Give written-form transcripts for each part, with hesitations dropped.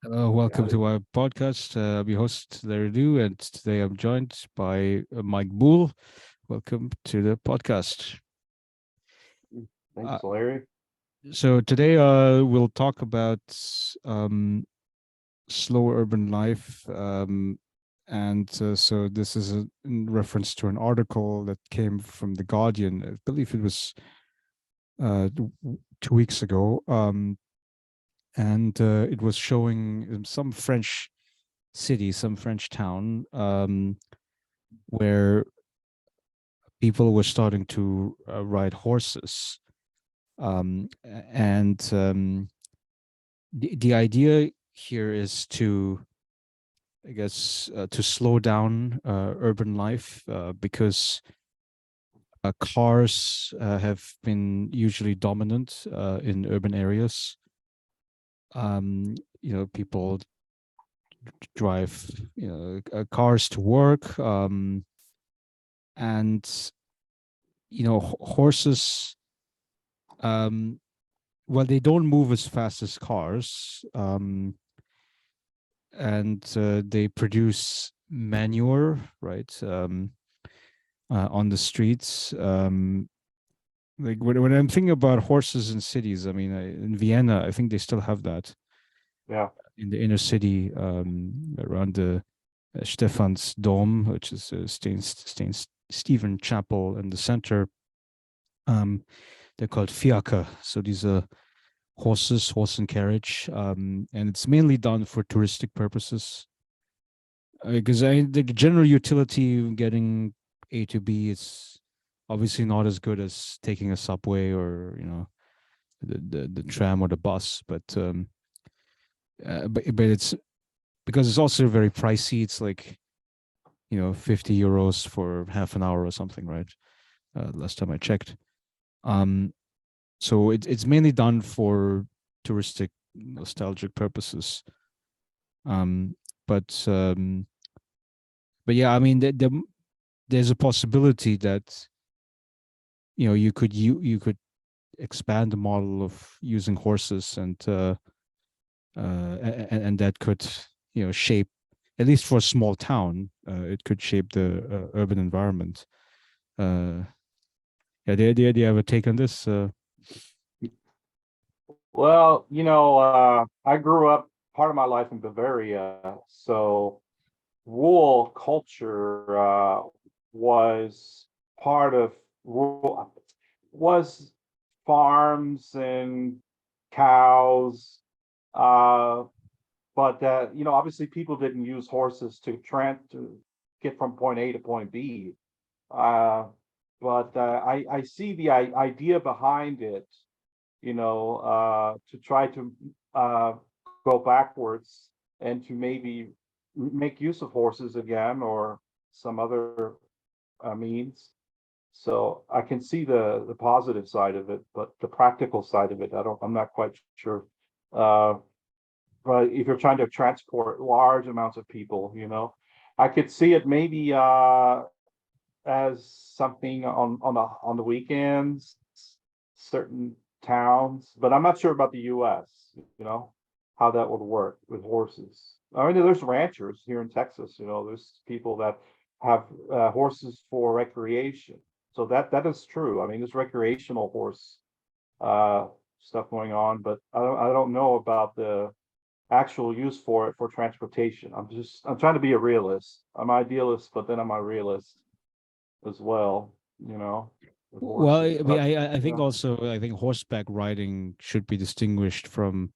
Welcome Got it. to our podcast. I'm your host, Larry Du, and today I'm joined by Mike Buhl. Welcome to the podcast. Uh, Thanks, Larry. so today we'll talk about um, slow urban life. And so this is in reference to an article that came from The Guardian. I believe it was 2 weeks ago. And it was showing some French city, some French town, where people were starting to ride horses. And the idea here is to, I guess, to slow down urban life because cars have been usually dominant in urban areas. People drive, cars to work, and horses. Um, well, they don't move as fast as cars, and they produce manure, right, on the streets. Like when I'm thinking about horses in cities, I mean, in Vienna, I think they still have that Yeah. in the inner city, around the Stephan's Dome, which is Saint Stephen Chapel in the center. Um, they're called fiaker. So these are horse and carriage, and it's mainly done for touristic purposes. Because the general utility of getting A to B is obviously not as good as taking a subway or the tram or the bus, but it's because it's also very pricey. It's like 50 euros for half an hour or something, right? Last time I checked. Um, so it's mainly done for touristic nostalgic purposes. Um, but um, but yeah, I mean, there's a possibility that you could expand the model of using horses, and that could shape, at least for a small town, it could shape the urban environment. Uh, yeah, do you have a take on this? Well, I grew up part of my life in Bavaria, so rural culture was part of rural was farms and cows, uh, but obviously people didn't use horses to get from point A to point B. Uh, but I see the idea behind it, to try to go backwards and to maybe make use of horses again or some other means. So I can see the positive side of it, but the practical side of it, I'm not quite sure. Uh, but if you're trying to transport large amounts of people, I could see it maybe as something on the weekends, certain towns, but I'm not sure about the US, how that would work with horses. I mean, there's ranchers here in Texas, there's people that have horses for recreation. So that is true. I mean, there's recreational horse uh stuff going on, but I don't know about the actual use for it for transportation. I'm trying to be a realist. I'm idealist, but then I'm a realist as well, with Well, horses. I mean, But I think yeah, also, I think horseback riding should be distinguished from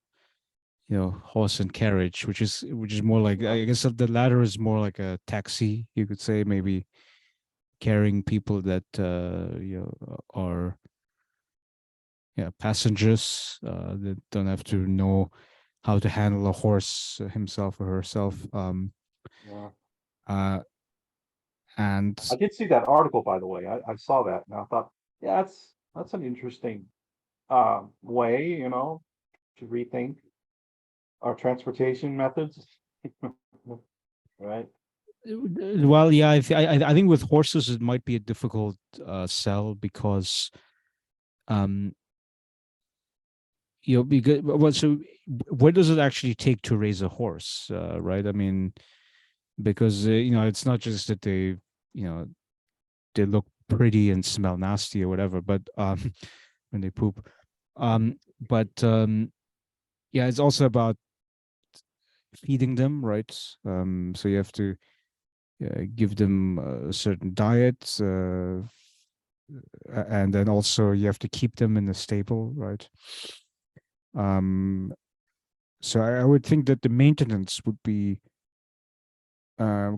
horse and carriage, which is more like, yeah, I guess the latter is more like a taxi, you could say, maybe carrying people that are, yeah, passengers that don't have to know how to handle a horse himself or herself. yeah. Uh, I and did see that article, by the way. I saw that and I thought, yeah, that's an interesting way, to rethink our transportation methods. Right. well, yeah, I think with horses it might be a difficult sell because um because so what does it actually take to raise a horse, right? I mean, because it's not just that you know they look pretty and smell nasty or whatever, but when they poop, but yeah, it's also about feeding them, right? So you have to give them a certain diet, and then also you have to keep them in the stable, right? Um, so I would think that the maintenance would be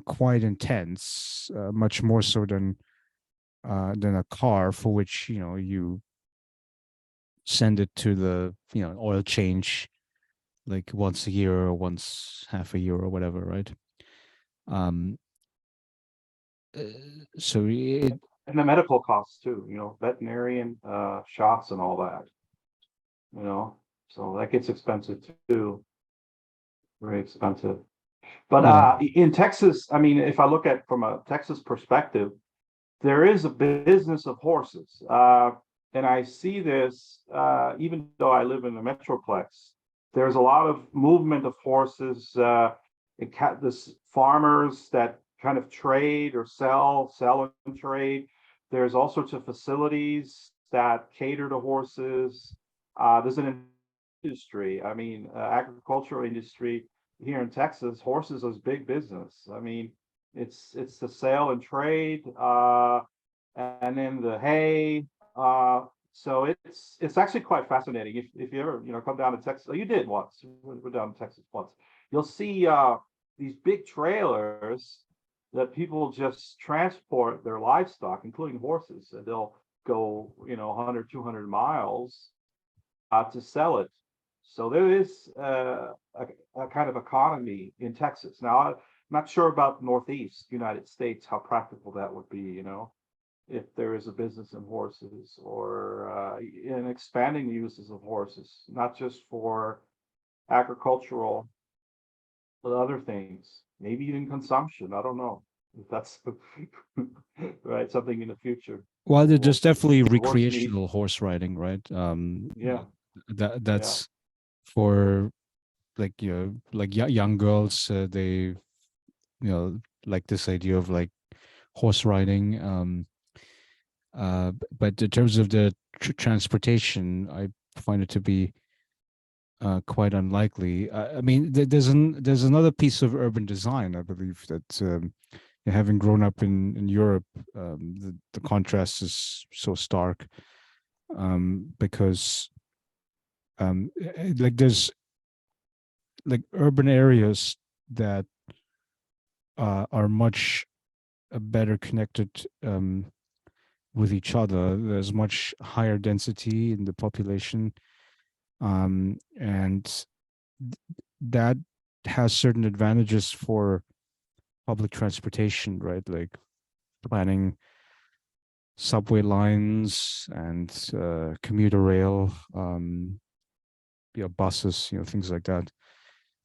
quite intense, much more so than a car for which you send it to the oil change like once a year or once half a year or whatever, right? Um, uh, so it And the medical costs too, veterinarian shots and all that, you know. So that gets expensive too, very expensive. But yeah. in Texas, I mean, if I look at from a Texas perspective, there is a business of horses. And I see this, even though I live in the Metroplex, there's a lot of movement of horses. This farmers that kind of trade or sell and trade. There's all sorts of facilities that cater to horses. There's an industry. I mean, agricultural industry here in Texas. Horses is big business. I mean, it's the sale and trade, and then the hay. So it's actually quite fascinating. If you ever come down to Texas, oh, you did once. We're down to Texas once. You'll see these big trailers that people just transport their livestock, including horses, and they'll go 100, 200 miles to sell it. So there is a kind of economy in Texas. Now, I'm not sure about the Northeast United States, how practical that would be, if there is a business in horses or in expanding the uses of horses, not just for agricultural, but other things, maybe even consumption. I don't know if that's right, something in the future. Well, there's definitely The horse meat. recreational horse riding, right? Yeah, yeah. That's for like like young girls. They like this idea of like horse riding. But in terms of the transportation, I find it to be quite unlikely. I mean, there's another piece of urban design, I believe, that having grown up in Europe, the contrast is so stark, because like there's like urban areas that are much better connected with each other. There's much higher density in the population, and that has certain advantages for public transportation, right? Like planning subway lines and commuter rail, buses, things like that.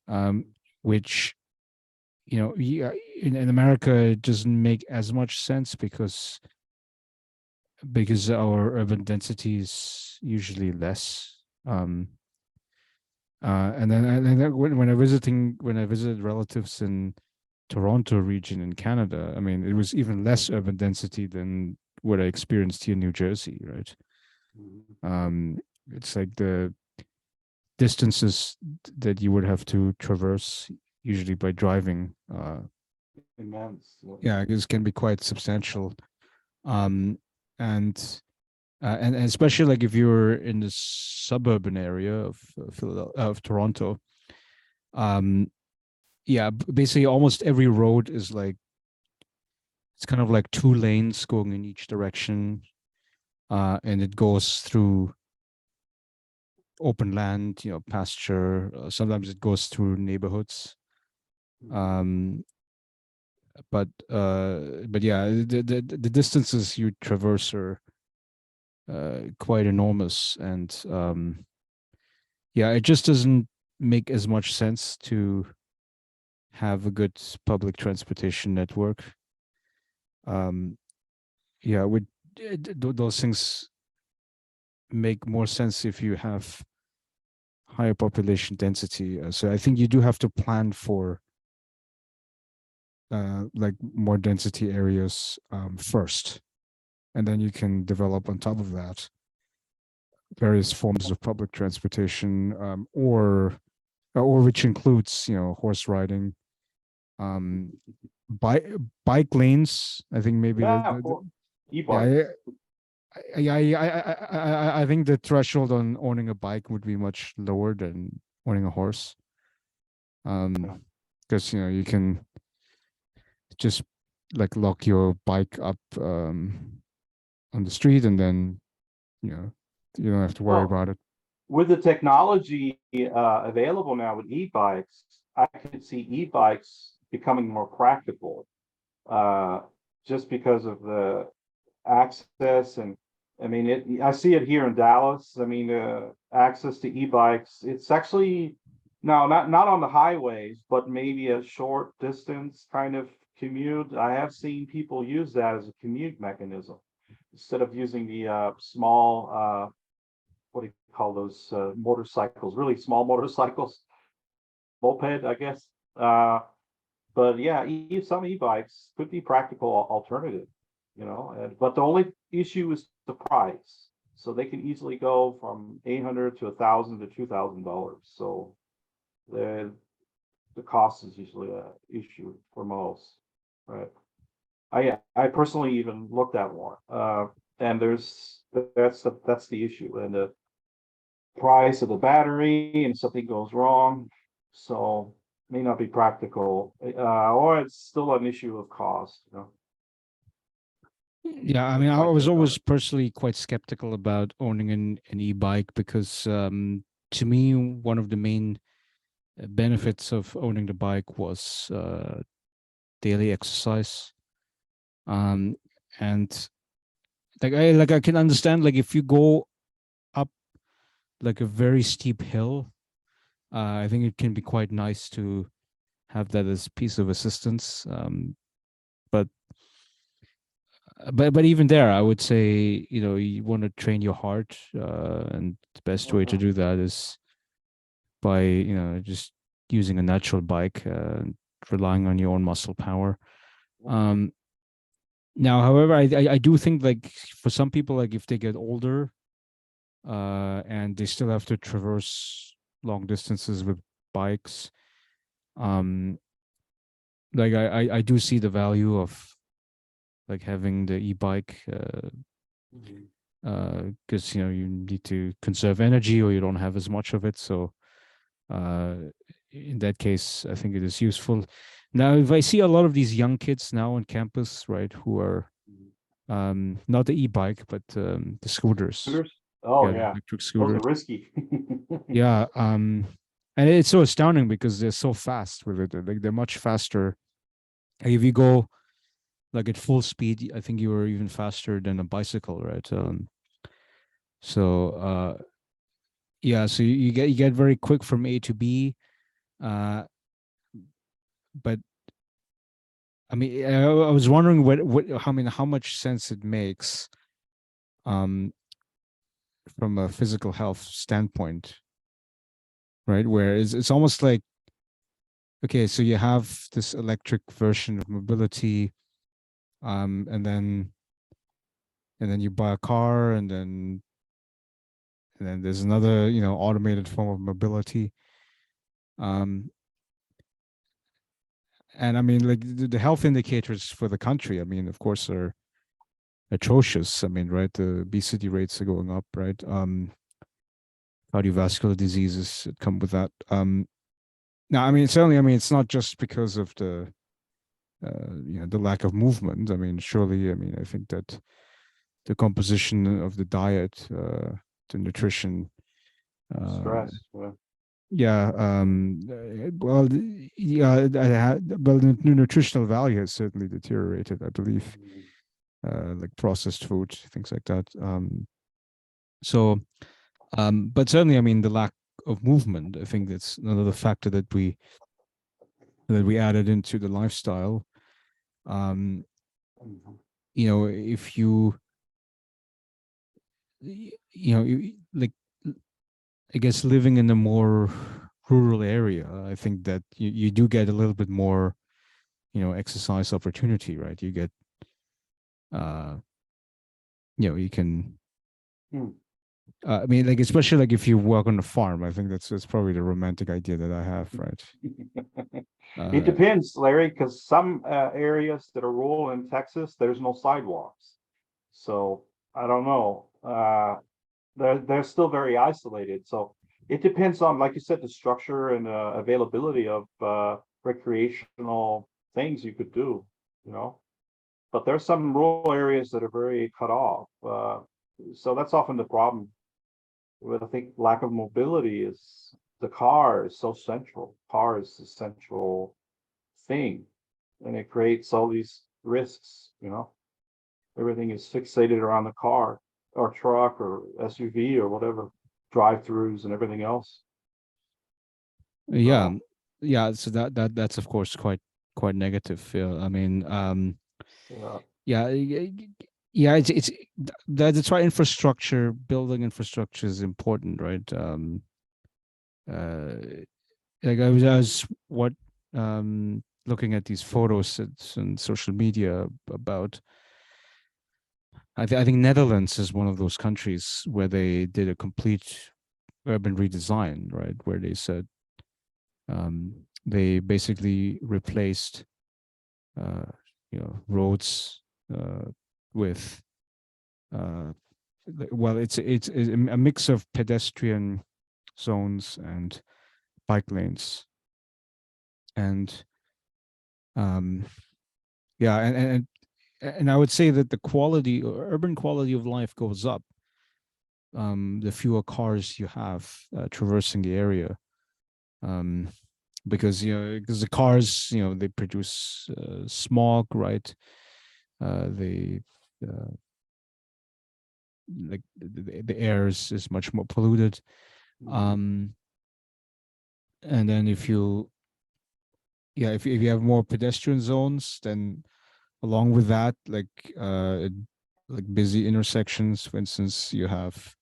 Um, which yeah, in America it doesn't make as much sense because our urban density is usually less. And then when I visited relatives in Toronto region in Canada, I mean, it was even less urban density than what I experienced here in New Jersey, right? Mhm. Um, it's like the distances that you would have to traverse usually by driving. Immense. Yeah, this can be quite substantial. Um, and and especially like if you're in the suburban area of Philadelphia, of Toronto, um, yeah, basically almost every road is like it's kind of like two lanes going in each direction, and it goes through open land, pasture. Sometimes it goes through neighborhoods. Mhm. Um, but yeah, the distances you traverse are quite enormous, and yeah, it just doesn't make as much sense to have a good public transportation network. Um, yeah, those things make more sense if you have higher population density. So I think you do have to plan for like more density areas first, and then you can develop on top of that various forms of public transportation, or which includes horse riding, um, bike bike lanes. I think maybe Yeah, yeah. e-bikes. I think the threshold on owning a bike would be much lower than owning a horse. Yeah. Because you can just like lock your bike up on the street, and then you know you don't have to worry Well, about it. with the technology available now with e-bikes, I could see e-bikes becoming more practical, uh, just because of the access. And I mean, I see it here in Dallas. I mean, access to e-bikes. It's actually no, not on the highways, but maybe a short distance kind of commute. I have seen people use that as a commute mechanism instead of using the small what do you call those motorcycles? Really small motorcycles, moped, I guess. But yeah, some e-bikes could be practical alternative, but the only issue is the price. So they can easily go from 800 to 1,000 to $2,000. So the the cost is usually a issue for most, right? I personally even looked at one, and that's the issue, and the price of the battery, and something goes wrong, so may not be practical, or it's still an issue of cost. Yeah, I mean, That's I my was take on always it. personally quite skeptical about owning an e-bike because, to me, one of the main benefits of owning the bike was daily exercise. Um, and I can understand, like, if you go up like a very steep hill, I think it can be quite nice to have that as a piece of assistance. But but even there, I would say you want to train your heart, and the best way to Okay. do that is by just using a natural bike, relying on your own muscle power. Um, Now, however, I do think, like, for some people, like if they get older, and they still have to traverse long distances with bikes, um, like I do see the value of like having the e-bike, Mhm. because you need to conserve energy or you don't have as much of it. So uh, in that case, I think it is useful. Now, if I see a lot of these young kids now on campus, right, who are Mhm. not the e-bike, but the scooters, Scooters? Oh yeah, the yeah, electric those are scooters. risky. Yeah, and it's so astounding because they're so fast with it. Like they're much faster. Like, if you go like at full speed, I think you are even faster than a bicycle, right? So yeah, so you get very quick from A to B. Uh, but I mean, I was wondering how much sense it makes, um, from a physical health standpoint, right? Where it's almost like, okay, so you have this electric version of mobility, and then you buy a car, and then there's another automated form of mobility, um, and I mean, like, the health indicators for the country, I mean, of course, are atrocious. I mean, right, the obesity rates are going up, right? Cardiovascular diseases that come with that. Now, I mean, certainly, I mean, it's not just because of the lack of movement. I mean, surely, I mean, I think that the composition of the diet, the nutrition, uh, Stress. Yeah. yeah, well, yeah, well, the nutritional value has certainly deteriorated, I believe, Mhm. like processed food, things like that. So, but certainly, I mean, the lack of movement, I think that's another factor that we added into the lifestyle. Um, Mhm. if you, like, I guess living in a more rural area, I think that you do get a little bit more, exercise opportunity, right? You get, uh, you can, Hmm. I mean, like, especially like if you work on a farm, I think that's probably the romantic idea that I have, right? It Uh, depends, Larry, because some areas that are rural in Texas, there's no sidewalks. So I don't know. They're still very isolated. So it depends on, like you said, the structure and availability of recreational things you could do, you know. But there's some rural areas that are very cut off. So that's often the problem with, I think, lack of mobility is the car is so central. Car is the central thing, and it creates all these risks, you know. Everything is fixated around the car or truck or SUV or whatever, drive-throughs and everything else. yeah, So yeah. So that's of course quite negative. Yeah, I mean, yeah, yeah, yeah. It's that's why infrastructure, building infrastructure is important, right? Uh, like I was what looking at these photos and social media about. I think Netherlands is one of those countries where they did a complete urban redesign, right? Where they said they basically replaced uh, roads with uh, well, it's a mix of pedestrian zones and bike lanes, and um, yeah, and I would say that the quality, urban quality of life goes up the fewer cars you have traversing the area. Um, because because the cars they produce smog, right? They uh, like the air is much more polluted. mhm. um and then if you yeah if you have more pedestrian zones, then along with that, like busy intersections, for instance, you have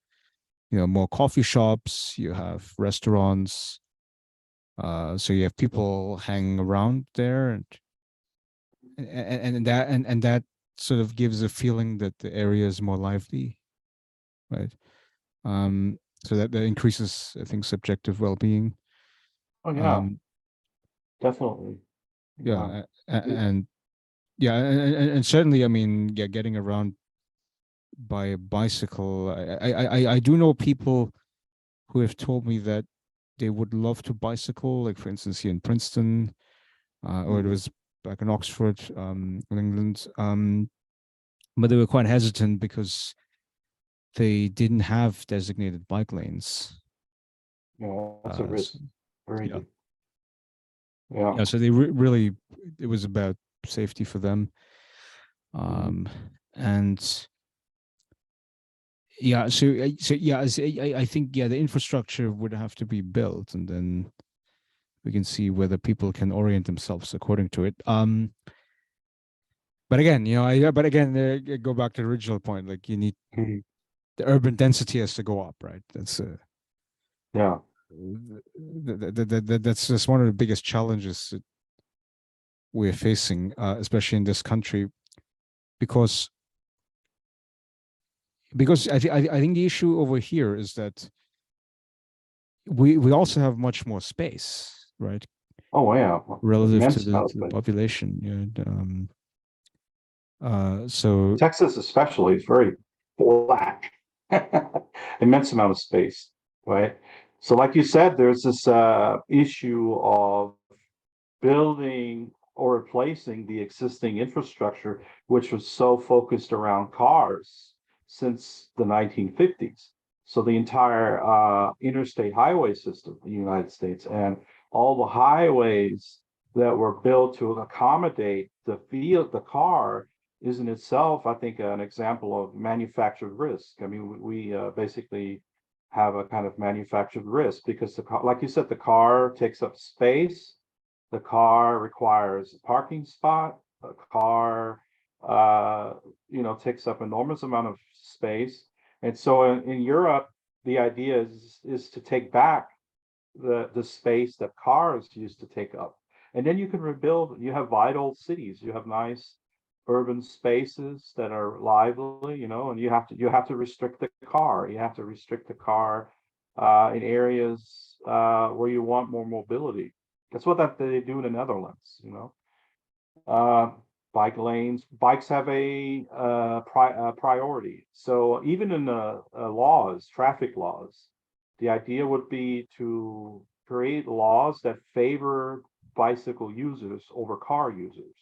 more coffee shops, you have restaurants, so you have people hanging around there, and that sort of gives a feeling that the area is more lively, right? So that increases, I think, subjective well-being. Oh yeah, um definitely. Yeah. yeah and yeah and certainly, I mean, yeah, getting around by a bicycle, I do know people who have told me that they would love to bicycle, like for instance here in Princeton, or it Mhm. was back in Oxford, in England, but they were quite hesitant because they didn't have designated bike lanes. Yeah, that's a risk. So, Very yeah, good. Yeah. yeah. So they really, it was about safety for them, Mhm. um, and yeah. So yeah, I think yeah, the infrastructure would have to be built, and then we can see whether people can orient themselves according to it. But again, go back to the original point. Like, you need Mhm. the urban density has to go up, right? Yeah. That's just one of the biggest challenges that we're facing, especially in this country, because I think the issue over here is that we also have much more space, right, Oh yeah. relative to Immense the amount of to the space. population. So Texas especially is very flat. Immense amount of space, right? So like you said, there's this issue of building or replacing the existing infrastructure, which was so focused around cars since the 1950s. So the entire interstate highway system in the United States and all the highways that were built to accommodate the car is in itself, I think, an example of manufactured risk. I mean, we basically have a kind of manufactured risk because the car, like you said, the car takes up space, the car requires a parking spot. The car, uh, takes up enormous amount of space. And so in Europe, the idea is to take back the space that cars used to take up. And then you can rebuild, you have vital cities, you have nice urban spaces that are lively, and you have to restrict the car. You have to restrict the car in areas where you want more mobility. That's what they do in the Netherlands. Uh, Bike lanes, bikes have a priority. So even in the laws, traffic laws, the idea would be to create laws that favor bicycle users over car users.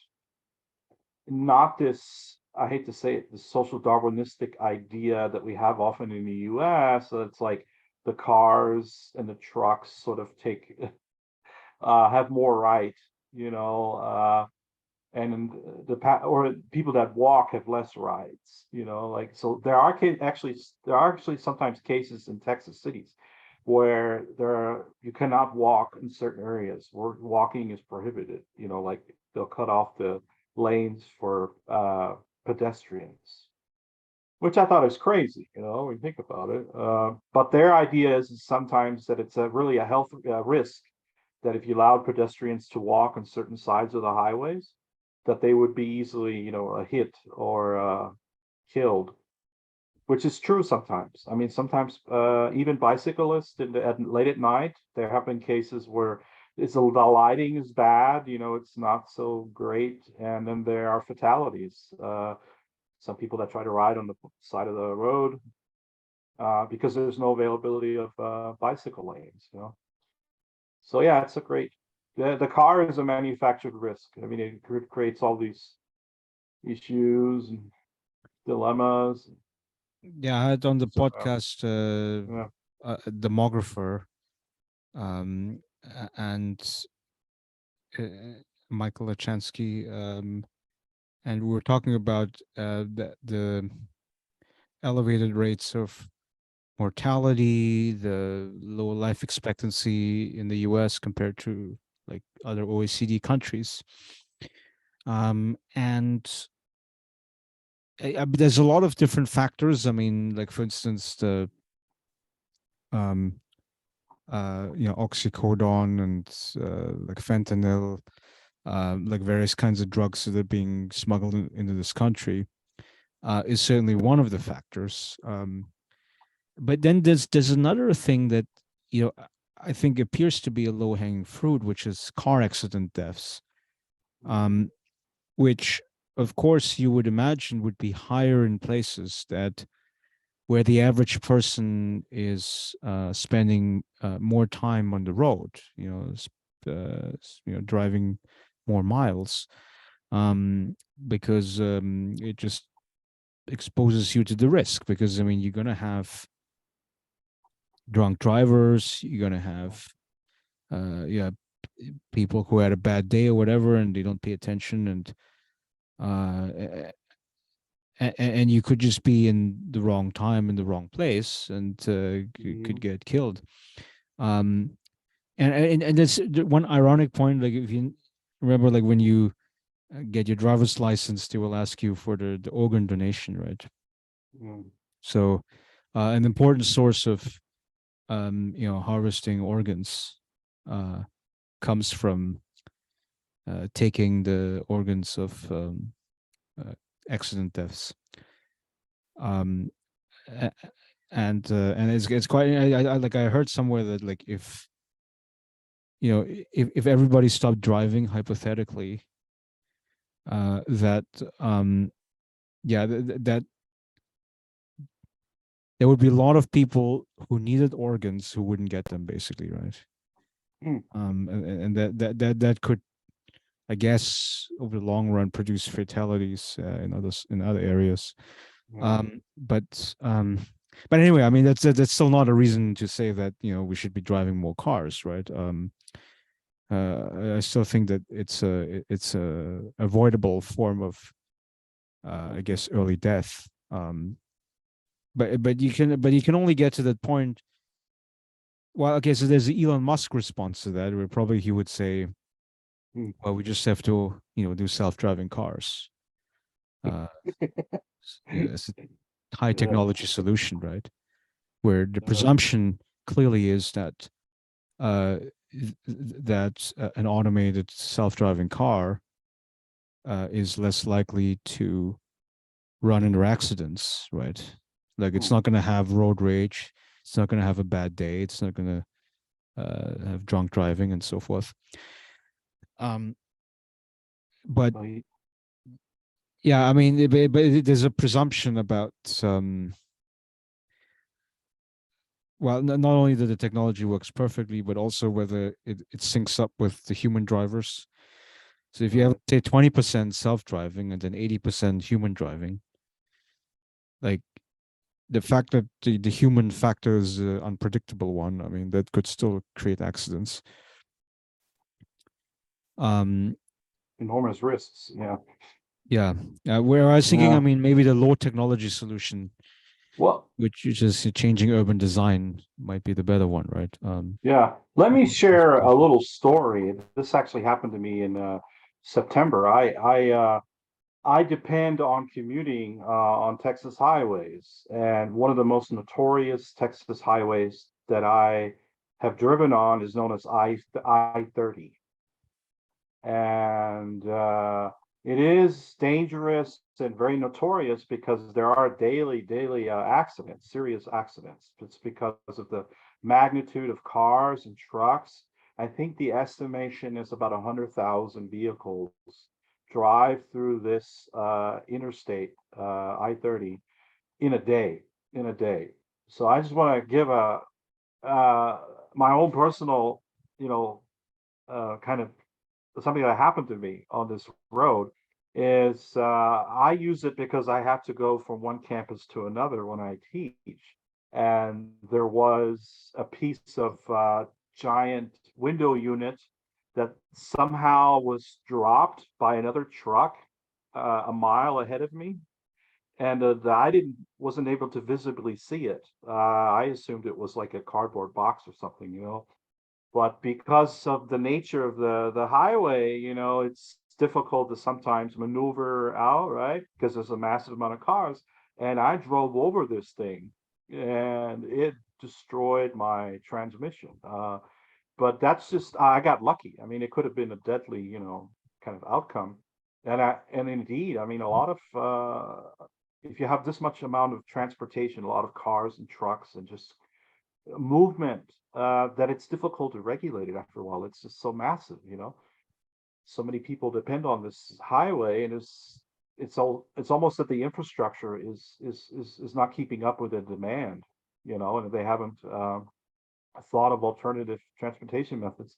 Not this, I hate to say it, the social Darwinistic idea that we have often in the US. So it's like the cars and the trucks sort of have more right, you know, and or people that walk have less rights, like, so there are actually sometimes cases in Texas cities where you cannot walk in certain areas where walking is prohibited, like they'll cut off the lanes for pedestrians, which I thought is crazy, when you think about it. But their idea is sometimes that it's really a health risk, that if you allowed pedestrians to walk on certain sides of the highways, that they would be easily, hit or killed, which is true sometimes. I mean, sometimes even bicyclists late at night, there have been cases where the lighting is bad, it's not so great, and then there are fatalities. Some people that try to ride on the side of the road because there's no availability of bicycle lanes. So yeah, it's a great. The car is a manufactured risk. I mean, it creates all these issues and dilemmas. Yeah, I had on the So podcast yeah. a demographer, and Michael Lachansky, and we were talking about the elevated rates of mortality, the low life expectancy in the US compared to like other OECD countries. And there's a lot of different factors. I mean, like for instance, the um, oxycodone and like fentanyl, like various kinds of drugs that are being smuggled into this country, is certainly one of the factors. But then there's another thing that you know I think appears to be a low hanging fruit, which is car accident deaths, Mhm. um, which of course you would imagine would be higher in places that where the average person is spending more time on the road, driving more miles, because it just exposes you to the risk. Because I mean, you're gonna have drunk drivers, you're gonna have yeah, people who had a bad day or whatever, and they don't pay attention, uh, and you could just be in the wrong time in the wrong place and could Mhm. get killed. Um, and that's one ironic point. Like if you remember, like when you get your driver's license, they will ask you for the organ donation, right? Mhm. So, an important source of harvesting organs uh, comes from taking the organs of uh, accident deaths. Um, and it's quite. I heard somewhere that like if if everybody stopped driving hypothetically, that yeah, that there would be a lot of people who needed organs who wouldn't get them, basically, right? Mhm. And that could, I guess, over the long run, produce fatalities in other areas. Mhm. But anyway, I mean, that's still not a reason to say that we should be driving more cars, right? I still think that it's a avoidable form of, I guess, early death. But you can only get to that point. Well, okay, so there's the Elon Musk response to that, where probably he would say, Mhm. "Well, we just have to, do self-driving cars. Uh, it's a high Yeah. technology solution, right?" where the uh, presumption clearly is that an automated self-driving car is less likely to run into accidents, right? Like it's hmm, not going to have road rage, it's not going to have a bad day, it's not going to have drunk driving and so forth. Um, but well, yeah, I mean, there's a presumption about well, not only that the technology works perfectly, but also whether it syncs up with the human drivers. So if you have right. say 20% self-driving and then 80% human driving, like the fact that the human factor is an unpredictable one, I mean, that could still create accidents. Um, Enormous risks. Yeah. yeah. Where I was thinking, I Yeah. mean, maybe the low technology solution, Well, which is just changing urban design, might be the better one, right? yeah. Let me share a little story. This actually happened to me in September. I depend on commuting on Texas highways, and one of the most notorious Texas highways that I have driven on is known as I-30. And it is dangerous and very notorious because there are daily accidents, serious accidents. It's because of the magnitude of cars and trucks. I think the estimation is about 100,000 vehicles drive through this interstate I-30 in a day, in a day. So I just want to give a uh, my own personal, you know, kind of something that happened to me on this road is I use it because I have to go from one campus to another when I teach. And there was a piece of giant window unit that somehow was dropped by another truck a mile ahead of me. And I didn't wasn't able to visibly see it. I assumed it was like a cardboard box or something, but because of the nature of the highway, it's difficult to sometimes maneuver out, right? Because there's a massive amount of cars. And I drove over this thing and it destroyed my transmission. But that's just I got lucky. I mean, it could have been a deadly, kind of outcome. And indeed, I mean, a lot of if you have this much amount of transportation, a lot of cars and trucks and just movement that it's difficult to regulate it after a while. It's just so massive, So many people depend on this highway, and it's almost that the infrastructure is not keeping up with the demand, and they haven't thought of alternative transportation methods.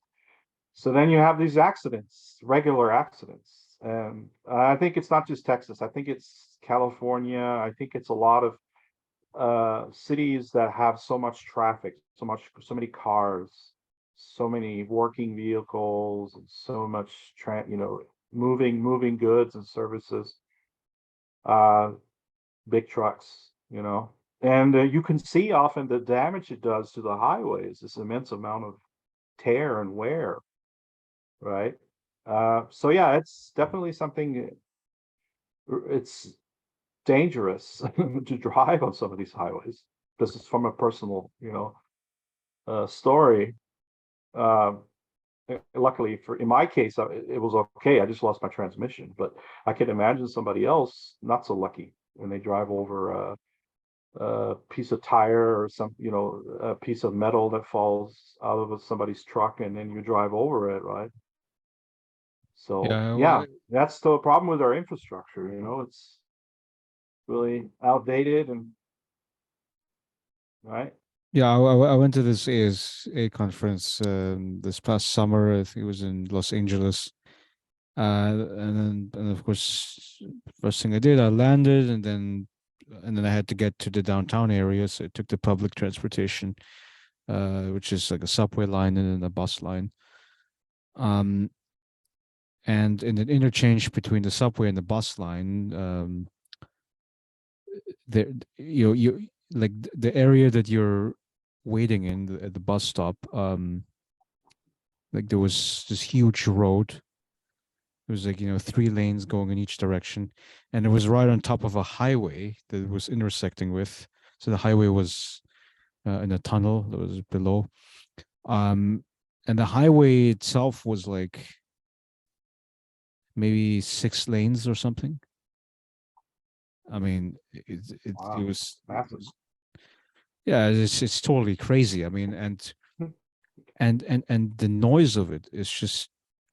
So then you have these accidents, regular accidents, and I think it's not just Texas. I think it's California. I think it's a lot of cities that have so much traffic, so many cars, so many working vehicles, and so much moving goods and services, uh, big trucks, and you can see often the damage it does to the highways, this immense amount of tear and wear, right? So yeah, it's definitely something. It's dangerous to drive on some of these highways. This is from a personal, story. Um, Luckily, in my case, it was okay. I just lost my transmission, but I can imagine somebody else not so lucky when they drive over a piece of tire or a piece of metal that falls out of somebody's truck, and then you drive over it, right? So yeah, yeah, that's the problem with our infrastructure. It's really outdated and right. yeah. I went to this ASA conference this past summer. I think it was in Los Angeles. And of course, first thing I did, I landed, and then I had to get to the downtown area, so I took the public transportation, which is like a subway line and then a bus line. Um, and in an interchange between the subway and the bus line, there you like the area that you're waiting in at the bus stop. Like there was this huge road. It was like, 3 lanes going in each direction. And it was right on top of a highway that it was intersecting with. So the highway was in a tunnel that was below. Um, and the highway itself was like maybe 6 lanes or something. I mean, it Wow, was massive. yeah, it's totally crazy. I mean, and the noise of it is just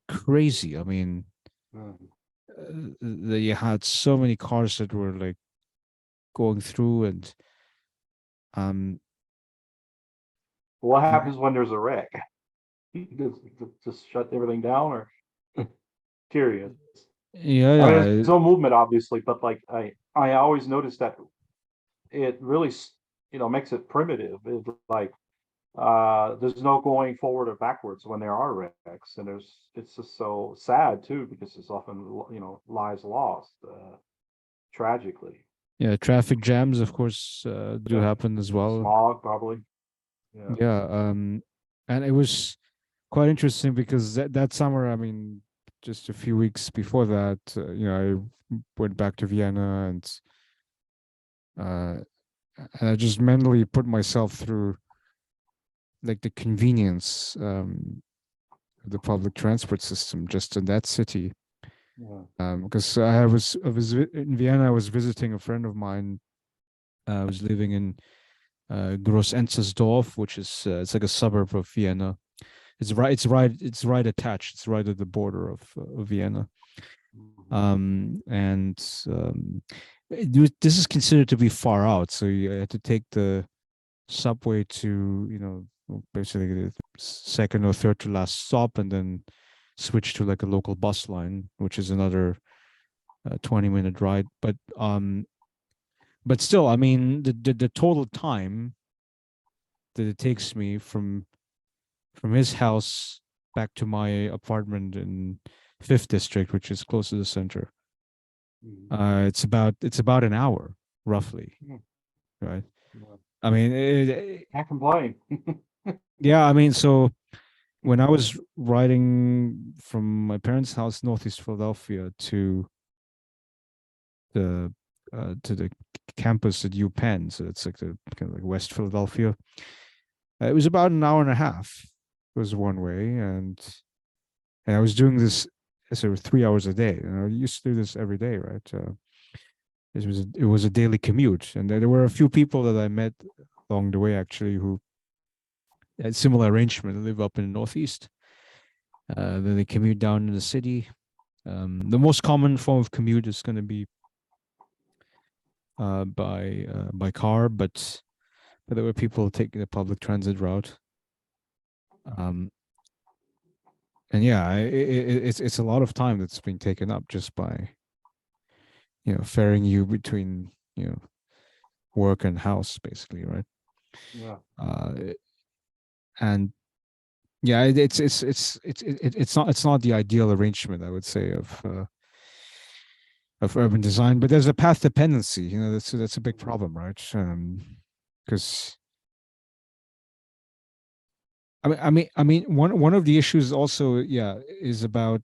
crazy. I mean, Mm. you had so many cars that were like going through, and um, What yeah, happens when there's a wreck? Just shut everything down, or curious. I mean, yeah, there's no movement, obviously, but like I always notice that it really, makes it primitive. It's like there's no going forward or backwards when there are wrecks, and it's just so sad too because there's often lives lost tragically. yeah. Traffic jams, of course, do Yeah, happen as well. smog probably. Yeah. Yeah, and it was quite interesting because that summer, I mean, just a few weeks before that, I went back to Vienna, uh, and I just mentally put myself through like the convenience of the public transport system just in that city. Yeah. Because I was in Vienna. I was visiting a friend of mine. I was living in Groß Enzersdorf, which is it's like a suburb of Vienna. It's right attached. It's right at the border of Vienna. Mhm. And this is considered to be far out, so you had to take the subway to basically the second or third to last stop, and then switch to like a local bus line, which is another 20-minute ride. But still, I mean, the total time that it takes me from his house back to my apartment in Fifth District, which is close to the center. Mhm. It's about an hour roughly, Yeah. right? Yeah. I mean, Can't complain. yeah. I mean, so when I was riding from my parents' house, Northeast Philadelphia, the to the campus at UPenn, so it's like the kind of like West Philadelphia. It was about an hour and a half. It was one way, and I was doing this so 3 hours a day. And I used to do this every day, right? It was a daily commute, and there were a few people that I met along the way actually who had similar arrangement. They live up in the Northeast. Then they commute down to the city. The most common form of commute is going to be by car, but there were people taking the public transit route. Um, and yeah, it's a lot of time that's being taken up just by ferrying you between work and house, basically, right? Yeah. Uh, and yeah, it's not the ideal arrangement, I would say, of urban design, but there's a path dependency. That's a big Mhm. problem, right? Because I mean, one of the issues also, yeah, is about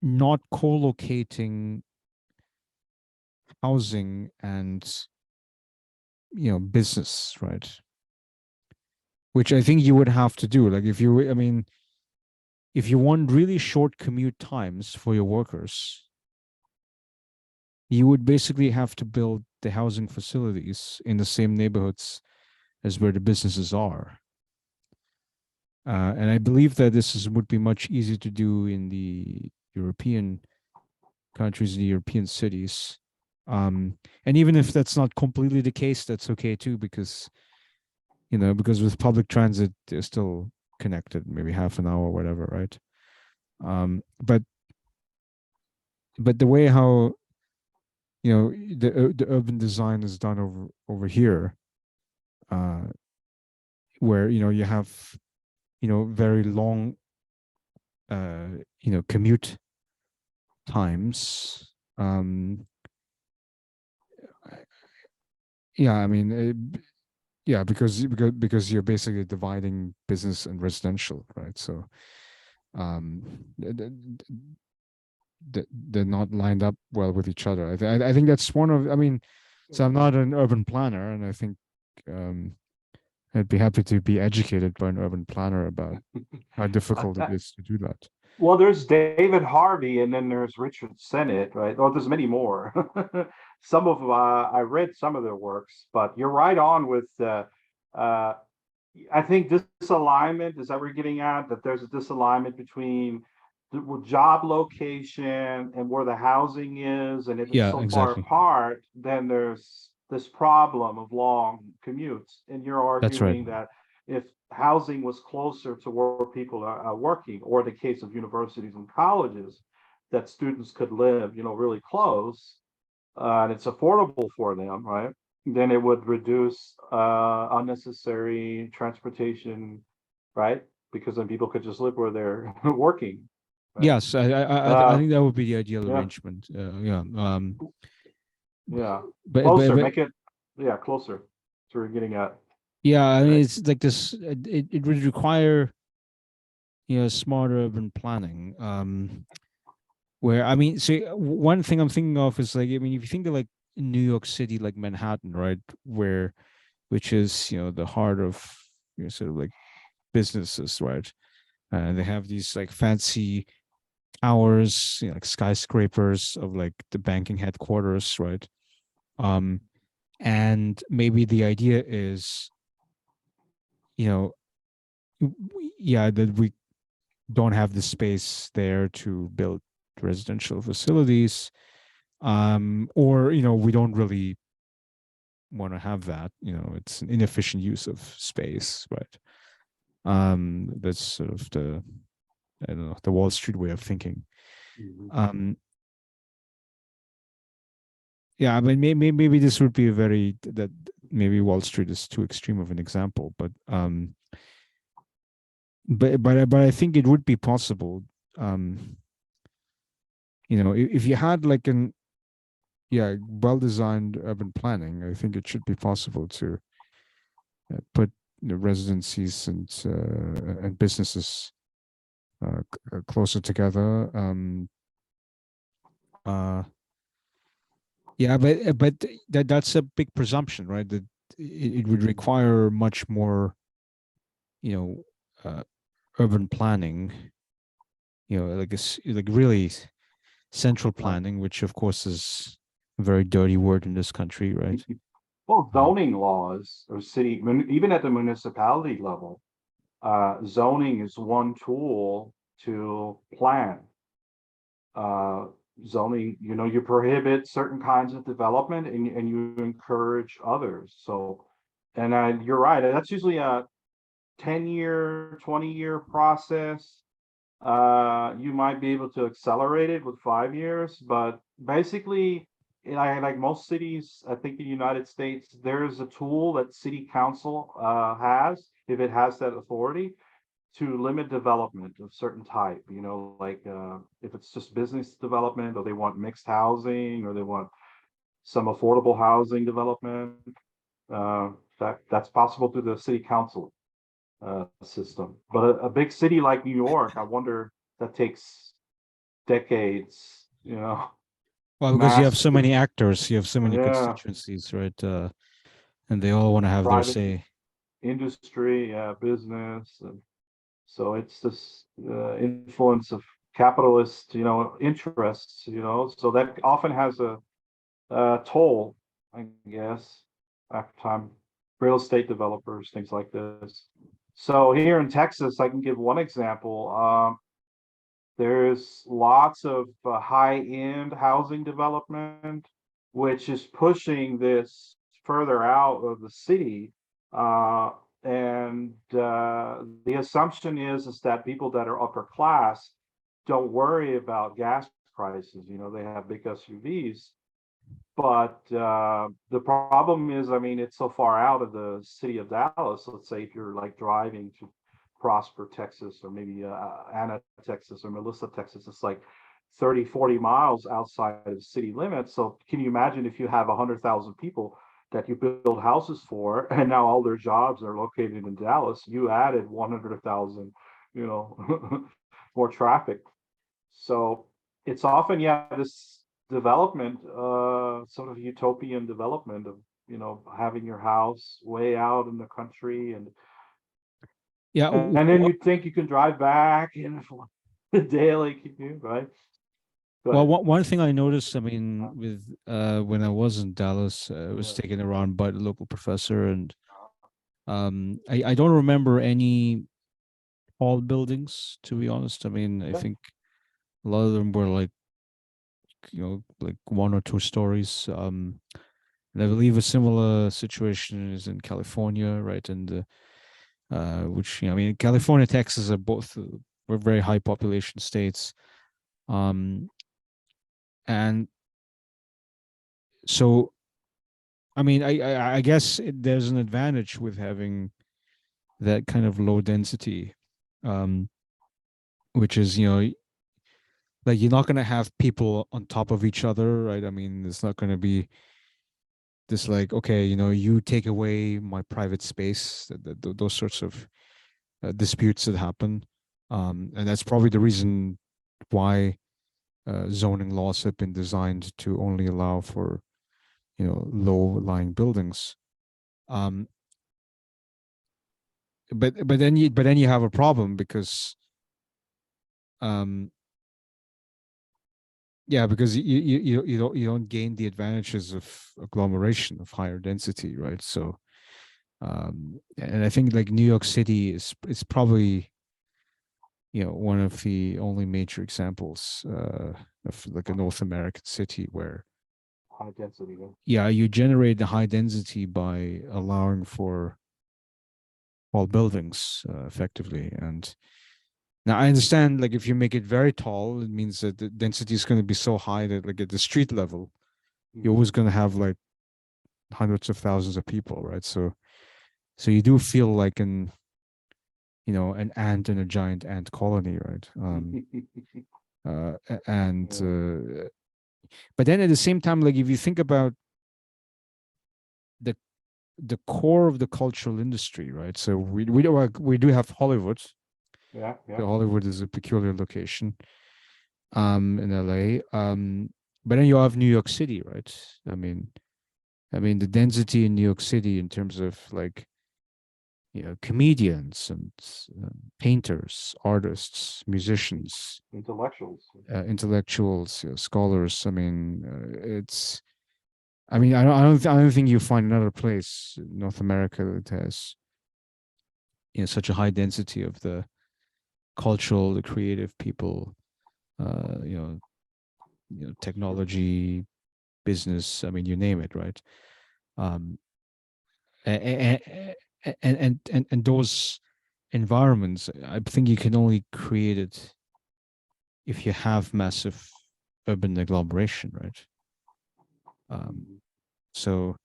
not co-locating housing and business, right? Which I think you would have to do. Like I mean, if you want really short commute times for your workers, you would basically have to build the housing facilities in the same neighborhoods as where the businesses are. And I believe that would be much easier to do in the European countries, in the European cities. And even if that's not completely the case, that's okay too, because with public transit, they're still connected, maybe half an hour or whatever, right? But the way how the urban design is done over here, uh, where you have very long commute times. Yeah, I mean, yeah, because you're basically dividing business and residential, right? So um, they're not lined up well with each other. I think that's one of. I mean, so I'm not an urban planner, and I think I'd be happy to be educated by an urban planner about how difficult it Uh, is to do that. Well, there's David Harvey, and then there's Richard Sennett, right? Oh, there's many more. Some of I read some of their works, but you're right on with. Uh, I think disalignment is that we're getting at that there's a disalignment between the job location and where the housing is, and if it's Yeah, so far exactly. apart, then there's this problem of long commutes. And you're That's right. arguing that if housing was closer to where people are working, or the case of universities and colleges, that students could live, really close, and it's affordable for them, right? Then it would reduce unnecessary transportation, right? Because then people could just live where they're working, right? Yes, I Uh, think that would be the ideal yeah, arrangement. Yeah. yeah, But closer, make it, yeah, closer. So we're getting at, yeah, I mean, right? it's like this. It would require smart urban planning. Where I mean, so one thing I'm thinking of is like, I mean, if you think of like New York City, like Manhattan, right, which is the heart of sort of like businesses, right? They have these like fancy towers, like skyscrapers of like the banking headquarters, right? Um, and maybe the idea is, you know, yeah, that we don't have the space there to build residential facilities, or we don't really want to have that. It's an inefficient use of space, right? That's sort of the I don't know, the Wall Street way of thinking. Mhm. Um, yeah, I mean, maybe this would be a very that maybe Wall Street is too extreme of an example, but I think it would be possible. Um, if you had like an well designed urban planning, I think it should be possible to put residencies and businesses closer together. Uh, yeah, but that's a big presumption, right? That it would Mhm. require much more, you know, uh, urban planning. Like really central Right. planning, which of course is a very dirty word in this country, right? Well, Uh, zoning laws or even at the municipality level, zoning is one tool to plan. Uh, Zoning, you prohibit certain kinds of development, and you encourage others. So, and you're right, that's usually a 10-year, 20-year process. You might be able to accelerate it with 5 years, but basically, like most cities, I think in the United States, there's a tool that city council has, if it has that authority, to limit development of certain type, like if it's just business development, or they want mixed housing, or they want some affordable housing development, that's possible through the city council system. But a big city like New York, I wonder, that takes decades, well, because you have so massive, many actors, you have so many yeah, constituencies, right? And they all want to have their private say. industry, business, and so it's this influence of capitalist, interests, so that often has a toll, I guess, after time. Real estate developers, things like this. So here in Texas, I can give one example. There's lots of high-end housing development, which is pushing this further out of the city. Uh, and the assumption is that people that are upper class don't worry about gas prices. They have big SUVs. But the problem is, I mean, it's so far out of the city of Dallas. Let's say if you're like driving to Prosper, Texas, or maybe Anna, Texas, or Melissa, Texas, it's like 30, 40 miles outside of city limits. So can you imagine if you have 100,000 people that you build houses for, and now all their jobs are located in Dallas, you added 100,000, more traffic. So it's often, yeah, this development, sort of utopian development of having your house way out in the country, and Yeah. and then you think you can drive back in the daily commute, right? Go Well, ahead. one thing I noticed, I Uh, mean, with when I was in Dallas, I was yeah. taken around by the local professor, and I don't remember any tall buildings, to be honest. I mean, I Yeah. think a lot of them were like, like 1 or 2 stories. And I believe a similar situation is in California, right? And which, I mean, California, Texas are both were very high population states. Um, and so, I mean, I guess there's an advantage with having that kind of low density, um, which is, like you're not going to have people on top of each other, right? I mean, it's not going to be this like, okay, you take away my private space, those sorts of disputes that happen. And that's probably the reason why zoning laws have been designed to only allow for, low-lying buildings. Um, but then you have a problem because um, yeah, because you don't gain the advantages of agglomeration of higher density, right? So and I think like New York City is probably one of the only major examples of like a North American city where High density. Yeah. yeah, you generate the high density by allowing for tall buildings effectively. And now I understand like if you make it very tall, it means that the density is going to be so high that like at the street level you're Mhm. always going to have like hundreds of thousands of people, right? So you do feel like an ant in a giant ant colony, right? And Yeah. but then at the same time, like if you think about the the core of the cultural industry, right? So we do have Hollywood. Yeah. Yeah. So Hollywood is a peculiar location in LA. But then you have New York City, right? I mean, the density in New York City in terms of like comedians and painters, artists, musicians, Intellectuals. intellectuals, scholars. I mean, it's. I mean, I don't think you find another place in North America that has such a high density of the cultural, the creative people. Uh, you know, technology, business. I mean, you name it, right? Um, and and those environments, I think you can only create it if you have massive urban agglomeration, right? Um, Mhm. so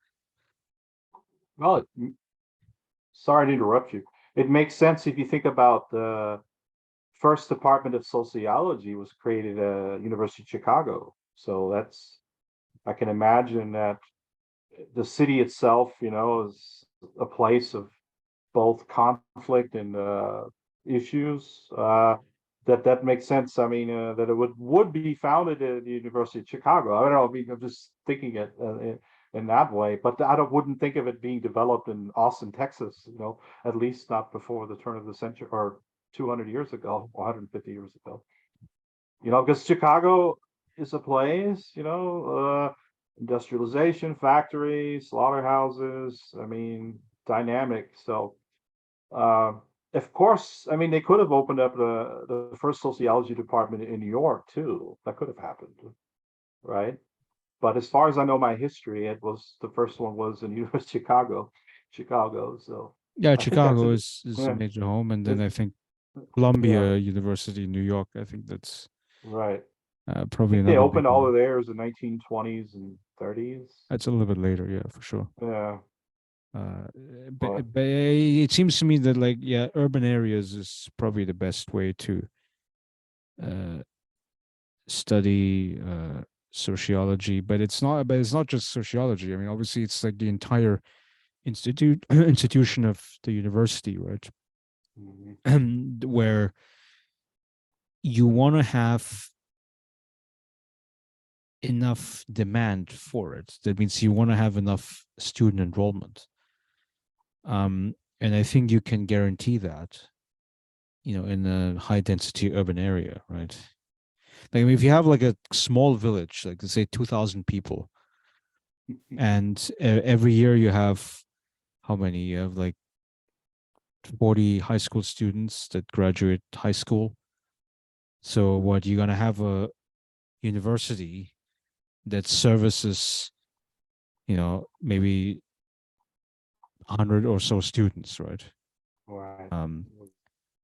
Well, sorry to interrupt you. It makes sense if you think about the first department of sociology was created at University of Chicago. So that's I can imagine that the city itself, is a place of both conflict and issues. That makes sense. I mean, that it would be founded at the University of Chicago. I don't know. I mean, I'm just thinking it in that way, but I wouldn't think of it being developed in Austin, Texas. At least not before the turn of the century or 200 years ago, 150 years ago. Because Chicago is a place, industrialization, factories, slaughterhouses. I mean, dynamic. So, uh, of course, I mean, they could have opened up the first sociology department in New York too. That could have happened, right? But as far as I know, my history, it was the first one was in University of Chicago. So yeah, I think that's Chicago it. is a Yeah, major home, and then it, I think yeah, Columbia University in New York. I think that's right. I probably think they another big opened all one. of theirs in 1920s and 30s. That's a little bit later, yeah, for sure. Yeah, Uh, but but it seems to me that like yeah, urban areas is probably the best way to uh, study sociology. But it's not just sociology. I mean, obviously, it's like the entire institution of the university, right? mhm, Where you want to have enough demand for it. That means you want to have enough student enrollment. And I think you can guarantee that, in a high density urban area, right? Like, I mean, if you have like a small village, like let's say 2,000 people, and every year you have how many? You have like 40 high school students that graduate high school. So what, you're gonna have a university that services, maybe 100 or so students, right? Right. Um,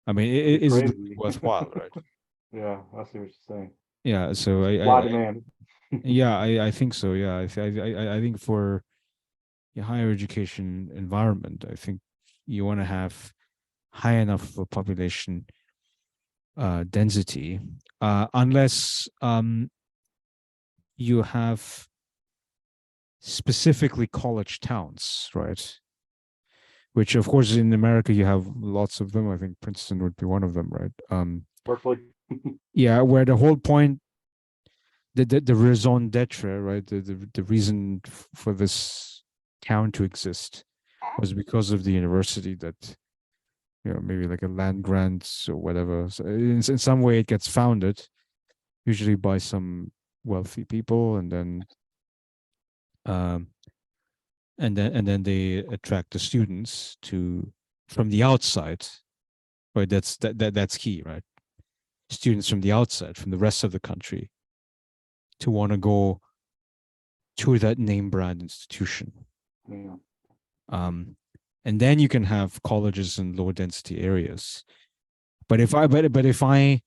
I mean, Pretty is it really crazy. worthwhile, right? Yeah, I see what you're saying. Yeah. So Supply demand. yeah, I think so. Yeah, I think for a higher education environment, I think you want to have high enough of a population density, unless you have specifically college towns, right? Which, of course, in America you have lots of them. I think Princeton would be one of them, right? Berkeley. Yeah, where the whole point, the raison d'être, right? The reason for this town to exist was because of the university that, maybe like a land grant or whatever. So in some way, it gets founded, usually by some wealthy people, um, and then they attract the students to from the outside. Right, that's key, right? Students from the outside, from the rest of the country, to want to go to that name brand institution. Yeah. Um, and then you can have colleges in low density areas. But if I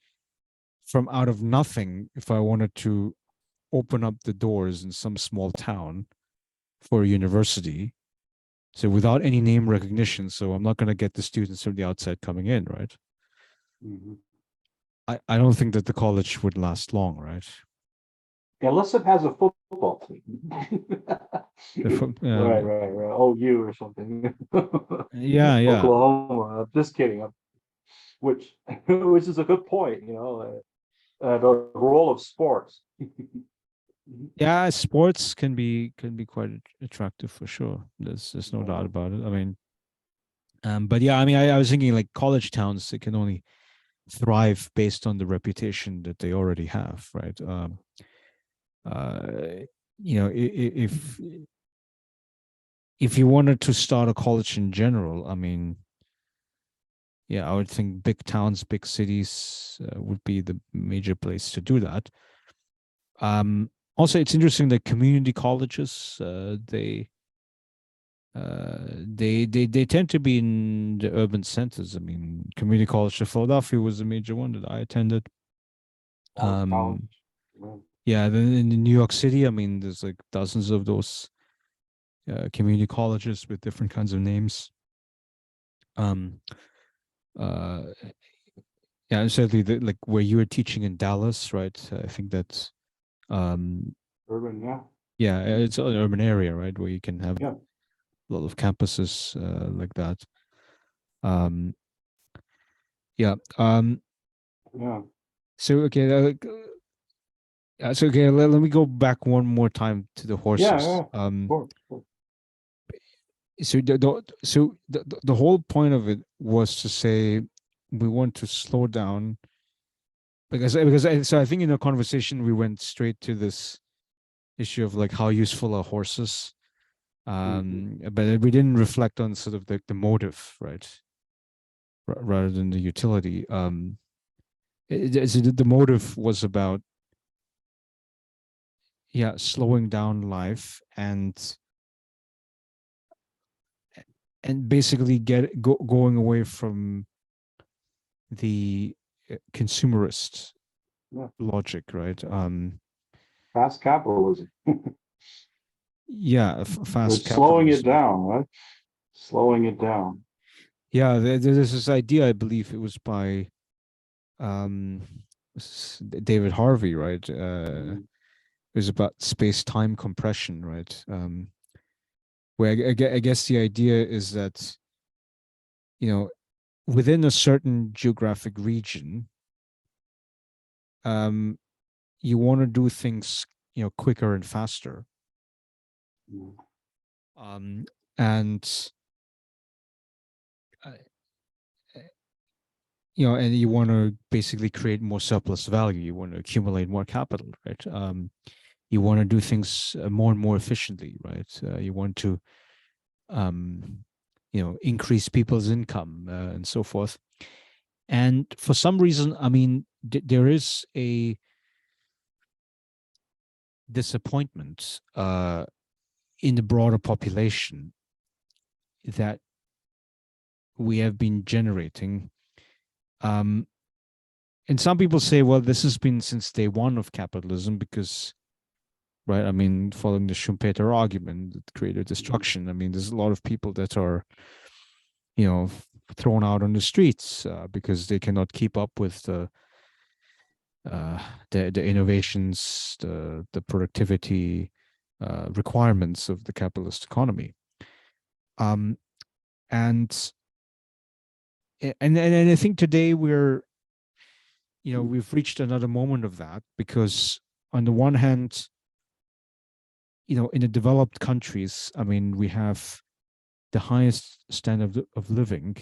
from out of nothing, if I wanted to open up the doors in some small town for a university, so without any name recognition, so I'm not going to get the students from the outside coming in, right? Mhm. I don't think that the college would last long, right? Unless it has a football team. Right, Um, right, right. OU or something. yeah, yeah, Oklahoma. Just kidding. Which, which is a good point. The role of sports. yeah. Sports can be quite attractive for sure. There's no doubt Yeah. about it. I mean, but yeah, I mean, I was thinking like college towns, they can only thrive based on the reputation that they already have, right? Uh, if you wanted to start a college in general, I mean, yeah, I would think big towns, big cities would be the major place to do that. Also, it's interesting that community colleges, they tend to be in the urban centers. I mean, community college of Philadelphia was a major one that I attended. College, college. Um, Yeah. yeah, then in New York City, I mean, there's like dozens of those community colleges with different kinds of names. Um, uh, yeah, certainly, like where you were teaching in Dallas, right? I think that's um, Urban, yeah. yeah, it's an urban area, right, where you can have Yeah. a lot of campuses like that. Um, yeah. Yeah. So okay, let me go back one more time to the Yeah, horses. yeah. Sure, sure. So the whole point of it was to say we want to slow down, so I think in the conversation we went straight to this issue of like how useful are horses, Mhm. but we didn't reflect on sort of the motive, right, rather than the utility. So the motive was about, yeah, slowing down life and basically going away from the consumerist Yeah. logic, right? Fast capitalism. Yeah, We're fast slowing it capitalism. down, right? Slowing it down. Yeah, there's this idea, I believe it was by um, David Harvey, right? Mhm. It was about space-time compression, right? Where I guess the idea is that, you know, within a certain geographic region, um, you want to do things. quicker and faster. Mm. And uh, and you want to basically create more surplus value. You want to accumulate more capital, right? You want to do things more and more efficiently, right? You want to, um, increase people's income and so forth. And for some reason, I mean, there is a disappointment in the broader population that we have been generating. Um, and some people say, well, this has been since day one of capitalism because, right? I mean, following the Schumpeter argument, creative destruction. I mean, there's a lot of people that are, thrown out on the streets because they cannot keep up with the innovations, the productivity requirements of the capitalist economy. Um, and and I think today we've reached another moment of that because on the one hand, in the developed countries, I mean, we have the highest standard of living,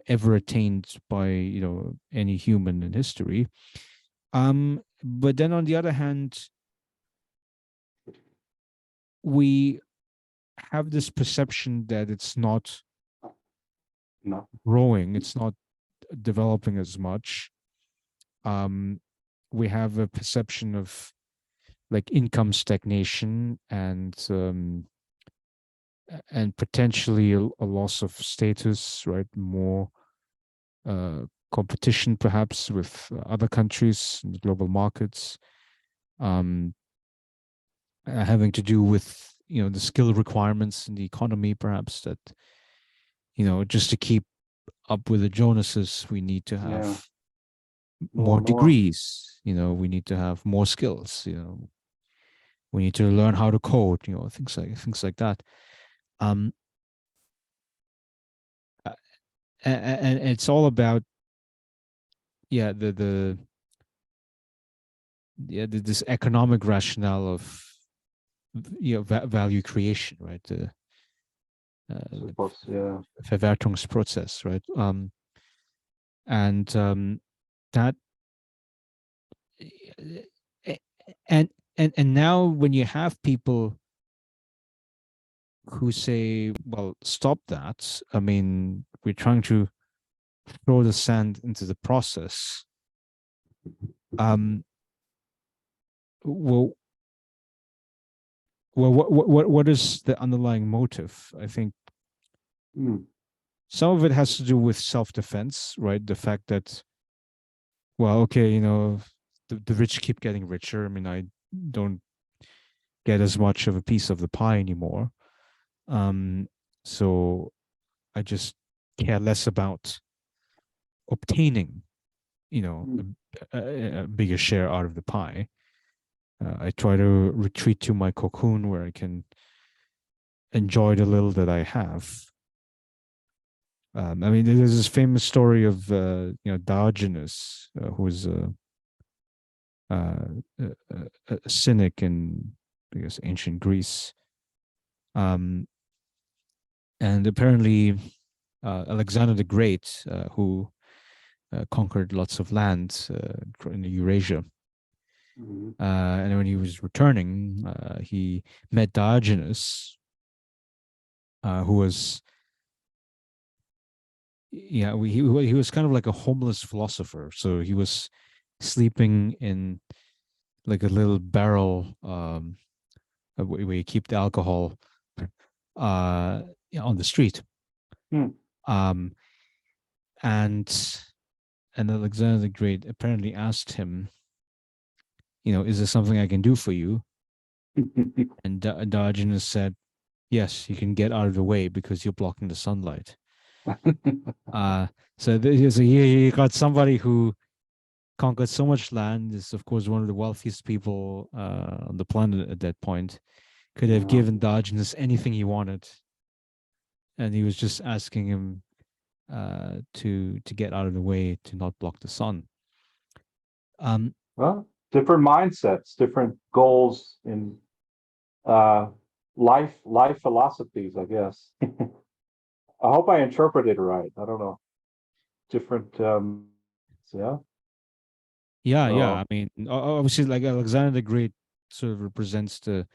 ever attained by, any human in history. But then on the other hand, we have this perception that it's not No. growing, it's not developing as much. We have a perception of like income stagnation and potentially a loss of status, right? More competition perhaps with other countries in the global markets, having to do with the skill requirements in the economy, perhaps that just to keep up with the Jonases, we need to Yeah. have More more and more. degrees. We need to have more skills. We need to learn how to code. Things like that. Um, and it's all about the this economic rationale of value creation, right? The Supposed, yeah. Verwertungsprozess, right? And that and and now when you have people who say, well, stop that, I mean, we're trying to throw the sand into the process. Well, what is the underlying motive? I think Mm. some of it has to do with self-defense, right? The fact that, well, okay, the rich keep getting richer. I mean, I don't get as much of a piece of the pie anymore. Um, so I just care less about obtaining, Mm. a bigger share out of the pie. I try to retreat to my cocoon where I can enjoy the little that I have. I mean, there's this famous story of Diogenes, who was a cynic in, I guess, ancient Greece, um, and apparently Alexander the Great, who conquered lots of land in Eurasia. Mm. And when he was returning, he met Diogenes, who was, he was kind of like a homeless philosopher. So he was sleeping in like a little barrel, where you keep the alcohol, uh, on the street. Mm. Um, and Alexander the Great apparently asked him, is there something I can do for you? And Diogenes said, yes, you can get out of the way because you're blocking the sunlight. Uh, so you got somebody who conquered so much land, is of course one of the wealthiest people on the planet at that point, could have Yeah. given Diogenes anything he wanted, and he was just asking him to get out of the way to not block the sun. Um, Well, different mindsets, different goals in life philosophies, I guess. I hope I interpreted it right. I don't know. Different yeah. Yeah. I So mean, obviously, like Alexander the Great sort of represents the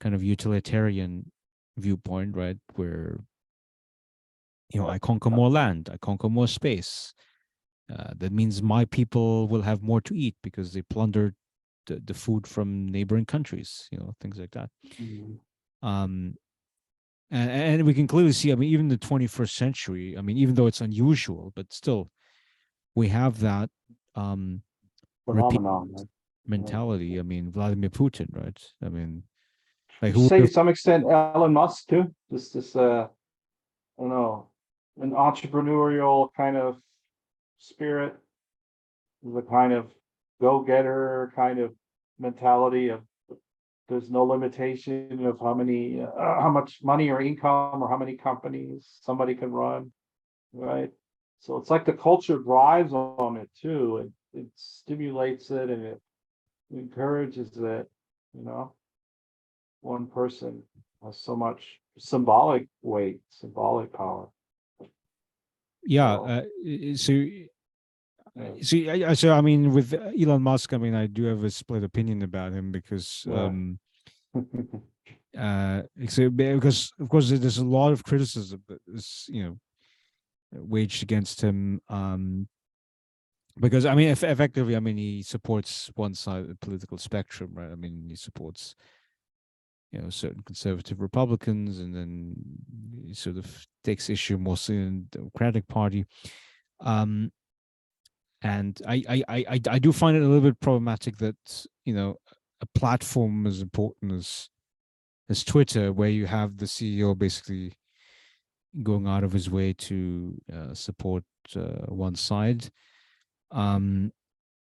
kind of utilitarian viewpoint, right? Where, I conquer more land, I conquer more space. That means my people will have more to eat because they plundered the food from neighboring countries, things like that. mhm. Um, and we can clearly see, I mean, even the 21st century, I mean, even though it's unusual, but still, we have that repeated Phenomenon, right? Right. mentality. I mean, Vladimir Putin, right? I mean, like Would you who would say to have? some extent Elon Musk too? This I don't know, an entrepreneurial kind of spirit, the kind of go-getter kind of mentality of there's no limitation of how much money or income or how many companies somebody can run, right? So it's like the culture drives on it too. It stimulates it and it encourages it, you know. One person has so much symbolic weight, symbolic power. Yeah. So So yeah, see, so I mean, with Elon Musk, I mean, I do have a split opinion about him because, yeah. because of course there's a lot of criticism that is, waged against him. Because I mean, effectively, I mean, he supports one side of the political spectrum, right? I mean, he supports, certain conservative Republicans, and then he sort of takes issue mostly in the Democratic Party. Um, and I do find it a little bit problematic that, a platform as important as Twitter, where you have the CEO basically going out of his way to support one side. Um,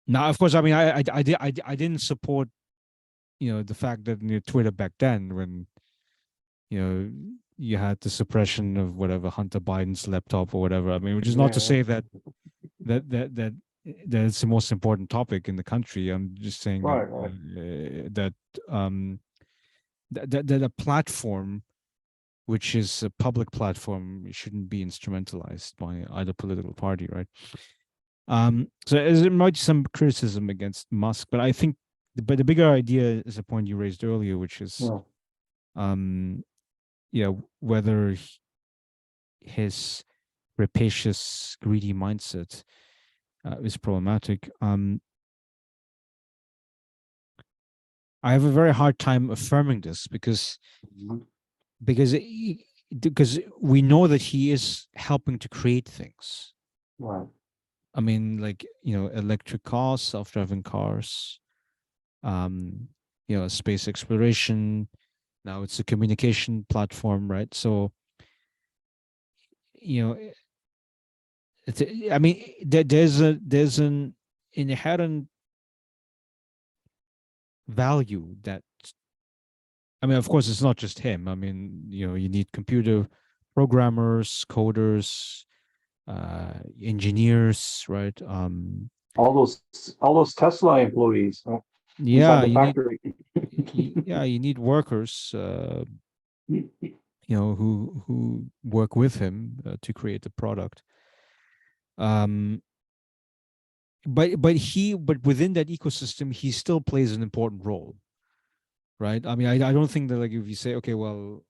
Now, of course, I mean, I didn't support, the fact that, Twitter back then, when, you know you had the suppression of whatever Hunter Biden's laptop or whatever. I mean, which is not to Yeah, say that it's the most important topic in the country. I'm just saying that right, right. um that a platform which is a public platform shouldn't be instrumentalized by either political party, right? So there might be some criticism against Musk, but I think, but the bigger idea is a point you raised earlier, which is, Yeah. um, whether his rapacious, greedy mindset is problematic. I have a very hard time affirming this Mhm. because because we know that he is helping to create things. Right. I mean, like, electric cars, self-driving cars, um, space exploration. Now it's a communication platform, right? So, you know, I mean, there's an inherent value that, I mean, of course, it's not just him. I mean, you need computer programmers, coders, engineers, right? All those Tesla employees inside Yeah, the you need, factory. yeah, you need workers, who work with him to create the product. Um, but within that ecosystem, he still plays an important role, right? I mean, I don't think that, like, if you say, okay, well,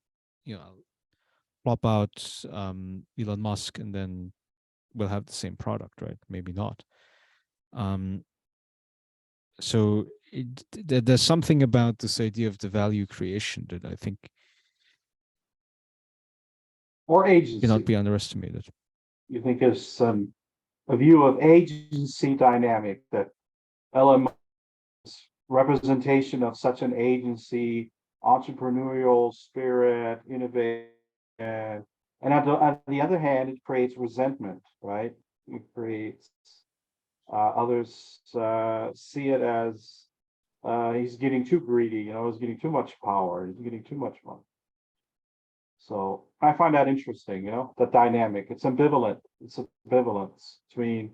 plop out Elon Musk and then we'll have the same product, right? Maybe not. Um, so there's something about this idea of the value creation that I think Or cannot agency. be underestimated. You think there's a view of agency dynamic that LM's representation of such an agency, entrepreneurial spirit, innovation, and on the other hand, it creates resentment, right? It creates others see it as he's getting too greedy, he's getting too much power, he's getting too much money. So I find that interesting, the dynamic. It's ambivalent. It's ambivalence between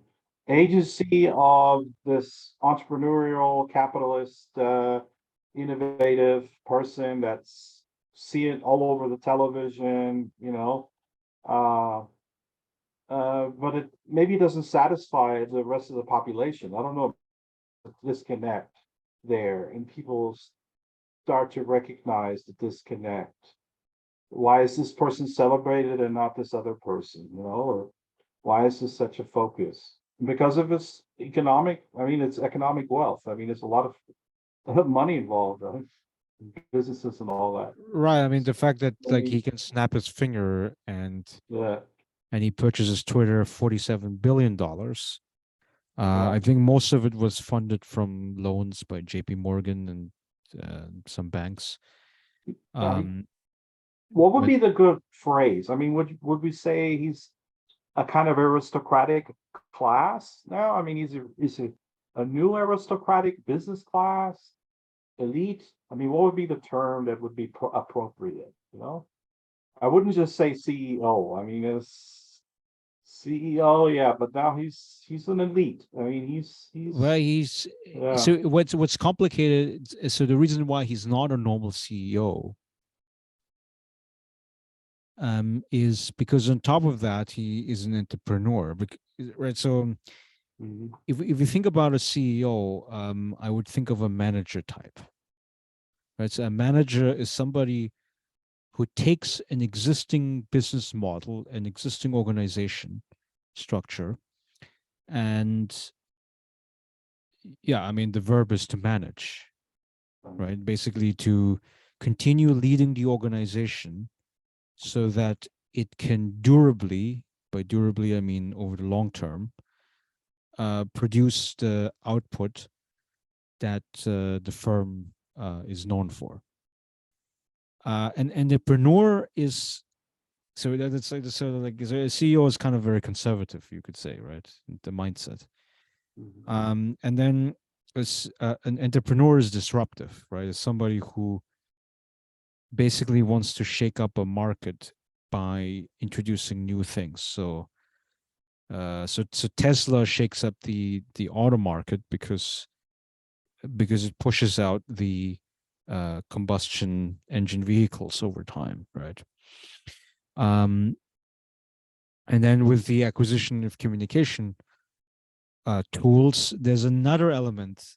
agency of this entrepreneurial capitalist innovative person that's see it all over the television, uh but it maybe doesn't satisfy the rest of the population. I don't know, disconnect there, and people start to recognize the disconnect. Why is this person celebrated and not this other person, or why is this such a focus? Because of its economic, I mean, it's economic wealth. I mean, it's a lot of money involved, right? Businesses and all that. Right. I mean, the fact that I like he mean, can snap his finger yeah, and he purchases Twitter $47 billion. yeah. I think most of it was funded from loans by J.P. Morgan and some banks. Yeah. Um, What would but be the good phrase? I mean, would we say he's a kind of aristocratic class now? I mean, is a new aristocratic business class, elite? I mean, what would be the term that would be appropriate? I wouldn't just say CEO. I mean, it's CEO, yeah, but now he's an elite. I mean, well, he's he's yeah. so what's complicated. So the reason why he's not a normal CEO is because on top of that he is an entrepreneur. Right. So Mhm, if you think about a CEO, I would think of a manager type. Right. So a manager is somebody who takes an existing business model, an existing organization structure, and yeah, I mean the verb is to manage, right? Basically to continue leading the organization so that it can durably, by durably I mean over the long term, produce the output that the firm is known for. An entrepreneur is so that's like sort of like so a CEO is kind of very conservative, you could say, right? The mindset. mhm, And then an entrepreneur is disruptive, right? It's somebody who basically wants to shake up a market by introducing new things. So Tesla shakes up the auto market because it pushes out the combustion engine vehicles over time, right? Um, and then with the acquisition of communication tools, there's another element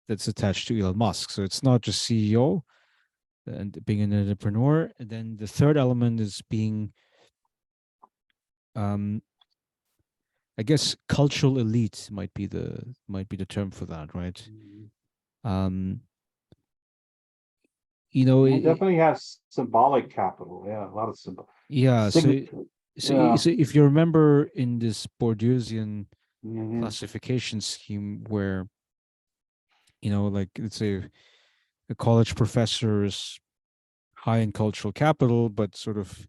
that's attached to Elon Musk. So it's not just CEO and being an entrepreneur. And then the third element is being, um, I guess, cultural elite might be the term for that, right? mhm. Um, you know, He definitely has symbolic capital. Yeah, a lot of yeah. So signature. so Yeah. so if you remember in this Bourdieusian Hmm. classification scheme, where like let's say a college professor is high in cultural capital, but sort of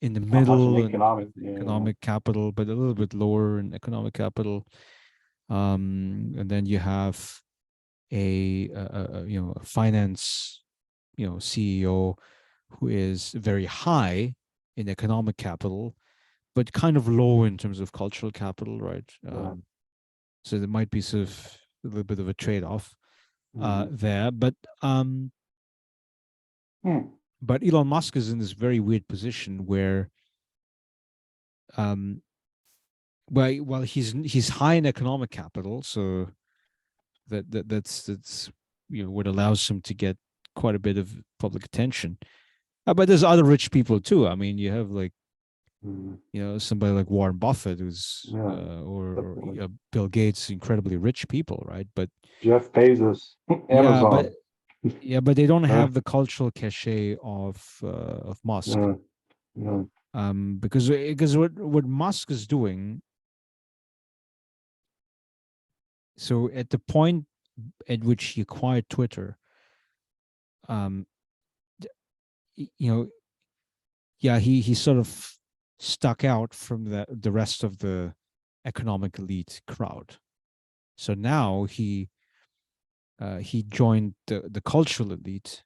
in the Not much in middle and economic. Yeah. economic capital, but a little bit lower in economic capital. And then you have a finance CEO who is very high in economic capital, but kind of low in terms of cultural capital, right? Yeah. So there might be sort of a little bit of a trade-off Hmm. there, um, Hmm. but Elon Musk is in this very weird position where um, well he's high in economic capital, so that's what allows him to get quite a bit of public attention. But there's other rich people too. I mean, you have like Hmm. somebody like Warren Buffett, who's Yeah. or Definitely. Bill Gates, incredibly rich people, right? But Jeff Bezos, yeah, Amazon. but they don't Uh, have the cultural cachet of Musk. yeah. Yeah. Because what Musk is doing, so at the point at which he acquired Twitter, um, you know, yeah, he sort of stuck out from the rest of the economic elite crowd. So now he joined the cultural elite.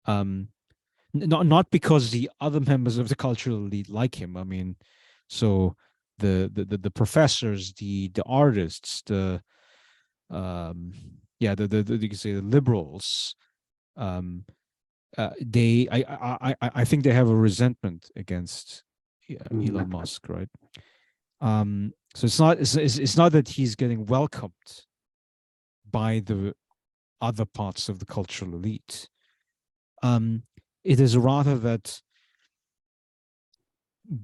Um, not because the other members of the cultural elite like him. I mean, so the professors, the artists, yeah, you can say the liberals, um, they I think they have a resentment against Elon Mhm. Musk, right? So it's not that he's getting welcomed by the other parts of the cultural elite. Um, it is rather that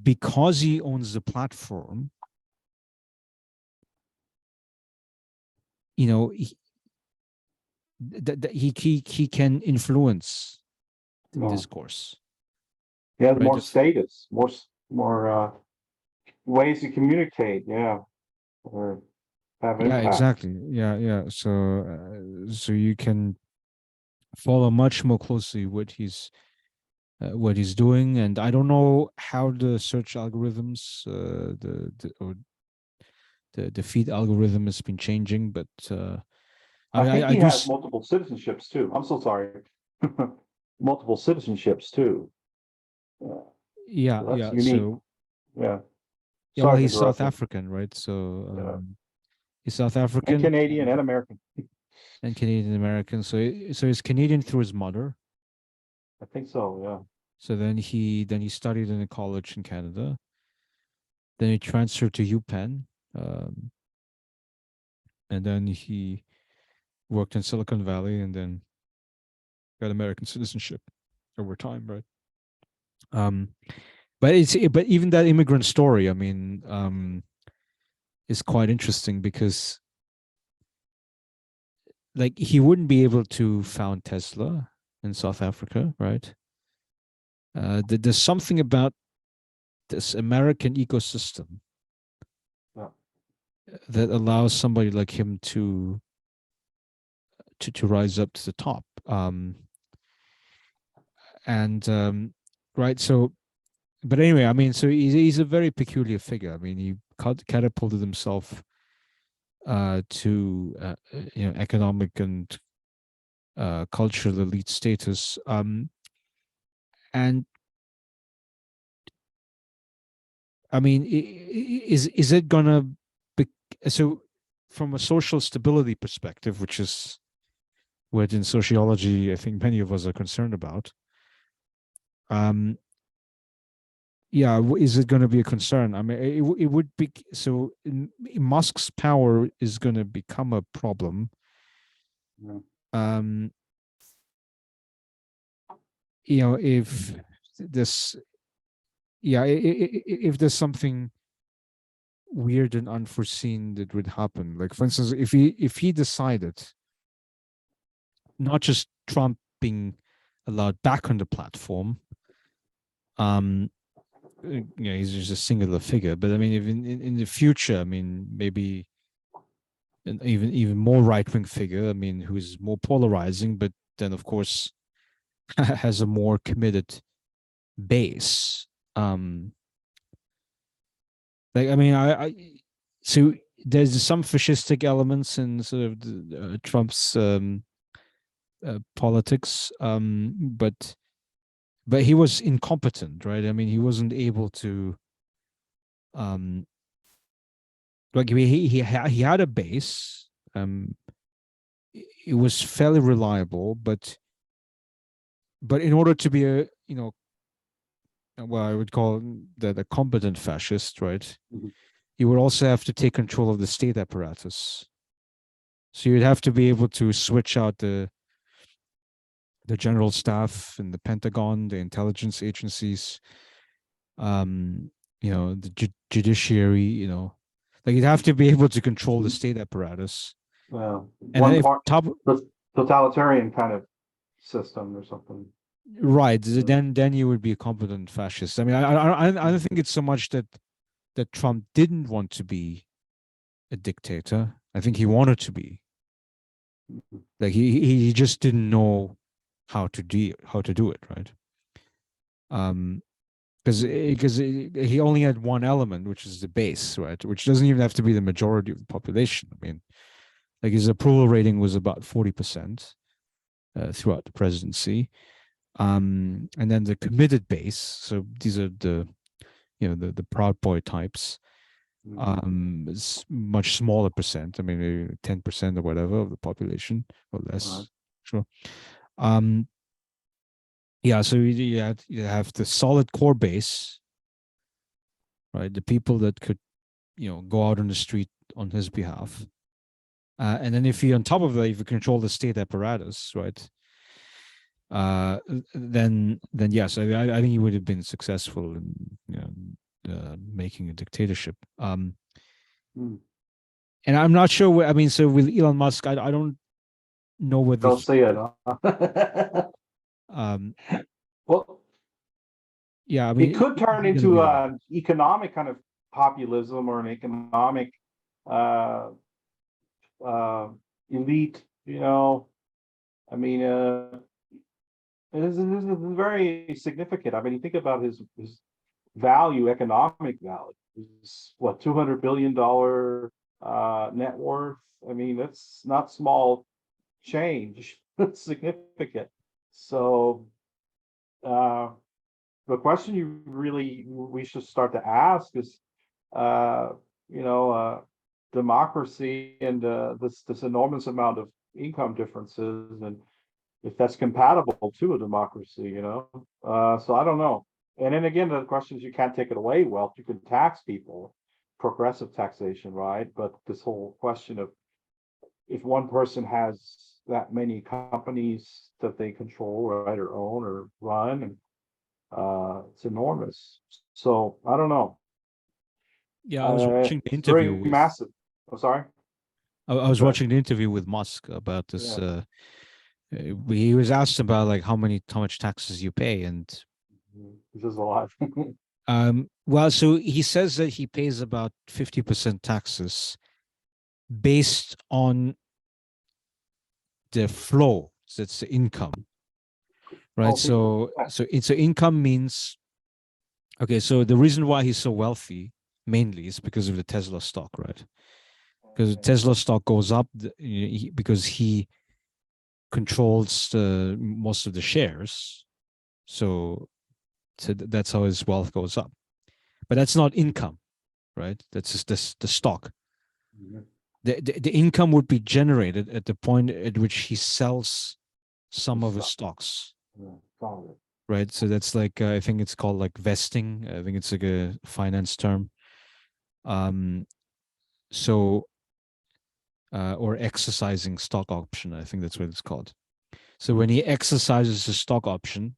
because he owns the platform, you know, he can influence the Yeah. discourse, He has right? more status, more ways to communicate, yeah, or have Yeah, impact. exactly. Yeah. So you can follow much more closely what he's doing, and I don't know how the search algorithms, the feed algorithm has been changing, but I I mean, think I he do. has multiple citizenships too. I'm so sorry. Multiple citizenships too. Yeah. Yeah, So that's yeah. unique. So Yeah. yeah, well, Sorry to he's South interrupt you. African, right? So Yeah. he's South And African Canadian and American. and Canadian American. So he's Canadian through his mother. I think so. Yeah. So then he studied in a college in Canada. Then he transferred to UPenn, um, and then he worked in Silicon Valley, and then got American citizenship over time, right? Um, but even that immigrant story, I mean, is quite interesting because like he wouldn't be able to found Tesla in South Africa, right? There's something about this American ecosystem Yeah. that allows somebody like him to rise up to the top. And right, so but anyway, I mean, so he's a very peculiar figure. I mean, he catapulted himself to economic and cultural elite status. And I mean, is it gonna be so from a social stability perspective, which is what in sociology I think many of us are concerned about. Um, yeah, is it going to be a concern? I mean, it would be so. Musk's power is going to become a problem. Yeah. Um, if this, yeah, if there's something weird and unforeseen that would happen, like for instance, if he decided not just Trump being allowed back on the platform, um, he's just a singular figure. But I mean, if in the future, I mean, maybe an even more right wing figure. I mean, who's more polarizing, but then of course has a more committed base. Um, like I mean, I so there's some fascistic elements in sort of Trump's politics, but he was incompetent, right? I mean, he wasn't able to um like he had a base. It was fairly reliable, but in order to be a well, I would call that a competent fascist, right? Mhm. You would also have to take control of the state apparatus. So you'd have to be able to switch out the general staff and the Pentagon, the intelligence agencies, um, the judiciary, like you'd have to be able to control the state apparatus. And then One if part, top the totalitarian kind of system or something. right, Yeah. then you would be a competent fascist. I mean, I don't think it's so much that Trump didn't want to be a dictator. I think he wanted to be. Like he just didn't know how to do it, right? Um, because he only had one element, which is the base, right? Which doesn't even have to be the majority of the population. I mean, like his approval rating was about 40% throughout the presidency. And then the committed base. So these are the Proud Boy types. It's much smaller percent. I mean, maybe 10% or whatever of the population or Right. less. Sure. Um, yeah, so you have the solid core base, right? The people that could, go out on the street on his behalf. And then if you, on top of that, if you control the state apparatus, right? Then yes, I think he would have been successful in, making a dictatorship. Mm. And I'm not sure. I mean, so with Elon Musk, I don't know whether Don't say it. Huh? um, Well, yeah, I it mean, could turn he's gonna be into around. an economic kind of populism or an economic uh, uh, elite. I mean, this is very significant. I mean, you think about his value, economic value, is what, $200 billion net worth. I mean, that's not small change. That's significant. So uh, the question we should start to ask is, uh, you know, democracy and this enormous amount of income differences, and if that's compatible to a democracy. So I don't know. And then again, the question is, you can't take it away. Well, you can tax people, progressive taxation, right? But this whole question of, if one person has that many companies that they control, right, or own or run, and it's enormous. So I don't know. Yeah, I was watching the It's interview very with. massive. I'm sorry. I was But watching the interview with Musk about this. yeah, He was asked about like how much taxes you pay, and this is a lot. well, so he says that he pays about 50% taxes based on the flow. So it's the income, right? Oh, 50. So income means, okay. So the reason why he's so wealthy mainly is because of the Tesla stock, right? Because Tesla stock goes up because he controls most of the shares. So that's how his wealth goes up. But that's not income, right? That's just the stock. The income would be generated at the point at which he sells some of his stocks, Solid. right? So that's like, I think it's called like vesting. I think it's like a finance term. Um, so or exercising stock option. I think that's what it's called. So when he exercises the stock option,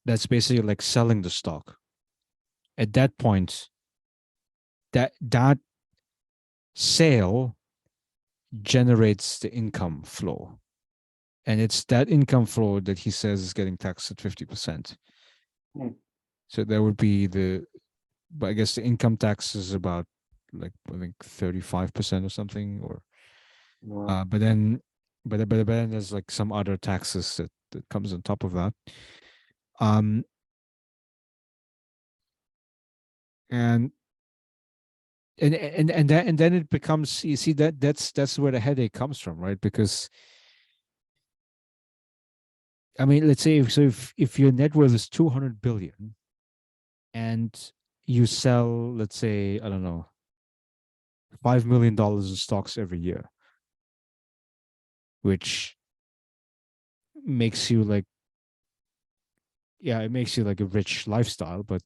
that's basically like selling the stock. At that point, that sale generates the income flow. And it's that income flow that he says is getting taxed at 50%. Hmm. So that would be but I guess the income tax is about like, I think 35% or something, or Wow. but then there's like some other taxes that comes on top of that. Um, and and then it becomes, you see, that's where the headache comes from, right? Because I mean, let's say, if your net worth is 200 billion and you sell, let's say, I don't know, $5 million in stocks every year, which makes you like, yeah, it makes you like a rich lifestyle, but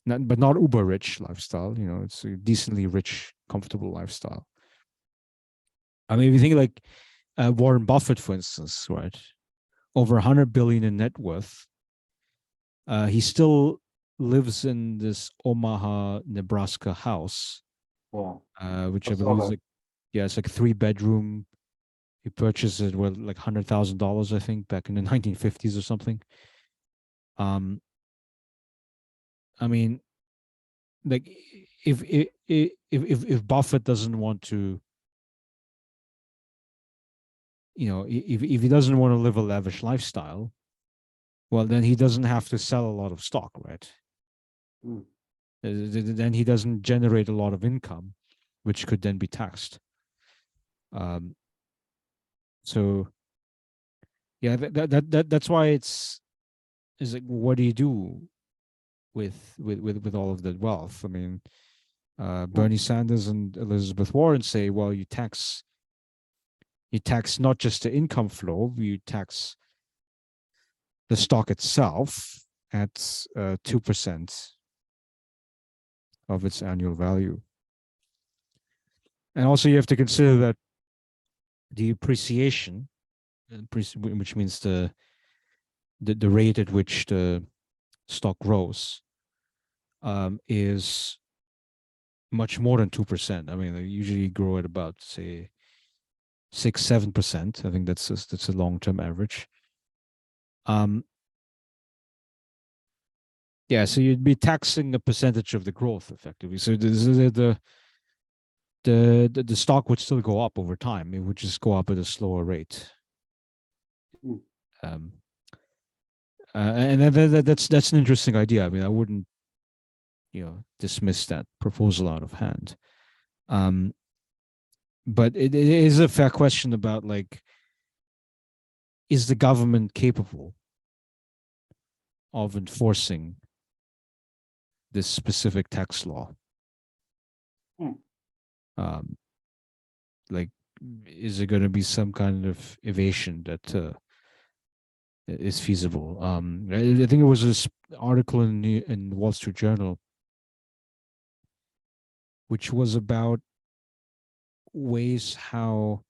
not uber rich lifestyle. It's a decently rich, comfortable lifestyle. I mean, if you think like Warren Buffett, for instance, right, over 100 billion in net worth, he still lives in this Omaha, Nebraska house, Yeah. which I I saw believe is that. like, yeah, it's like a 3 bedroom. He purchased it with like $100,000, I think, back in the 1950s or something. Um, I mean, like, if Buffett doesn't want to, if he doesn't want to live a lavish lifestyle, well, then he doesn't have to sell a lot of stock, right? Mm. Then he doesn't generate a lot of income, which could then be taxed. Um, so yeah, that's why it's like, what do you do with all of that wealth? I mean, Bernie Sanders and Elizabeth Warren say, well, you tax not just the income flow, you tax the stock itself at 2% of its annual value. And also, you have to consider that the appreciation, which means the rate at which the stock grows, is much more than 2%. I mean, they usually grow at about, say, 6-7%. I think that's a long-term average. Yeah, so you'd be taxing a percentage of the growth effectively. So the stock would still go up over time. It would just go up at a slower rate. Um, and that's an interesting idea. I mean, I wouldn't dismiss that proposal out of hand. But it is a fair question about, like, is the government capable of enforcing this specific tax law? Like, is it going to be some kind of evasion that is feasible? I think it was this article in the Wall Street Journal, which was about ways how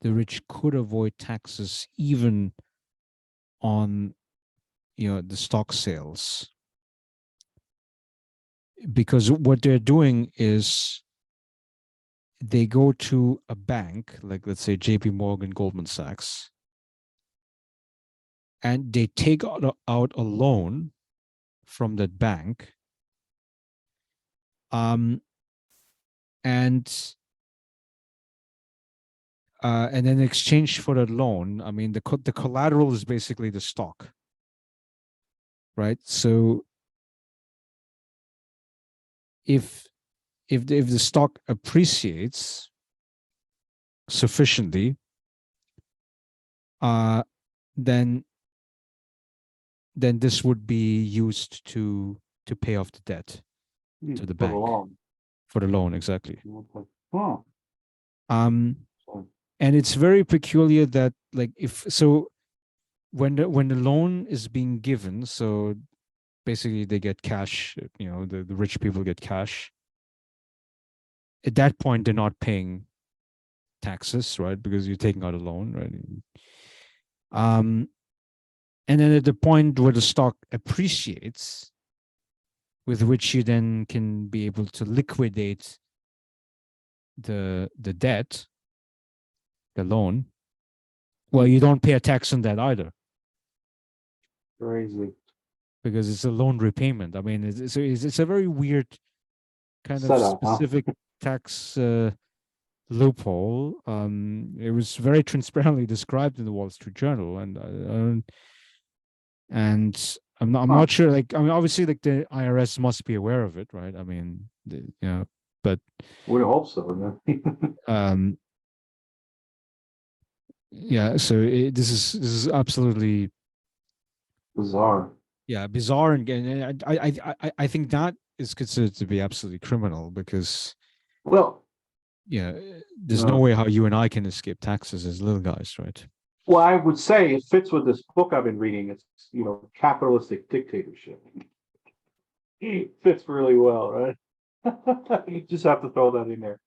the rich could avoid taxes even on the stock sales, because what they're doing is they go to a bank, like let's say JP Morgan, Goldman Sachs, and they take out a loan from that bank, and then in exchange for the loan, I mean, the collateral is basically the stock, right? So if the stock appreciates sufficiently, then this would be used to pay off the debt to the bank for the loan, exactly. And it's very peculiar that, like, when the loan is being given, so basically they get cash, the rich people get cash. At that point, they're not paying taxes, right? Because you're taking out a loan, right? And then at the point where the stock appreciates, with which you then can be able to liquidate the debt, the loan, well, you don't pay a tax on that either. Crazy. Because it's a loan repayment. I mean, it's a very weird kind of specific tax loophole. It was very transparently described in the Wall Street Journal, and I'm not sure. Like, I mean, obviously, like, the IRS must be aware of it, right? I mean, but we hope so. Yeah. So this is absolutely bizarre. Yeah, bizarre, and I think that is considered to be absolutely criminal, because, well, there's no way how you and I can escape taxes as little guys, right? Well, I would say it fits with this book I've been reading. It's capitalistic dictatorship. It fits really well, right? You just have to throw that in there.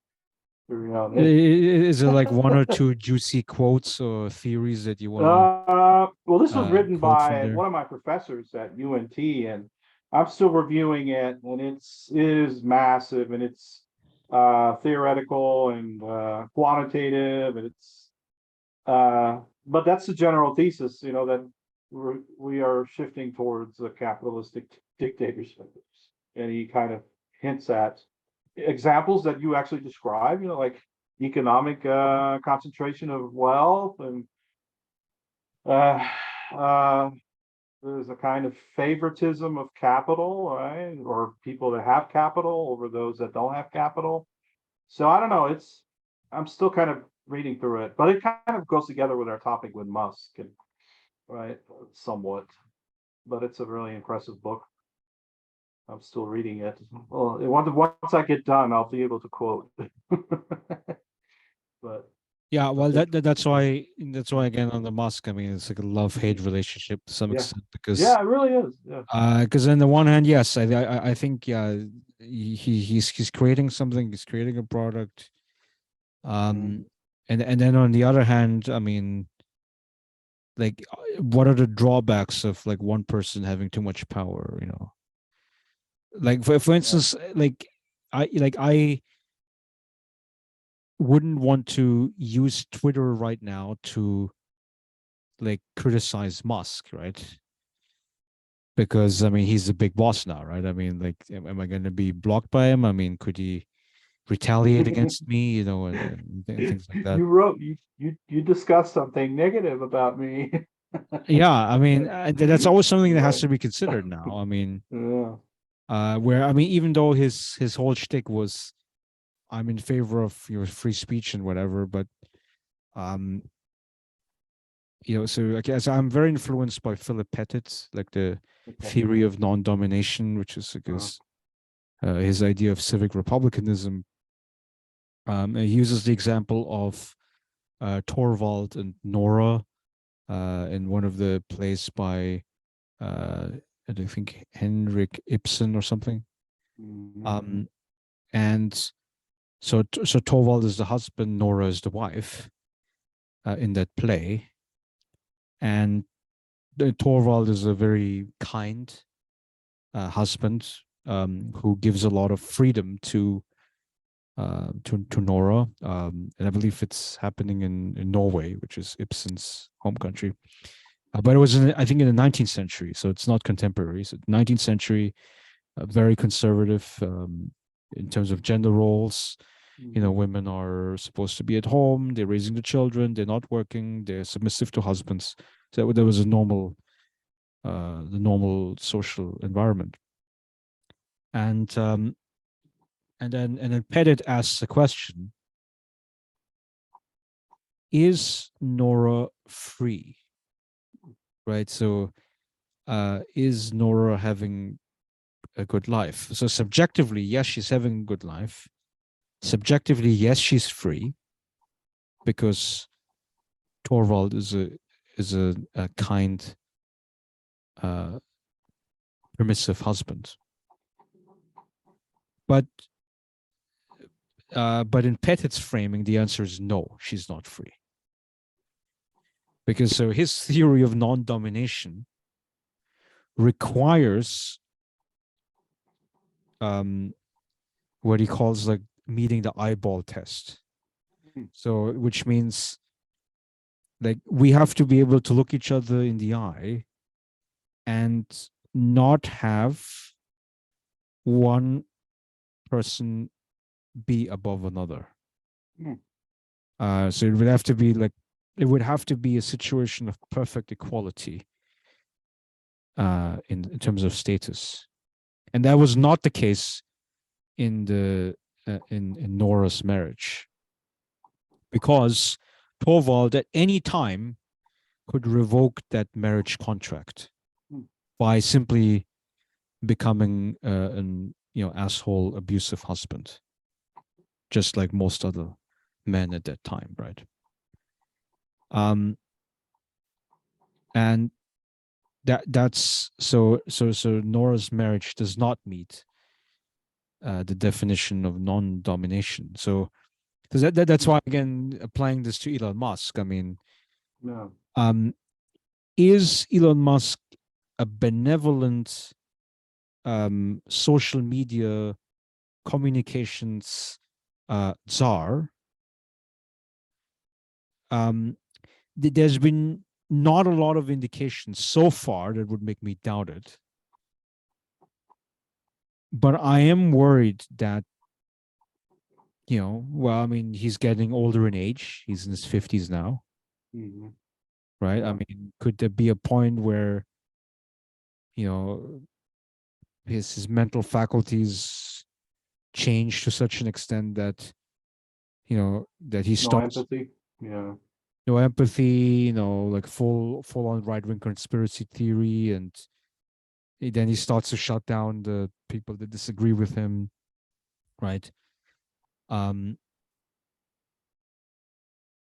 Is it like one or two juicy quotes or theories that you want to? Well, this was written by one of my professors at UNT, and I'm still reviewing it, and it is massive, and it's theoretical and quantitative, and it's but that's the general thesis, that we are shifting towards a capitalistic dictatorship, and he kind of hints at examples that you actually describe, like economic concentration of wealth, and there's a kind of favoritism of capital, right, or people that have capital over those that don't have capital. So I don't know. I'm still kind of reading through it, but it kind of goes together with our topic with Musk, right, somewhat. But it's a really impressive book. I'm still reading it. Well, once I get done, I'll be able to quote. But Yeah, I well, think, that's why again on the Musk, I mean, it's like a love-hate relationship to some yeah, extent yeah, because it really is. Yeah. on the one hand, yes, I think yeah, he's creating something, he's creating a product, Mhm. um, and then on the other hand, I mean, like, what are the drawbacks of like one person having too much power? You know, like for Yeah. instance, I wouldn't want to use Twitter right now to like criticize Musk, right? Because I mean he's the big boss now, right? I mean, like, am I going to be blocked by him? I mean, could he retaliate against me? You know, and things like that. You wrote you discussed something negative about me. Yeah, I mean, that's always something that has Right. to be considered now. I mean, Yeah. where I mean, even though his whole shtick was, I'm in favor of your free speech and whatever, but um, you know, so okay, so I'm very influenced by Philip Pettit, like the Okay. theory of non-domination, which is like Uh, his idea of civic republicanism. He uses the example of Torvald and Nora in one of the plays by uh, I don't think Henrik Ibsen or something. mhm, Um, and so Torvald is the husband, Nora is the wife in that play, and Torvald is a very kind husband who gives a lot of freedom to Nora, and I believe it's happening in Norway, which is Ibsen's home country. But it was, I think, in the 19th century, so it's not contemporary. So 19th century, very conservative in terms of gender roles. You know, mhm. women are supposed to be at home. They're raising the children. They're not working. They're submissive to husbands. So there was the normal social environment. And then Pettit asks the question: is Nora free? Right. So is Nora having a good life? So subjectively, yes, she's having a good life. Subjectively, yes, she's free because Torvald is a kind, uh, permissive husband. But but in Pettit's framing, the answer is no, she's not free. Because so his theory of non-domination requires what he calls like meeting the eyeball test. So which means like we have to be able to look each other in the eye and not have one person be above another. Mm, So it would have to be like it would have to be a situation of perfect equality in terms of status, and that was not the case in the in Nora's marriage because Torvald at any time could revoke that marriage contract mm. by simply becoming an asshole abusive husband, just like most other men at that time, right? Um, and that's so Nora's marriage does not meet the definition of non-domination. So because that's why again applying this to Elon Musk. I mean, No. um, is Elon Musk a benevolent social media communications czar? Um, there's been not a lot of indications so far that would make me doubt it. But I am worried that, well, I mean, he's getting older in age. He's in his 50s now, Mhm. right? I Yeah. mean, could there be a point where, you know, his mental faculties change to such an extent that, that he No stops empathy. Yeah. no empathy, like full on right wing conspiracy theory, and then he starts to shut down the people that disagree with him, right? Um,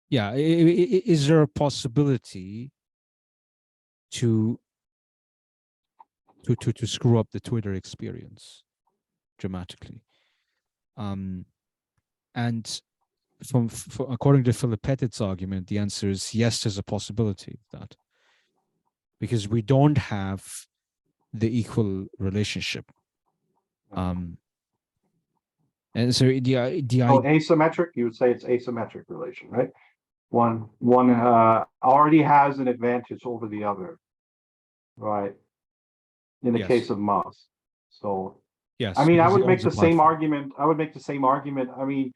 yeah, is there a possibility to to screw up the Twitter experience dramatically? Um, and according to Philip Pettit's argument, the answer is yes. There's a possibility of that because we don't have the equal relationship. Um, and so Oh, asymmetric, you would say it's asymmetric relation, right? One already has an advantage over the other, right? In the yes, case of Musk. So I yes, mean, I because he would make owns a the same platform. argument. I would make the same argument. I mean,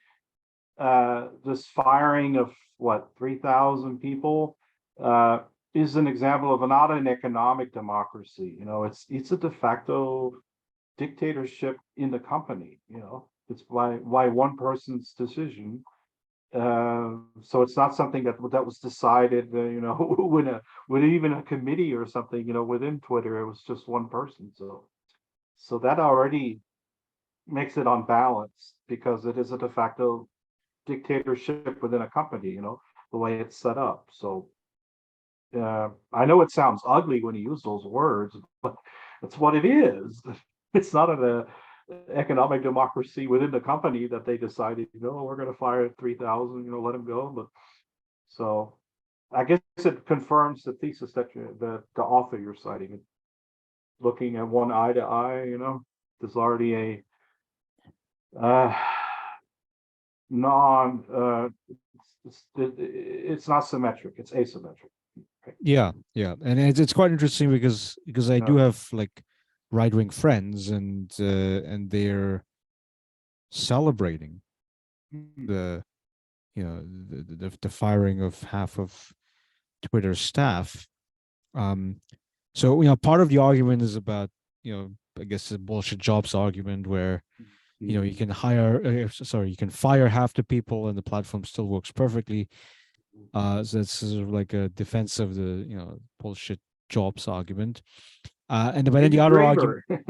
this firing of what 3,000 people uh, is an example of not an economic democracy. You know, it's a de facto dictatorship in the company. You know, it's by one person's decision. So it's not something that was decided. You know, when even a committee or something. You know, within Twitter, it was just one person. So that already makes it unbalanced because it is a de facto dictatorship within a company, you know, the way it's set up. So I know it sounds ugly when you use those words, but that's what it is. It's not an economic democracy within the company that they decided, you know, we're going to fire 3,000, you know, let them go. But so I guess it confirms the thesis that the author you're citing, looking at one eye to eye, you know, there's already a uh, non it's not symmetric, it's asymmetric. Okay. Yeah, yeah, and it's quite interesting because I do No. have like right wing friends and they're celebrating Mhm. the the firing of half of Twitter's staff. Um, so part of the argument is about I guess the bullshit jobs argument where you can you can fire half the people and the platform still works perfectly. So that's sort of like a defense of the bullshit jobs argument. And but then Maybe the other argument, Graeber.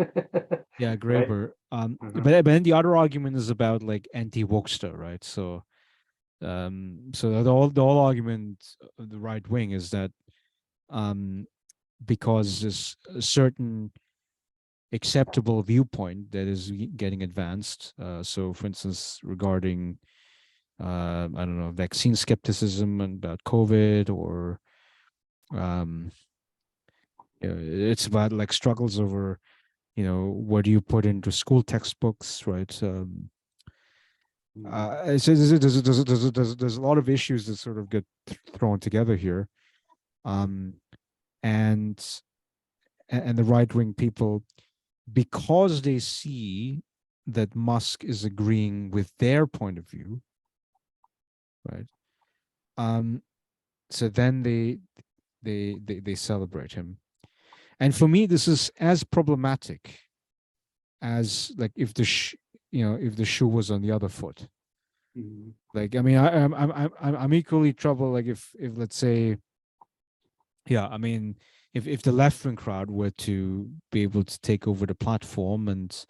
yeah, Right. Graeber. Mhm. But then the other argument is about like anti-wokester, right? So the whole argument of the right wing is that um, because there's a certain acceptable viewpoint that is getting advanced. So, for instance, regarding I don't know, vaccine skepticism and about COVID, or um, it's about like struggles over what do you put into school textbooks, right? So there's a lot of issues that sort of get thrown together here, um, and and the right wing people, because they see that Musk is agreeing with their point of view, right? Um, so then they celebrate him, and for me, this is as problematic as like if if the shoe was on the other foot. Mhm. Like, I mean, I'm equally troubled. Like, if let's say, yeah, I mean, if the left wing crowd were to be able to take over the platform and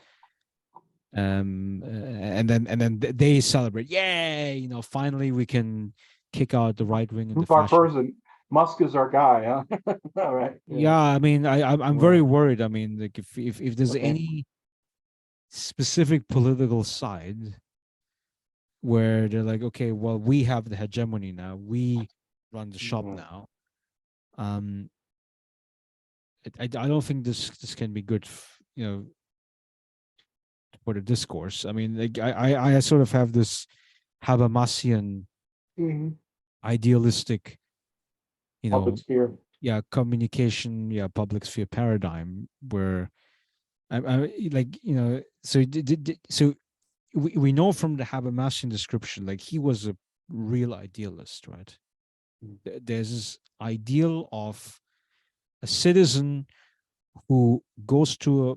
then they celebrate, yay, finally we can kick out the right wing and the Our fascist. person, Musk is our guy, huh? All right. Yeah. Yeah, I mean, I'm very Well, worried. I mean, like if there's okay. any specific political side where they're like, okay, well, we have the hegemony now, we run the shop Mhm. now. Um, I don't think this can be good, for the discourse. I mean, like I sort of have this Habermasian Mhm. idealistic, you Public know, sphere. yeah, communication, yeah, public sphere paradigm where I like so so we know from the Habermasian description, like he was a real idealist, right? There's this ideal of a citizen who goes to a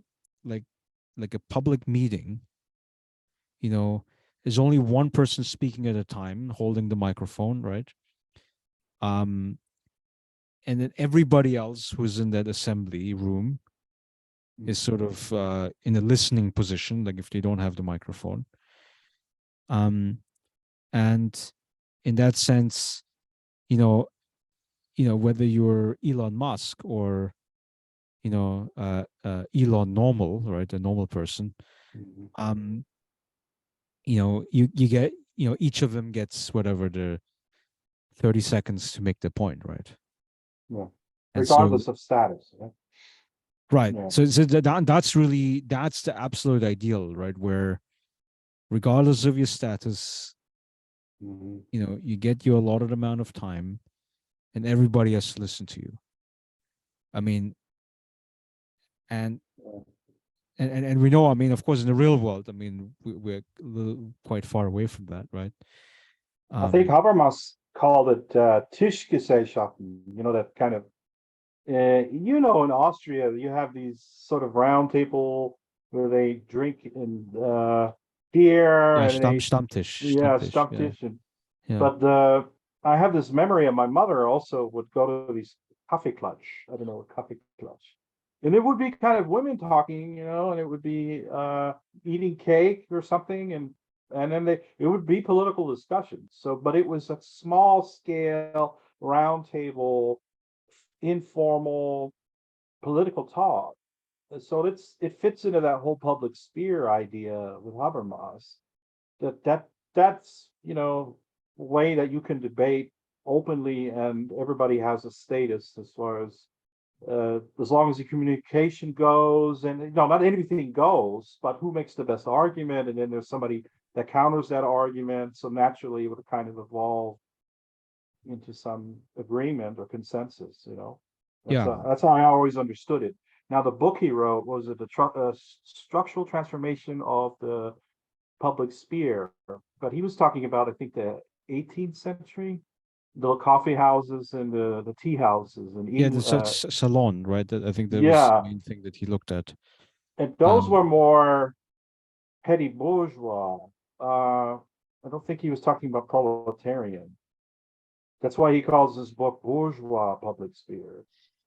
like a public meeting. There's only one person speaking at a time, holding the microphone, right? Um, and then everybody else who's in that assembly room is sort of in a listening position, like if they don't have the microphone. And in that sense, you know, whether you're Elon Musk or Elon normal, right, a normal person, Mhm. um, you get, each of them gets whatever the 30 seconds to make the point, right? Yeah. And so, Regardless of status. Yeah. right, Yeah. so that's really, that's the absolute ideal, right? Where regardless of your status, Mhm. you get your allotted amount of time, and everybody has to listen to you. I mean, and Yeah. and we know, I mean, of course, in the real world, I mean, we're quite far away from that, right? I think Um, Habermas called it Tischgesellschaften, that kind of, in Austria, you have these sort of round table where they drink and beer yeah, and they, yeah, Stammtisch, yeah, Stammtisch. yeah. But I have this memory of my mother also would go to these Kaffeeklatsch. I don't know what Kaffeeklatsch. And it would be kind of women talking, and it would be eating cake or something, and then it would be political discussions. So, but it was a small scale, round table, informal political talk. So it fits into that whole public sphere idea with Habermas that's way that you can debate openly and everybody has a status as long as the communication goes and not anything goes, but who makes the best argument, and then there's somebody that counters that argument, so naturally it would kind of evolve into some agreement or consensus. that's Yeah. uh, that's how I always understood it. Now the book he wrote was it the structural transformation of the public sphere, but he was talking about, I think, the 18th century, the coffee houses and the tea houses in Yeah, the England. salon, right? I think that was the Yeah, main thing that he looked at. and those Um, were more petty bourgeois. I don't think he was talking about proletarian. That's why he calls his book bourgeois public sphere.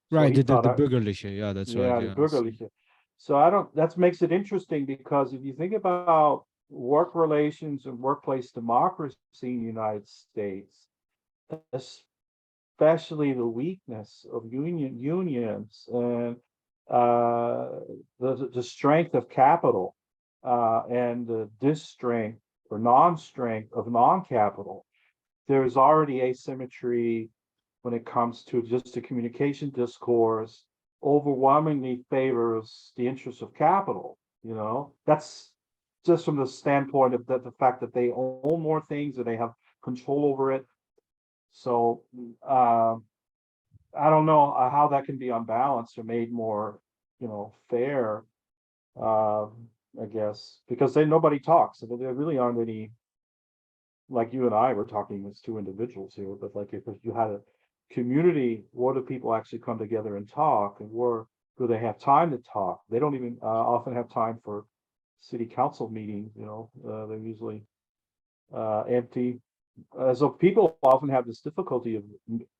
So right, he the thought, bürgerliche, yeah, that's right. yeah, the Yeah, I see. bürgerliche. So I don't. That makes it interesting because if you think about work relations and workplace democracy in the United States, especially the weakness of unions and uh, the strength of capital and the disstrength or non-strength of non-capital. There's already asymmetry when it comes to just the communication discourse overwhelmingly favors the interests of capital. That's just from the standpoint of the fact that they own more things and they have control over it. So I don't know how that can be unbalanced or made more, fair. Uh, I guess because nobody talks. So there really aren't any, like you and I were talking as two individuals here. But like if you had a community, what do people actually come together and talk, and where do they have time to talk? They don't even often have time for city council meetings. They're usually empty. So people often have this difficulty of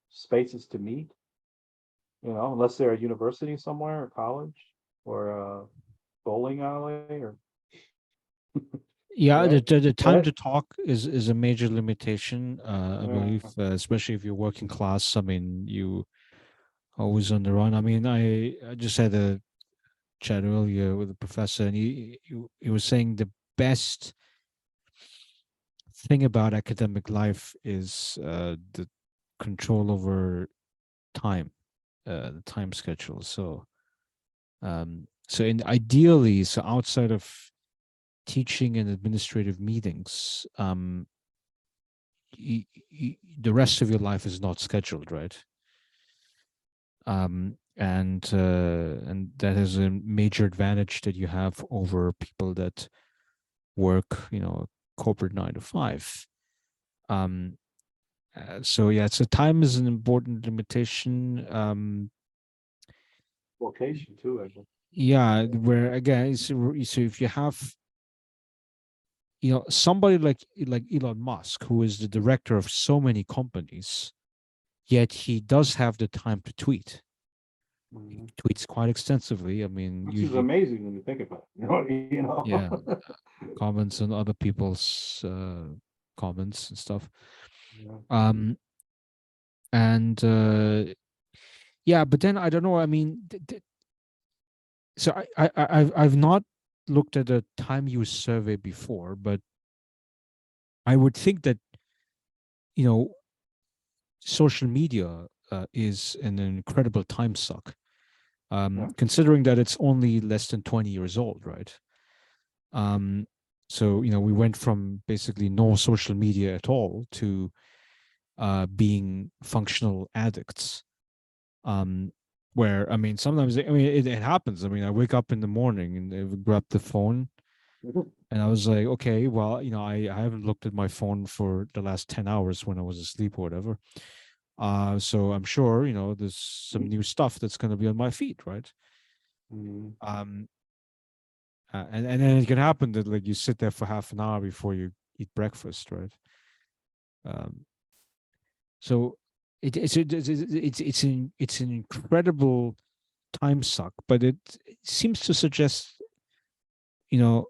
spaces to meet. Unless they're at university somewhere or college or a bowling alley or Yeah, right. the And time to talk is a major limitation, I believe, uh, especially if you're working class. I mean, you always on the run. I mean, I just had a chat earlier with a professor, and he was saying the best thing about academic life is the control over time, the time schedule. So in ideally, so outside of teaching and administrative meetings, the rest of your life is not scheduled, right? And that is a major advantage that you have over people that work, corporate 9 to 5. Um, so yeah, so time is an important limitation. location too, I think. Yeah, where again, so if you have, somebody like Elon Musk, who is the director of so many companies, yet he does have the time to tweet. Mhm. tweets quite extensively. I mean, Which is usually, amazing when you think about it. yeah, comments on other people's comments and stuff. Yeah. Um, and yeah, but then I don't know. I mean, so I've not looked at a time use survey before, but I would think that, you know, social media is an incredible time suck. Yeah. Considering that it's only less than 20 years old, right? Um, so, you know, we went from basically no social media at all to being functional addicts. Um, where, I mean, sometimes, I mean, it happens. I mean, I wake up in the morning and I would grab the phone Mhm. and I was like, okay, well, you know, I haven't looked at my phone for the last 10 hours when I was asleep or whatever. So I'm sure, you know, there's some new stuff that's going to be on my feed, right? Mhm. Um, and then it can happen that like you sit there for half an hour before you eat breakfast, right? Um, so it's an incredible time suck, but it seems to suggest, you know,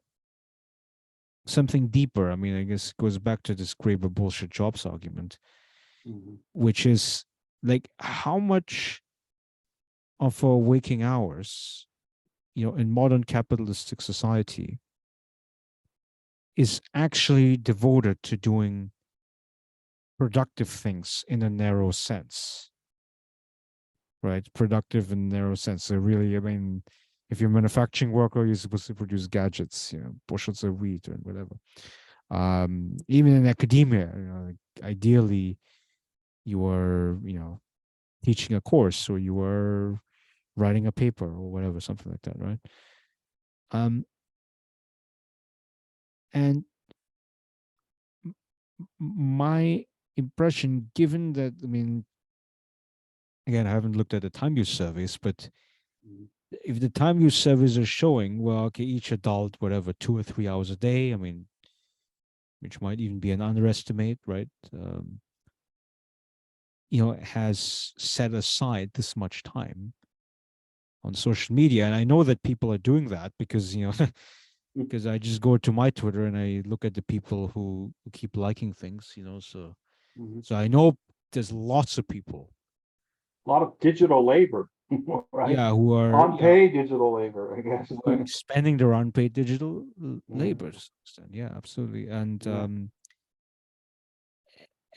something deeper. I mean, I guess it goes back to this Graeber bullshit jobs argument, Mhm. which is like how much of our waking hours, you know, in modern capitalistic society is actually devoted to doing productive things in a narrow sense, right? Productive in a narrow sense. So really, I mean, if you're a manufacturing worker, you're supposed to produce gadgets, you know, bushels of wheat or whatever. Even in academia, you know, like ideally, you are, you know, teaching a course or you are writing a paper or whatever, something like that, right? Um, and my impression, given that, I mean, again, I haven't looked at the time use surveys, but Mhm. if the time use surveys are showing, well, okay, each adult, whatever, 2 or 3 hours a day, I mean, which might even be an underestimate, right? You know, has set aside this much time on social media. And I know that people are doing that because, you know, because I just go to my Twitter and I look at the people who keep liking things, you know, so Mhm. so I know there's lots of people, A lot of digital labor, right? yeah, who are, you know, Unpaid digital labor, I guess. who are expending their unpaid digital Mhm. labor to some extent. Yeah, absolutely. Yeah.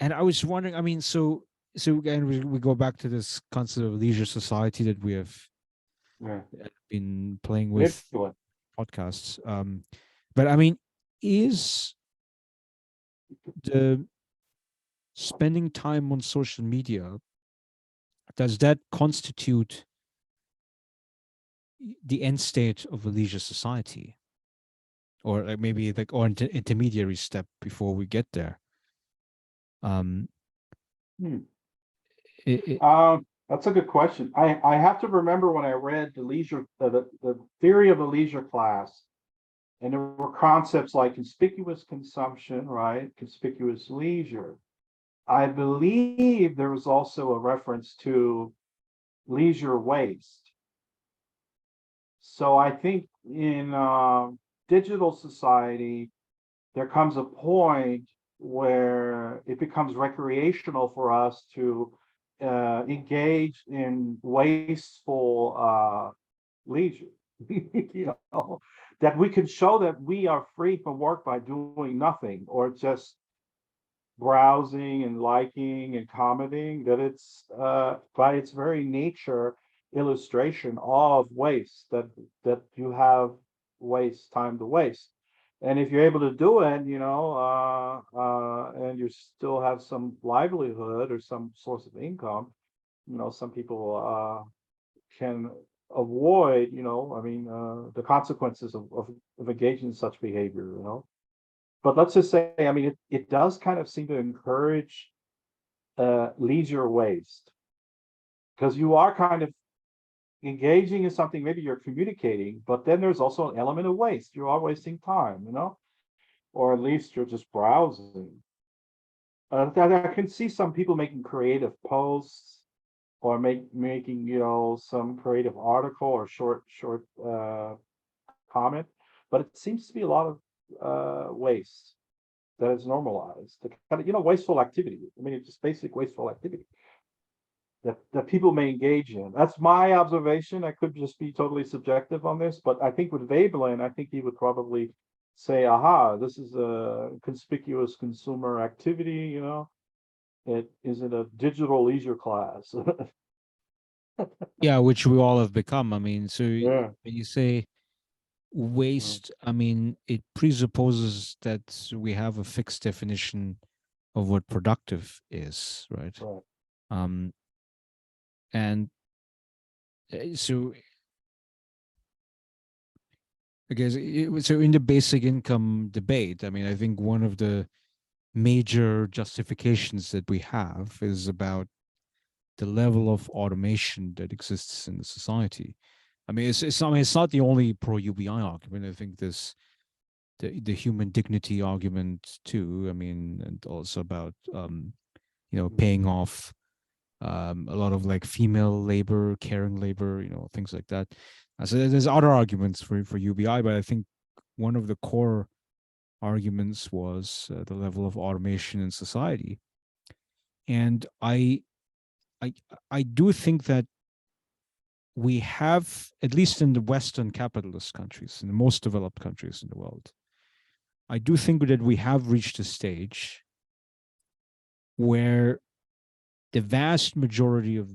And I was wondering, I mean, so again, we go back to this concept of leisure society that we have Yeah. been playing with Manipulate. podcasts. But I mean, is the spending time on social media, does that constitute the end state of a leisure society, or like maybe like or intermediary step before we get there? Um, Hmm. it, That's a good question. I have to remember when I read the theory of the leisure class, and there were concepts like conspicuous consumption, right? Conspicuous leisure. I believe there was also a reference to leisure waste. So I think in digital society, there comes a point where it becomes recreational for us to engage in wasteful leisure. You know, that we can show that we are free from work by doing nothing or just browsing and liking and commenting, that it's by its very nature illustration of waste, that you have waste time to waste. And if you're able to do it, and you still have some livelihood or some source of income, some people can avoid, the consequences of engaging in such behavior. But let's just say, I mean, it does kind of seem to encourage leisure waste, because you are kind of engaging in something, maybe you're communicating, but then there's also an element of waste. You are wasting time, or at least you're just browsing. That I can see some people making creative posts or making, some creative article or short comment. But it seems to be a lot of waste that is normalized. The kind of, wasteful activity. I mean, it's just basic wasteful activity that people may engage in. That's my observation. I could just be totally subjective on this, but I think with Veblen, I think he would probably say, aha, this is a conspicuous consumer activity, It isn't a digital leisure class. Yeah, which we all have become. I mean, so Yeah. when you say waste, I mean, it presupposes that we have a fixed definition of what productive is, right? Right. Um, and so I guess so in the basic income debate, I mean, I think one of the major justifications that we have is about the level of automation that exists in the society. I mean, it's not the only pro UBI argument. I think there's the human dignity argument too. I mean, and also about paying off a lot of like female labor, caring labor, things like that. So there's other arguments for UBI, but I think one of the core arguments was the level of automation in society, and I I do think that we have, at least in the Western capitalist countries, in the most developed countries in the world, I do think that we have reached a stage where the vast majority of,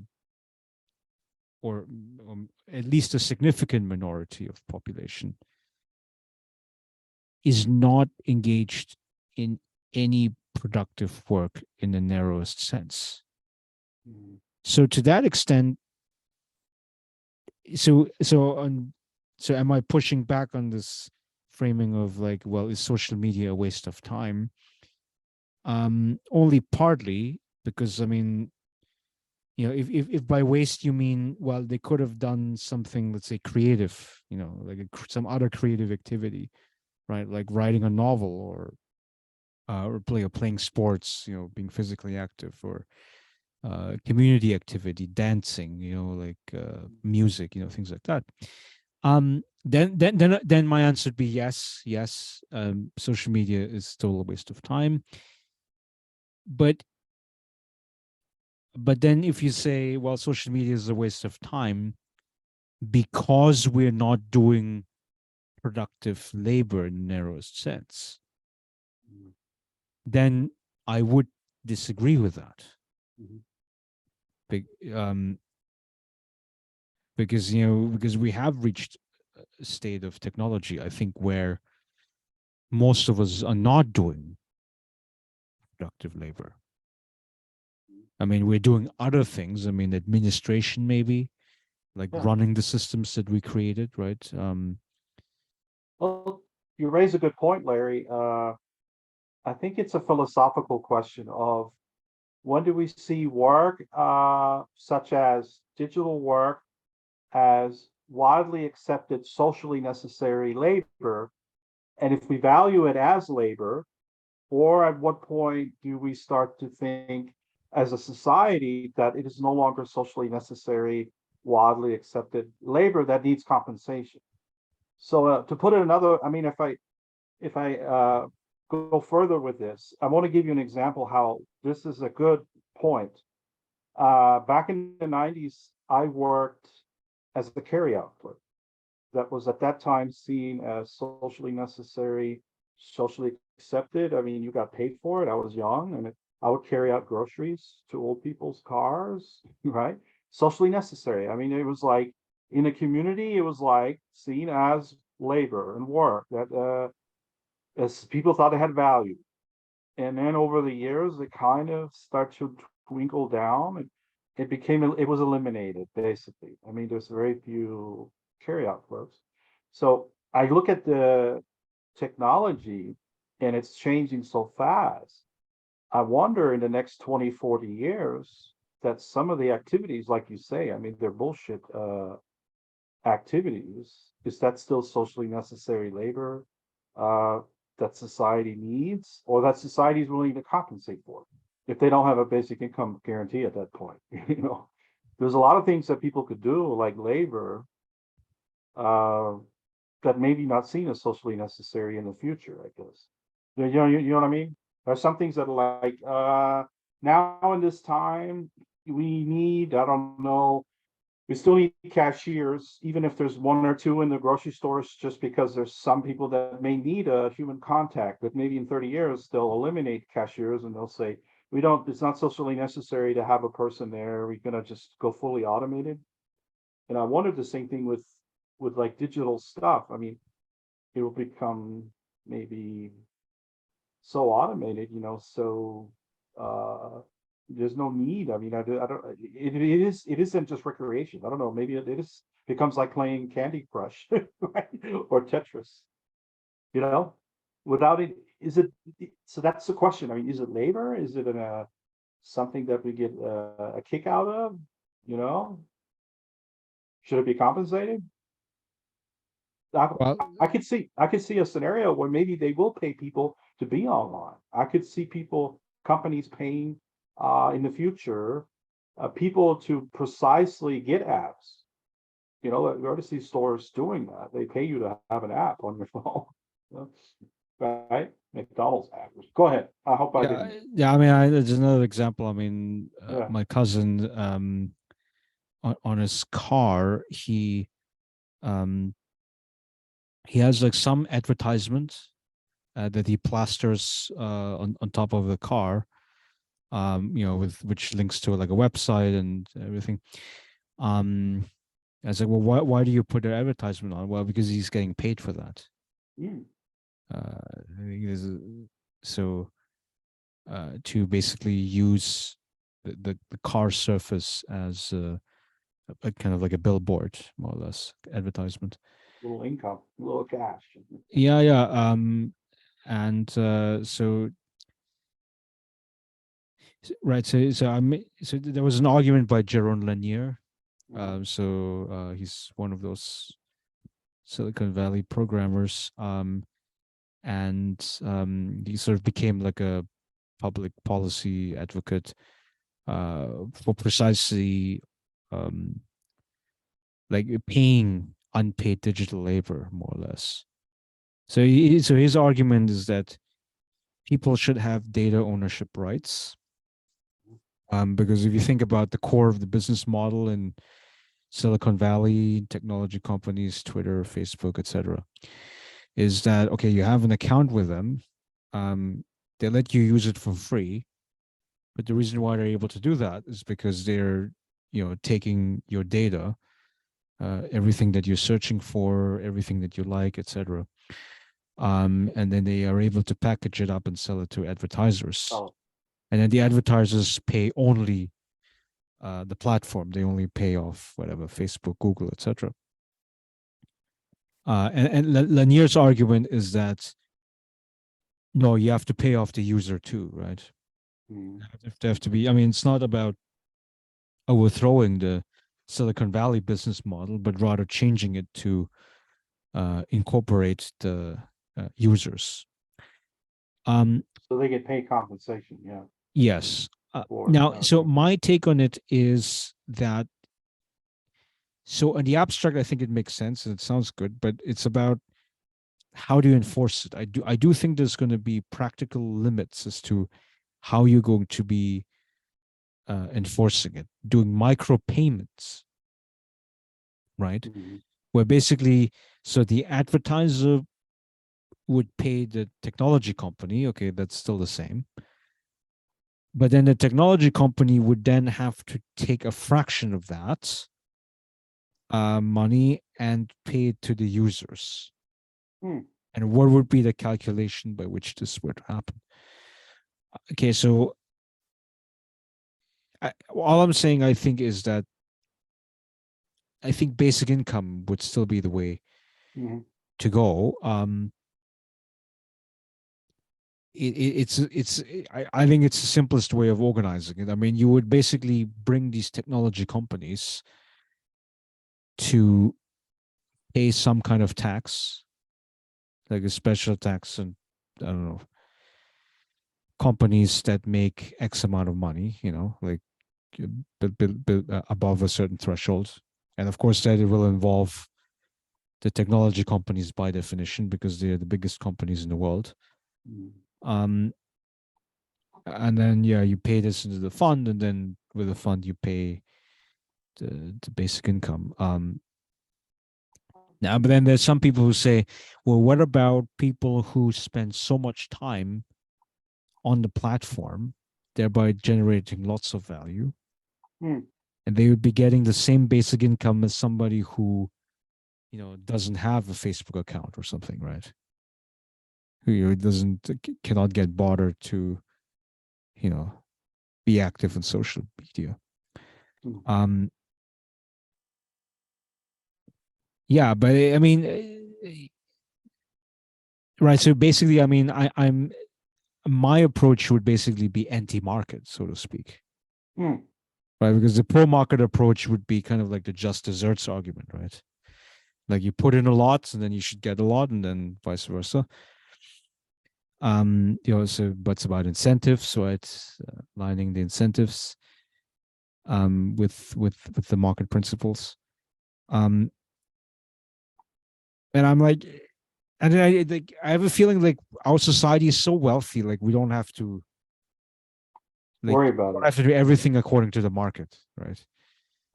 or at least a significant minority of population, is not engaged in any productive work in the narrowest sense. Mhm. So to that extent, so am I pushing back on this framing of like, well, is social media a waste of time? Only partly, because I mean, if by waste you mean, well, they could have done something, let's say creative, like some other creative activity, right? Like writing a novel, or playing sports, being physically active, or community activity, dancing, like music, things like that. Then my answer would be yes, yes. Social media is still a waste of time, but then if you say, well, social media is a waste of time because we're not doing productive labor in the narrowest sense, Mhm. then I would disagree with that. Mhm. Um, because we have reached a state of technology, I think, where most of us are not doing productive labor. I mean, we're doing other things. I mean, administration maybe, like Yeah. running the systems that we created, right? Well, you raise a good point, Larry. I think it's a philosophical question of when do we see work, such as digital work, as widely accepted socially necessary labor? And if we value it as labor, or at what point do we start to think as a society that it is no longer socially necessary, widely accepted labor that needs compensation? So to put it another, I mean, if I go further with this, I want to give you an example how this is a good point. Back in the 90s, I worked as a carryout clerk. That was at that time seen as socially necessary, socially accepted. I mean, you got paid for it. I was young, and I would carry out groceries to old people's cars, right? Socially necessary. I mean, it was like in a community, it was like seen as labor and work that as people thought it had value. And then over the years, it kind of started to twinkle down. It was eliminated basically. I mean, there's very few carryout clerks. So I look at the technology and it's changing so fast. I wonder in the next 20, 40 years that some of the activities, like you say, I mean, they're bullshit activities. Is that still socially necessary labor uh, that society needs, or that society is willing to compensate for if they don't have a basic income guarantee at that point? You know, there's a lot of things that people could do, like labor, uh, that maybe not seen as socially necessary in the future, I guess. You know what I mean? There's some things that are like, now in this time, we need, I don't know, we still need cashiers, even if there's one or two in the grocery stores, just because there's some people that may need a human contact. But maybe in 30 years, they'll eliminate cashiers and they'll say, we don't, it's not socially necessary to have a person there. We're gonna just go fully automated. And I wondered the same thing with like digital stuff. I mean, it will become maybe so automated, so there's no need. I mean, I don't. It isn't just recreation. I don't know. Maybe it is becomes like playing Candy Crush, right? Or Tetris. You know, without it, is it? So that's the question. I mean, is it labor? Is it something that we get a kick out of? You know, should it be compensated? I, Well, I could see a scenario where maybe they will pay people to be online. I could see companies paying in the future people to precisely get apps. We already see stores doing that. They pay you to have an app on your phone. You right? McDonald's app. Go ahead. I hope I yeah, didn't. yeah. I mean, there's another example. I mean, Yeah. my cousin, on his car, um, he has like some advertisement that he plasters on top of the car, with which links to like a website and everything. Um, I was like, well, why do you put an advertisement on? Well, because he's getting paid for that. Mm, I think so to basically use the car surface as a kind of like a billboard, more or less, advertisement. little income, little cash. Yeah, yeah. And right, so there was an argument by Jaron Lanier. Mhm. He's one of those Silicon Valley programmers. And he sort of became like a public policy advocate for precisely um, like paying unpaid digital labor, more or less. So his argument is that people should have data ownership rights, because if you think about the core of the business model in Silicon Valley, technology companies, Twitter, Facebook, etc., is that okay? You have an account with them, they let you use it for free, but the reason why they're able to do that is because they're taking your data, everything that you're searching for, everything that you like, etc. And then they are able to package it up and sell it to advertisers. Oh, And then the advertisers pay only the platform. They only pay off whatever Facebook, Google, etc. And Lanier's argument is that no, you have to pay off the user too, right? mm. They have to be. I mean, it's not about overthrowing the Silicon Valley business model, but rather changing it to incorporate the users. Um, So they get paid compensation, yeah, yes. for it. Now, so Okay. my take on it is that so in the abstract, I think it makes sense and it sounds good, but it's about how do you enforce it. I do think there's going to be practical limits as to how you're going to be enforcing it. Doing micro payments, right? Mhm. Where basically, so the advertiser would pay the technology company. Okay, that's still the same. But then the technology company would then have to take a fraction of that money and pay it to the users. Hmm. And what would be the calculation by which this would happen? Okay, so all I'm saying, I think, is that I think basic income would still be the way Mhm. to go. I think it's the simplest way of organizing it. I mean, you would basically bring these technology companies to pay some kind of tax, like a special tax, and I don't know, companies that make X amount of money, like above a certain threshold. And of course, that it will involve the technology companies by definition because they're the biggest companies in the world. Mm. Um, and then yeah, you pay this into the fund, and then with the fund you pay the basic income. Now, but then there's some people who say, well, what about people who spend so much time on the platform, thereby generating lots of value, Mm. and they would be getting the same basic income as somebody who, doesn't have a Facebook account or something, right? Who doesn't cannot get bothered to, you know, be active in social media. Mm. Um, yeah, but I mean, right. So basically, I mean, I'm my approach would basically be anti-market, so to speak, Mm. right? Because the pro-market approach would be kind of like the just desserts argument, right? Like you put in a lot, and then you should get a lot, and then vice versa. So but it's about incentives, so it's aligning the incentives with the market principles. Um, and I'm like, and then I have a feeling like our society is so wealthy, like we don't have to Worry like about don't it. have to do everything according to the market, right?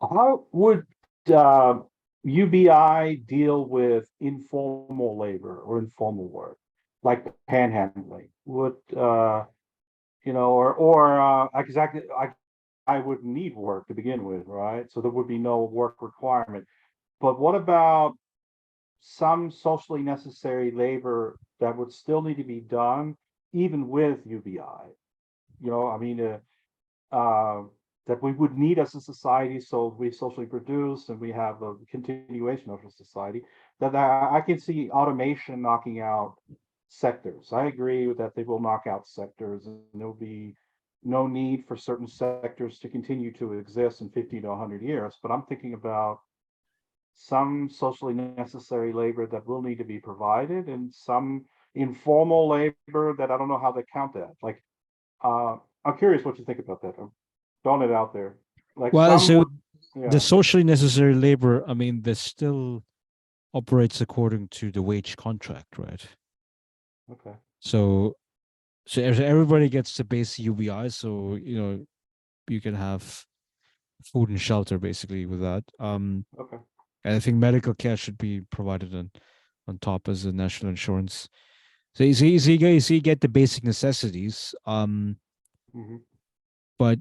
How would uh, UBI deal with informal labor or informal work, like panhandling? Would exactly I would need work to begin with, right? So there would be no work requirement. But what about some socially necessary labor that would still need to be done, even with UBI? I mean, uh, that we would need as a society, so we socially produce and we have a continuation of a society. That I can see automation knocking out sectors. I agree with that they will knock out sectors, and there'll be no need for certain sectors to continue to exist in 50 to 100 years. But I'm thinking about some socially necessary labor that will need to be provided, and some informal labor that I don't know how they count that. Like, I'm curious what you think about that. I'm throwing it out there. Like Well, some so would, the yeah, socially necessary labor, I mean, this still operates according to the wage contract, right? okay, So, so everybody gets the base UBI, so you can have food and shelter basically with that. okay, And I think medical care should be provided on top as a national insurance. So you get the basic necessities, hmm, but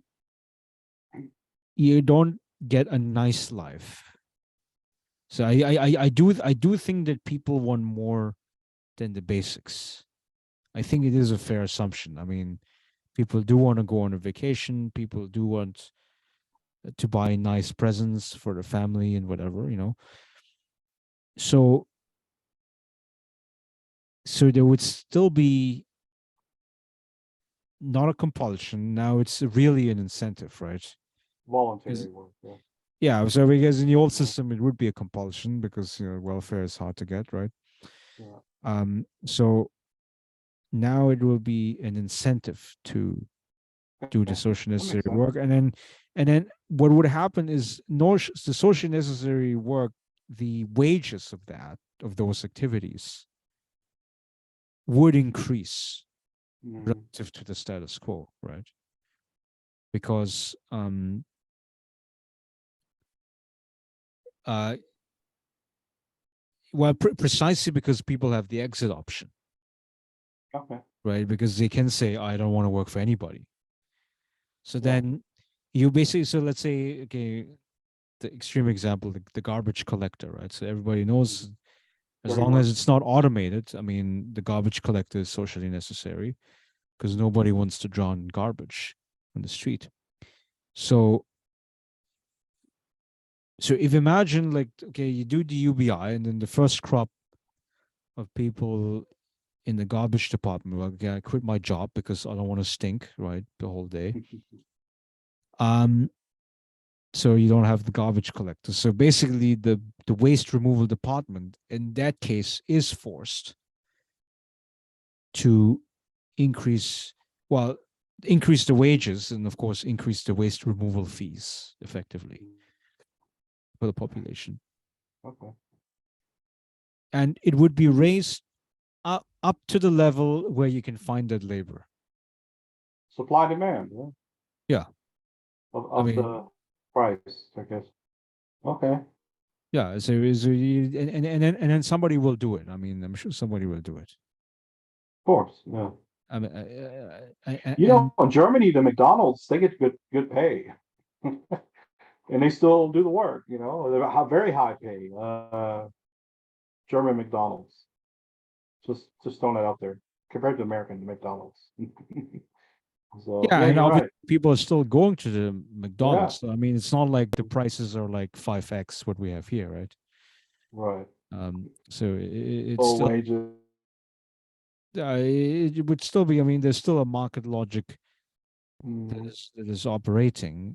you don't get a nice life. So I do think that people want more than the basics. I think it is a fair assumption. I mean, people do want to go on a vacation. People do want to buy nice presents for the family and whatever. So so there would still be not a compulsion. Now it's really an incentive, right? Because voluntary work. Yeah, yeah, so because in the old yeah, system it would be a compulsion because welfare is hard to get, right? yeah. So now it will be an incentive to do the Okay, social that necessary makes sense. work, and then what would happen is the social necessary work, the wages of those activities would increase Mm, relative to the status quo, right? Because uh well, precisely because people have the exit option, okay, right? Because they can say, I don't want to work for anybody. So yeah. then you basically, so let's say, okay, the extreme example, the garbage collector, right? So everybody Mhm. knows as Dirty long work. as it's not automated, I mean, the garbage collector is socially necessary because nobody wants to drown garbage on the street. So, so if imagine like, okay, you do the UBI and then the first crop of people in the garbage department, well, okay, I quit my job because I don't want to stink, right, the whole day. Um, so you don't have the garbage collector. So basically, the waste removal department in that case is forced to increase. Well, increase the wages and of course increase the waste removal fees effectively for the population. Okay. And it would be raised up to the level where you can find that labor. Supply demand, yeah, Yeah. I of mean, the price, I guess. Okay. Of yeah. And then somebody will do it. I mean, I'm sure somebody will do it. course, yeah. I mean, You and know, in Germany, the McDonald's, they get good pay. And they still do the work, you know. They're very high pay. German McDonald's. Just throwing it out there compared to American McDonald's. So yeah, yeah, and you're obviously right. people are still going to the Yeah, McDonald's. So, I mean, it's not like the prices are like 5x what we have here, right? right. So it's Low still wages. it would still be. I mean, there's still a market logic Mhm. that is operating.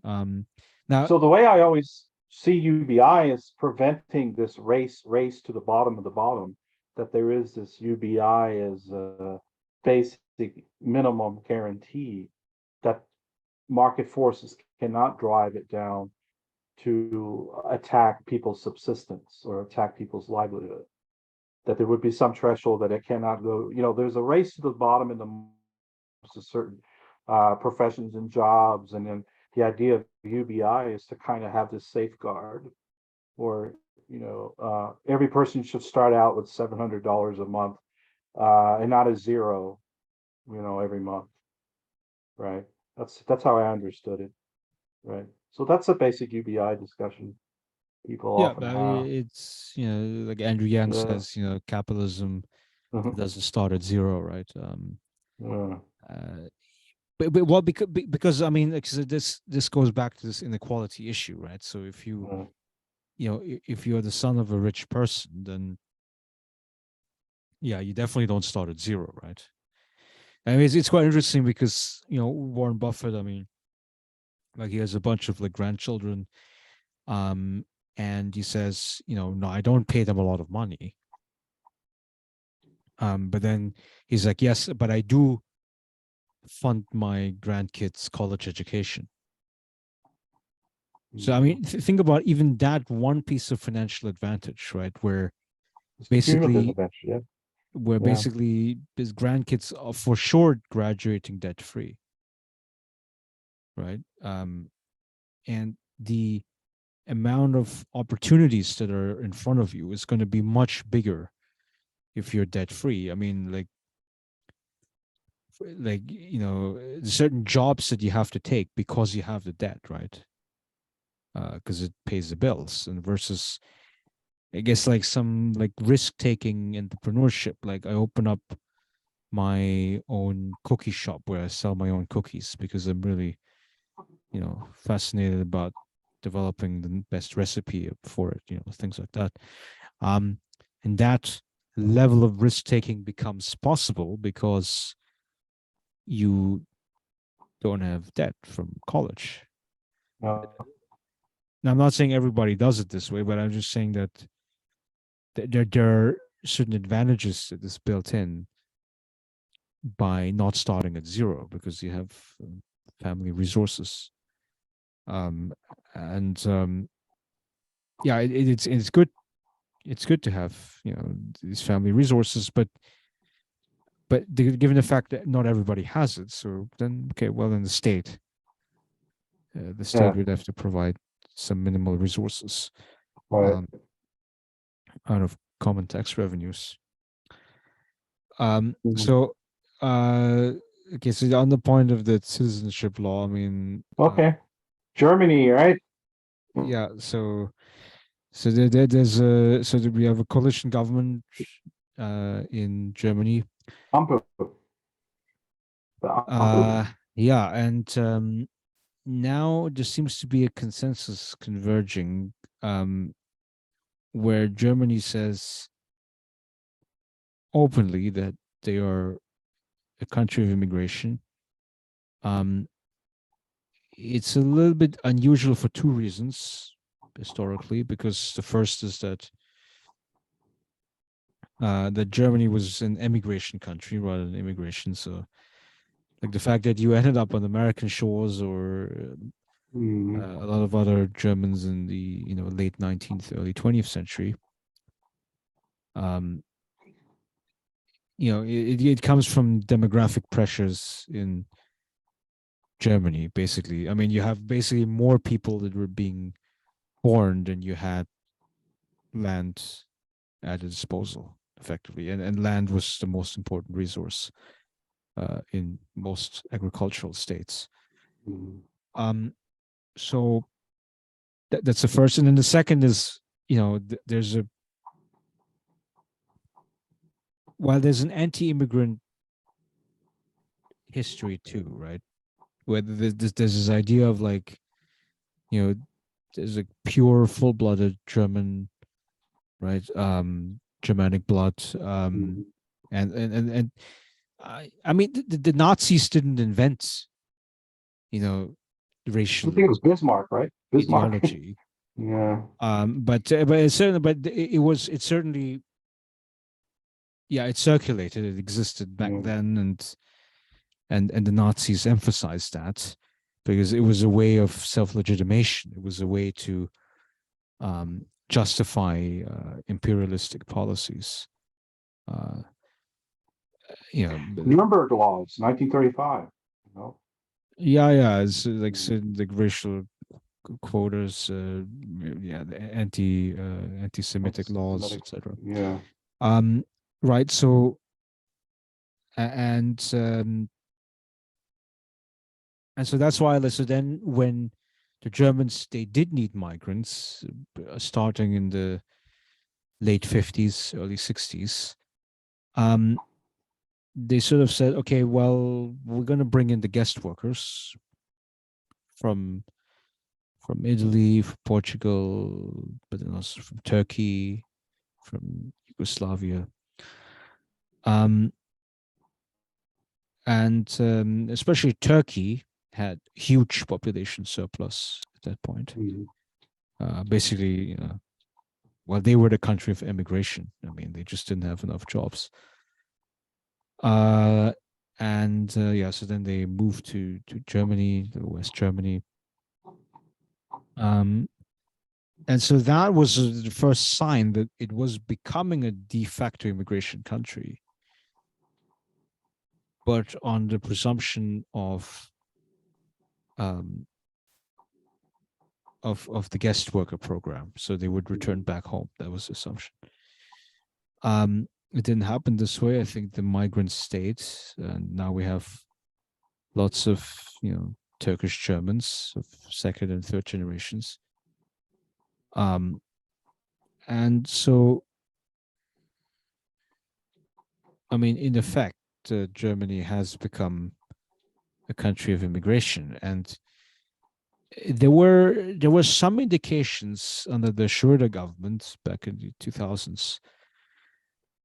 Now, So the way I always see UBI is preventing this race to the bottom of the bottom. That there is this UBI as a basic minimum guarantee that market forces cannot drive it down to attack people's subsistence or attack people's livelihood. That there would be some threshold that it cannot go. You know, there's a race to the bottom in the to certain professions and jobs, and then the idea of UBI is to kind of have this safeguard, or every person should start out with $700 a month, and not a zero, every month, right? That's how I understood it, right? So that's a basic UBI discussion people yeah, often I have. mean, it's like Andrew Yang Yeah. says, capitalism Mhm. doesn't start at zero, right? Yeah. Uh, but well, because I mean, like, so this goes back to this inequality issue, right? So if Yeah. if you're the son of a rich person, then yeah, you definitely don't start at zero, right? I mean, it's quite interesting because Warren Buffett. I mean, like he has a bunch of like grandchildren, um, and he says, no, I don't pay them a lot of money. But then he's like, yes, but I do fund my grandkids' college education. So I Mhm. mean, think about even that one piece of financial advantage, right? It's a cumulative Basically, advantage. Yeah. where Yeah. basically his grandkids are for sure graduating debt free, right? And the amount of opportunities that are in front of you is going to be much bigger if you're debt free. I mean, certain jobs that you have to take because you have the debt, right? Because it pays the bills, and versus I guess like some like risk taking entrepreneurship. Like I open up my own cookie shop where I sell my own cookies because I'm really, fascinated about developing the best recipe for it, things like that. Um, and that level of risk taking becomes possible because you don't have debt from college. Uh, Now, I'm not saying everybody does it this way, but I'm just saying that there are certain advantages that is built in by not starting at zero because you have family resources. Um, and yeah, it's good. It's good to have these family resources, but given the fact that not everybody has it, so then okay, well, then the state yeah. would have to provide some minimal resources Right. um, out of common tax revenues. Mhm. So, uh, okay, so on the point of the citizenship law, I mean, Okay. Germany, right? yeah, so there's a we have a coalition government in Germany. Ampel. The Ampel. Uh, yeah, and now there seems to be a consensus converging, um, where Germany says openly that they are a country of immigration. Um, it's a little bit unusual for two reasons historically, because the first is that Germany was an emigration country rather than immigration, so Like the fact that you ended up on American shores, or a lot of other Germans in the late 19th, early 20th century. Um, it comes from demographic pressures in Germany, basically. I mean, you have basically more people that were being born than you had land at a disposal, effectively. And land was the most important resource in most agricultural states. Um, so that's the first. And then the second is, there's a, while there's an anti immigrant history too, right? Where there's this idea of like, you know, there's a pure, full blooded German, right? Germanic blood. And I mean, the Nazis didn't invent, you know, I think it racial was Bismarck, right? Bismarck. ideology. Yeah. But it certainly, it certainly, yeah, it circulated. It existed back Yeah. then, and the Nazis emphasized that because it was a way of self legitimation. It was a way to justify imperialistic policies. Uh, but Nuremberg laws, 1935. You know. yeah, it's like like racial quotas, yeah, the anti-Semitic laws, Anti-Semitic. etc. Yeah. Um, right. So and so that's why. So then, when the Germans, they did need migrants, starting in the late 50s, early 60s. Um, they sort of said, okay, well, we're going to bring in the guest workers from Italy, from Portugal, but then also from Turkey, from Yugoslavia, um, and especially Turkey had huge population surplus at that point. Basically, well, they were the country of emigration. I mean, they just didn't have enough jobs. Uh, and yeah, so then they moved to Germany, to West Germany. Um, and so that was the first sign that it was becoming a de facto immigration country, but on the presumption um, of the guest worker program, so they would return back home. That was the assumption. It didn't happen this way. I think the migrants stayed, and now we have lots of Turkish Germans of second and third generations. Um, and so, I mean, in effect, Germany has become a country of immigration, and there were some indications under the Schröder government back in the 2000s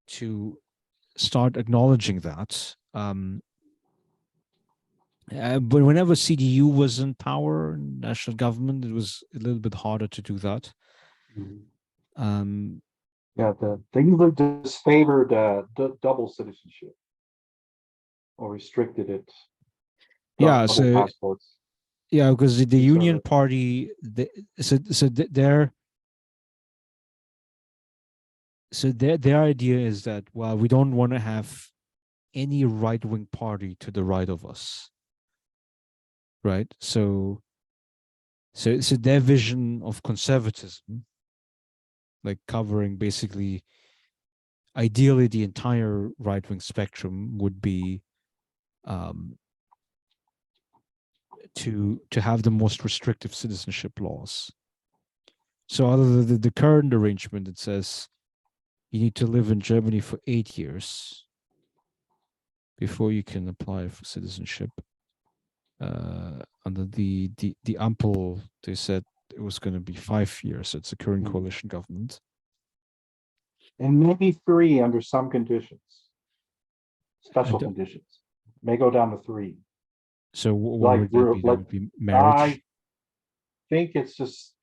to start acknowledging that. But whenever CDU was in power, national government, it was a little bit harder to do that. Um, Yeah, the England disfavored double citizenship or restricted it. yeah, Double so passports. yeah, because the Union Conservative. Party, their idea is that, well, we don't want to have any right wing party to the right of us, right? So their vision of conservatism, like covering basically, ideally, the entire right wing spectrum, would be um, to have the most restrictive citizenship laws. So other than the current arrangement, it says you need to live in Germany for 8 years before you can apply for citizenship. Under the Ampel, they said it was going to be 5 years. It's a current coalition government, And maybe 3 under some conditions, special and conditions. May go down to 3. so what Like would that we're be? That like would be I marriage. think it's just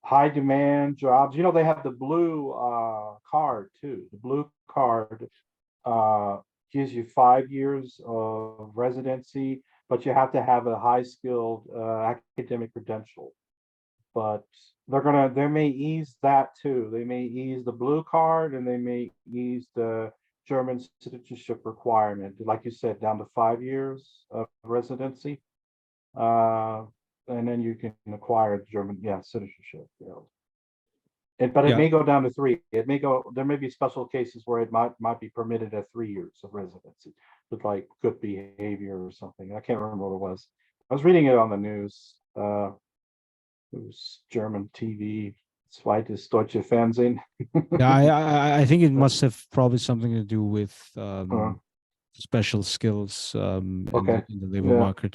high demand jobs. They have the blue card too. The blue card gives you 5 years of residency, but you have to have a high skilled academic credential. But they may ease that too. They may ease the blue card and they may ease the German citizenship requirement, like you said, down to 5 years of residency. Uh, and then you can acquire German, yeah, citizenship. But it Yeah, may go down to three. There may be special cases where it might be permitted at 3 years of residency with like good behavior or something. I can't remember what it was. I was reading it on the news. It was German TV, Zweites Deutsche Fernsehen. yeah. I think it must have probably something to do with Uh, special skills okay. in the labor Yeah. market.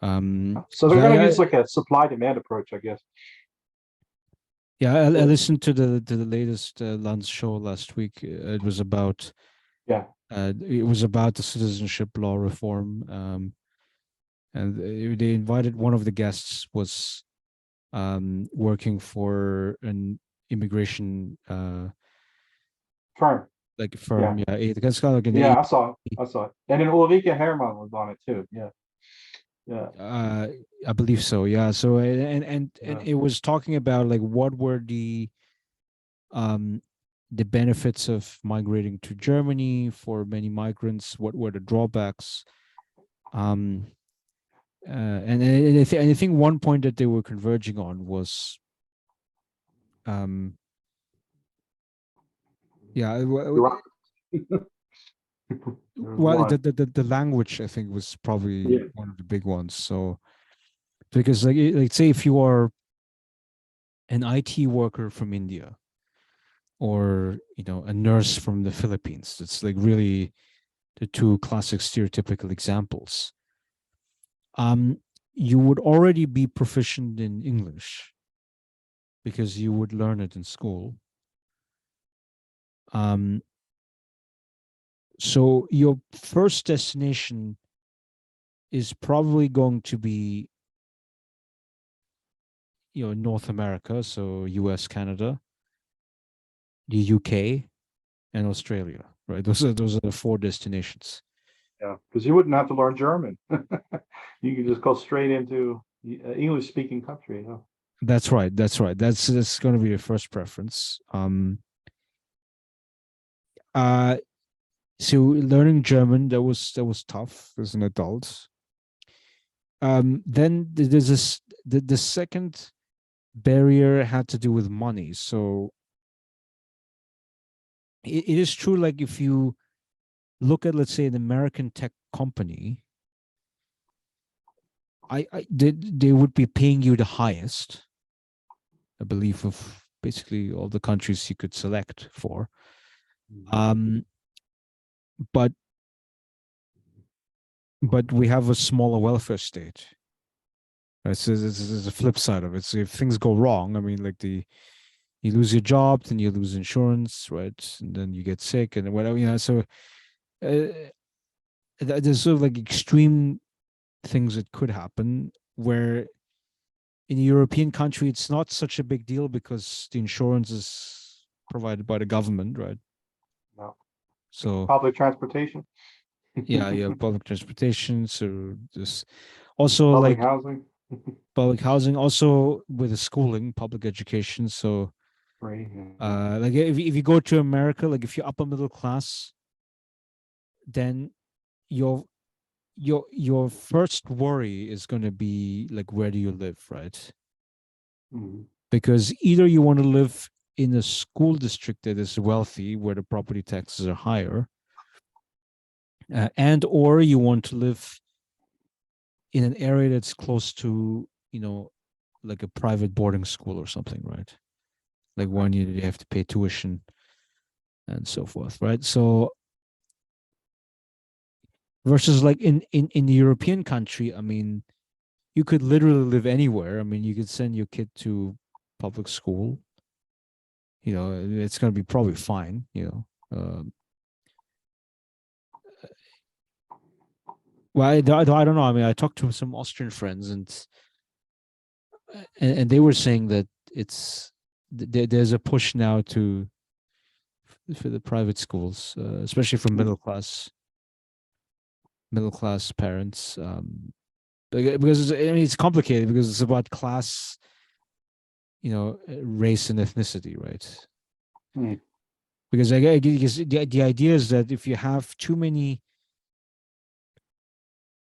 So they're So going to use like a supply demand approach, I guess. I Uh, listened to the latest Lance show last week. Yeah. It was about the citizenship law reform, and they invited one of the guests was working for an immigration Firm. like Yeah. firm. Yeah, it's kind of like an Yeah. I saw it. And then Ulrike Herrmann was on it too. Yeah. Yeah. I believe so. Yeah. So and Yeah. it was talking about like what were um the benefits of migrating to Germany for many migrants. What were the drawbacks? Um, and I think one point that they were converging on was um yeah You're right. There's well one. the language I think was probably Yeah. one of the big ones. So because like say if you are an IT worker from India or a nurse from the Philippines, it's like really the two classic stereotypical examples. Um, you would already be proficient in English because you would learn it in school. Um, so your first destination is probably going to be North America, so US, Canada, the UK, and Australia, right? Those are the four destinations. Yeah. Because you wouldn't have to learn German. You could just go straight into English speaking country. Yeah. That's right. That's right. That's going to be the first preference. Uh, so learning German that was tough as an adult. Then there's this the second barrier had to do with money. So it is true. Like if you look at, let's say, an American tech company, they would be paying you the highest, I believe, of basically all the countries you could select for. Mhm. Um, but we have a smaller welfare state. Right? So this is the flip side of it. So if things go wrong, I mean, like you lose your job, then you lose insurance, right? And then you get sick and whatever, So there's sort of like extreme things that could happen where in a European country, it's not such a big deal because the insurance is provided by the government, right? No. So Public transportation, yeah, you have public transportation. So this also public like housing. public housing, also with the schooling, public education. So Free. Yeah. like if you go to America, like if you're upper middle class, then your your first worry is going to be like where do you live, right? Mhm. Because either you want to live in a school district that is wealthy where the property taxes are higher, and or you want to live in an area that's close to like a private boarding school or something, right? Like Right. one you have to pay tuition and so forth, right? So versus like in the European country, I mean, you could literally live anywhere. I mean, you could send your kid to public school. It's going to be probably fine. Well, I don't know. I mean, I talked to some Austrian friends, and they were saying that there's a push now to for the private schools, especially for middle class. middle class parents. Because I mean it's complicated because it's about class, race and ethnicity, right? Mm, Because I guess the idea is that if you have too many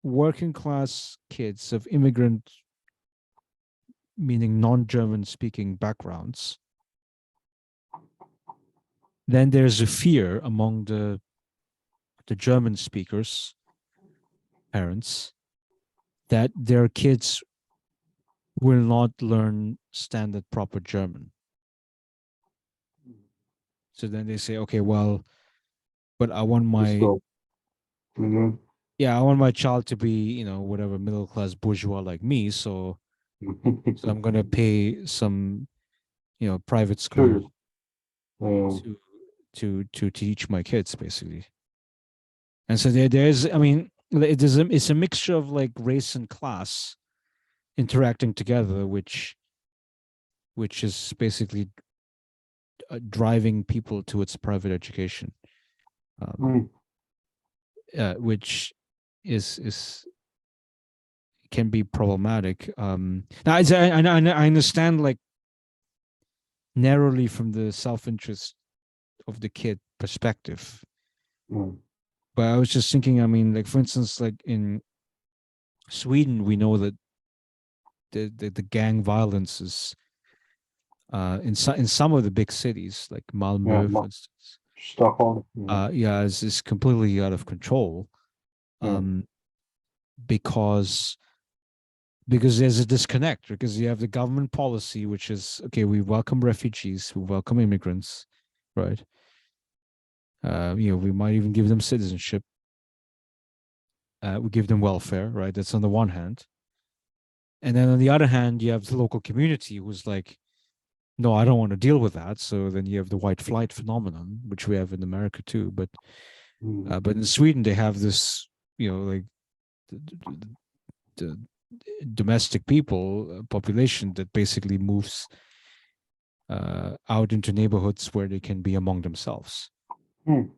working class kids of immigrant, meaning non-German speaking backgrounds, then there's a fear among the German speakers parents that their kids will not learn standard proper German. So then they say, okay, well, but I want just my go. Mhm. yeah, I want my child to be, whatever middle class bourgeois like me. So I'm gonna pay some, private Sure. school Um, to to teach my kids basically. And so there's, I mean, it's a mixture of like race and class interacting together, which is basically driving people towards private education, um, mm, which is can be problematic. Now, I understand like narrowly from the self interest of the kid perspective, mm, but I was just thinking. I mean, like for instance, like in Sweden, we know that the gang violence is in some of the big cities like yeah, Malmö, for instance. Stockholm. Mm, Yeah, is completely out of control. yeah. Um, because there's a disconnect because you have the government policy which is okay, we welcome refugees, we welcome immigrants, right? We might even give them citizenship, we give them welfare, right? That's on the one hand. And then on the other hand, you have the local community who's like, no, I don't want to deal with that. So then you have the white flight phenomenon, which we have in America too, Mm, but in Sweden they have this, like the, the domestic people population that basically moves out into neighborhoods where they can be among themselves. mm.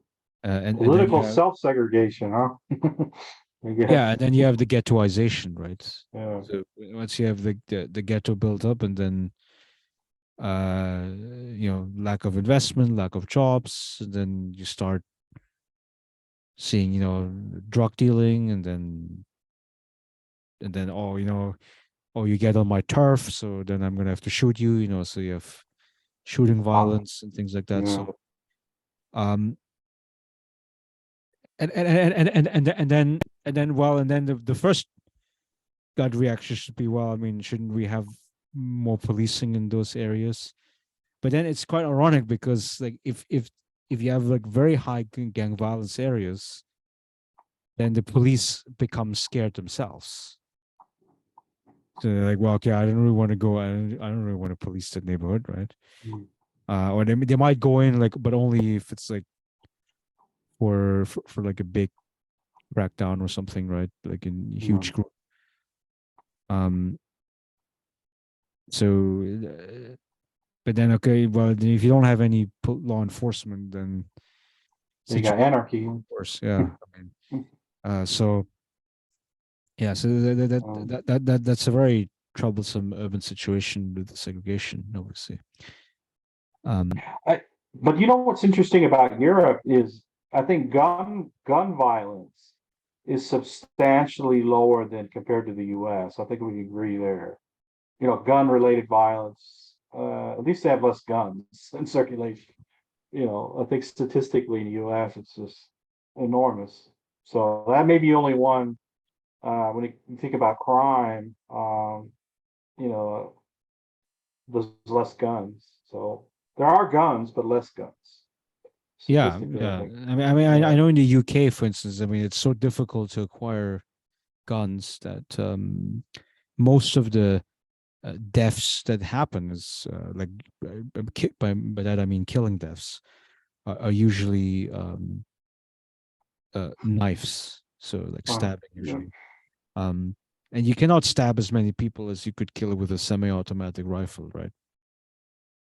And then you Political have self-segregation, huh? I yeah, guess. and then you have the ghettoization, right? Yeah. So once you have the ghetto built up, and then uh, lack of investment, lack of jobs, and then you start seeing drug dealing, and then oh you get on my turf, so then I'm gonna have to shoot you, so you have shooting Ah, violence and things like that. yeah. So um and then the first gut reaction should be, well, I mean, shouldn't we have more policing in those areas? But then it's quite ironic because like if you have like very high gang violence areas, then the police become scared themselves. So they're like, well, okay, I don't really want to go. I don't really want to police the neighborhood, right? Mm, Or they might go in like, but only if it's like for like a big crackdown or something, right? Like in yeah. huge group. Um. So, but then okay, well, then if you don't have any law enforcement, then You got situation anarchy. worse. Yeah. I mean, so yeah, so Um, that's a very troublesome urban situation with the segregation, obviously. Um. I, but you know what's interesting about Europe is I think gun violence is substantially lower than compared to the U.S. I think we agree there. Gun related violence. At least they have less guns in circulation. I think statistically in the U.S. it's just enormous. So that may be only one. When you think about crime, you know, there's less guns. So there are guns, but less guns. Yeah, Statistically, I yeah. think. I Yeah. know in the UK, for instance, I mean, it's so difficult to acquire guns that most of the deaths that happen is like by that I mean killing deaths are usually knives, so like stabbing Yeah. usually. Um, and you cannot stab as many people as you could kill with a semi-automatic rifle, right?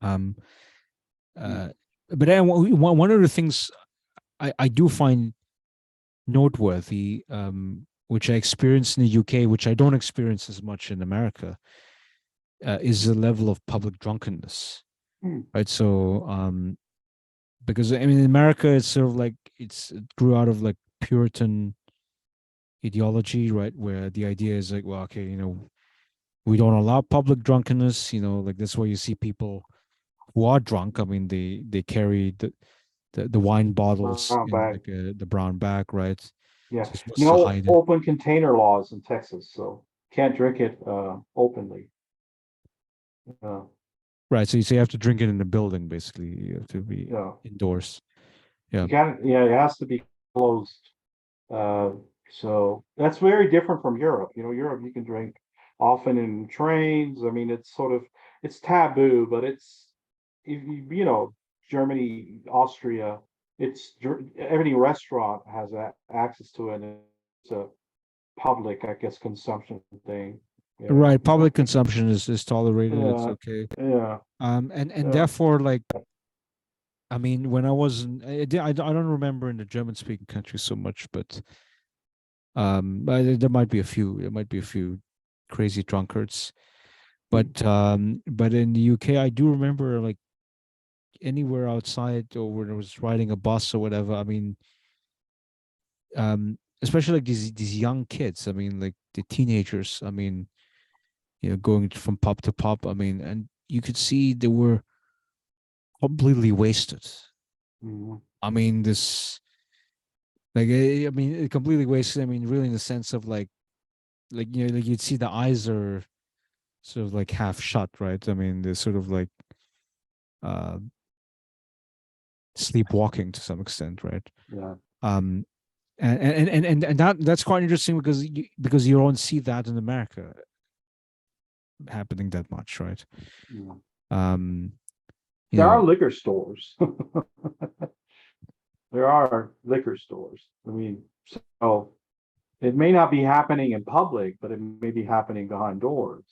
Um, Mm, uh, but then one of the things I do find noteworthy, which I experienced in the UK, which I don't experience as much in America, is the level of public drunkenness, Hmm. right? So, because I mean, in America, it's sort of like it grew out of like Puritan ideology, right? Where the idea is like, well, okay, we don't allow public drunkenness, like that's why you see people who are drunk. I mean, they carry the wine bottles Brown in bag. like the brown bag, right? Yeah. So it's supposed to No hide it. open container laws in Texas, so can't drink it openly. Uh, Right. So you have to drink it in the building, basically. You have to be you know, indoors. Yeah. you got yeah, it has to be closed. Uh, so that's very different from Europe. Europe you can drink often in trains. I mean, it's taboo, but Germany, Austria, every restaurant has access to it. And it's a public, I guess, consumption thing. Yeah, Right. Public consumption is tolerated. It's yeah, okay. yeah, And yeah. therefore, like, I mean, when I was I don't remember in the German speaking countries so much, but there might be a few. There might be a few crazy drunkards. Mm. But in the UK, I do remember like anywhere outside or when I was riding a bus or whatever. I mean, especially like these young kids. I mean, like the teenagers. I mean, going from pub to pub. I mean, and you could see they were completely wasted. Mhm. I mean, this like I mean, completely wasted. I mean, really in the sense of like like you'd see the eyes are sort of like half shut, right? I mean, they're sort of like uh sleepwalking to some extent, right? Yeah, Um, and that's quite interesting because you don't see that in America happening that much, right? yeah. Um, you There are know, liquor stores. There are liquor stores. I mean, so it may not be happening in public, but it may be happening behind doors.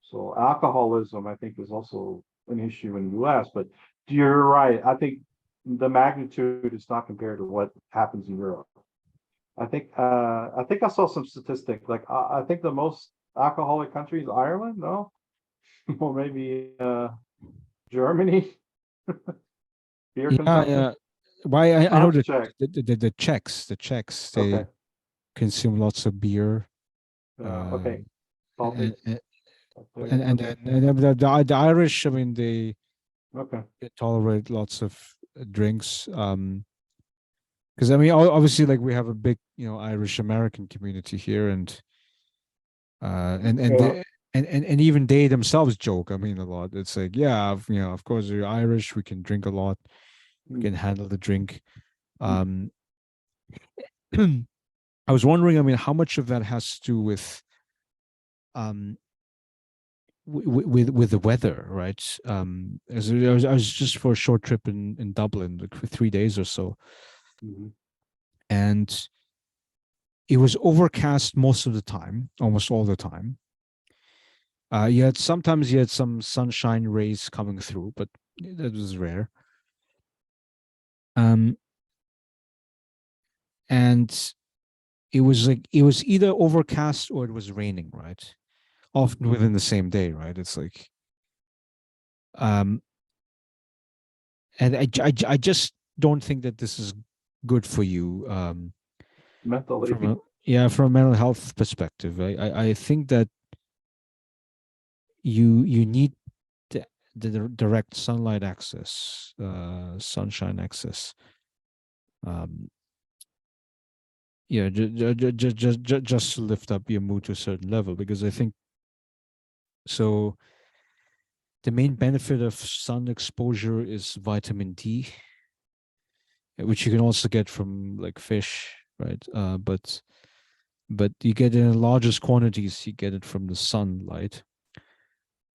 So alcoholism, I think, is also an issue in the US, but you're right. I think the magnitude is not compared to what happens in Europe. I think I saw some statistic, like I think the most alcoholic country is Ireland, no? Or maybe Germany, beer yeah, consumption. yeah. Why I I'll know have to check. the Czechs Okay. they consume lots of beer, uh, Okay. and Baltics. and Okay. and, Okay. the Irish, I mean, Okay. they tolerate lots of drinks. Because I mean, obviously, like we have a big, Irish American community here, and Yeah. they, and even they themselves joke. I mean, a lot. It's like, yeah, of course, you're Irish. We can drink a lot. We Mm, can handle the drink. mm. Um, I was wondering. I mean, how much of that has to do with um with the weather, right? As I was just for a short trip in Dublin, like for 3 days or so, Mhm. and it was overcast most of the time, almost all the time. Sometimes you had some sunshine rays coming through, but that was rare. Um, and it was either overcast or it was raining, right? Often within the same day, right? It's like, um, and I just don't think that this is good for you, from Mentally. a from a mental health perspective. I think that you need the direct sunlight access, sunshine access. Um, just to lift up your mood to a certain level, because I think so. The main benefit of sun exposure is vitamin D, which you can also get from like fish, right? But you get it in largest quantities. You get it from the sunlight,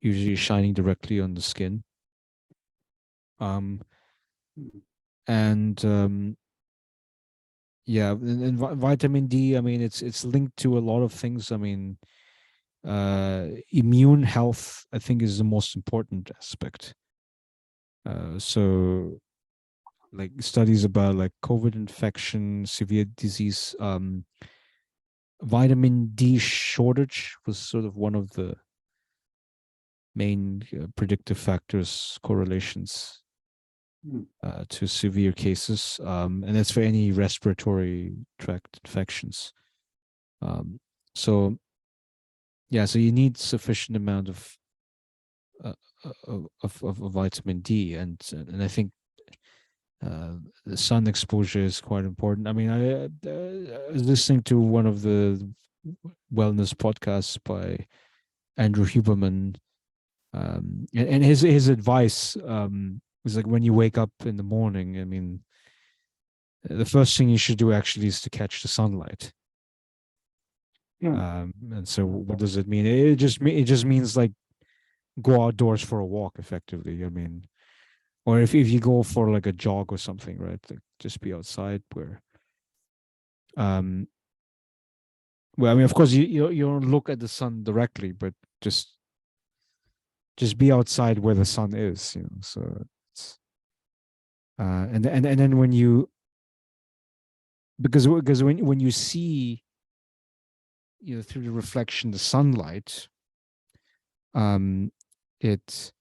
usually shining directly on the skin. Um, and Yeah, and vitamin D. I mean, it's linked to a lot of things. I mean, immune health, I think, is the most important aspect. So like studies about like COVID infection, severe disease. Vitamin D shortage was sort of one of the main predictive factors, correlations Hmm. to severe cases, and that's for any respiratory tract infections. Um, so yeah, so you need sufficient amount uh, of vitamin D, and I think the sun exposure is quite important. I mean, I was listening to one of the wellness podcasts by Andrew Huberman, and his advice is like when you wake up in the morning. I mean, the first thing you should do actually is to catch the sunlight. Hmm. And so, what Okay. does it mean? It just means like go outdoors for a walk, effectively. I mean, or if you go for like a jog or something, right? Like just be outside where um well, I mean, of course you don't look at the sun directly, but just just be outside where the sun is, you know. So it's and then when you because when you see, you know, through the reflection the sunlight, um it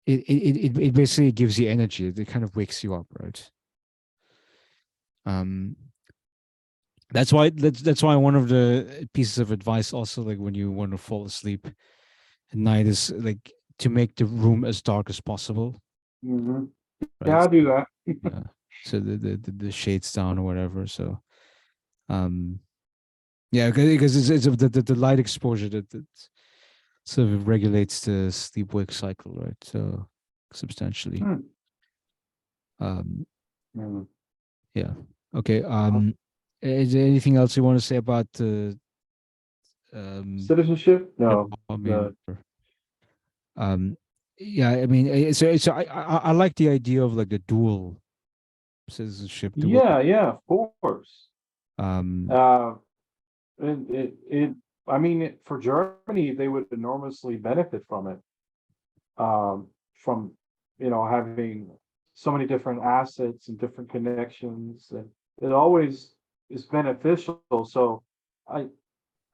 it basically gives you energy. It kind of wakes you up, right? um that's why one of the pieces of advice also, like when you want to fall asleep at night, is like to make the room as dark as possible, Hmm. Yeah, right? I do that. Yeah, so the shades down or whatever. So um yeah, because it's the light exposure that sort of regulates the sleep wake cycle, right? So substantially. Hmm. um Hmm. yeah, okay. Is there anything else you want to say about the Citizenship? no, No, I no. mean, um yeah, I mean, so I like the idea of like the dual citizenship, the way Yeah, yeah, of course. um Uh, it I mean, for Germany, they would enormously benefit from it. From, having so many different assets and different connections, and it always is beneficial. So I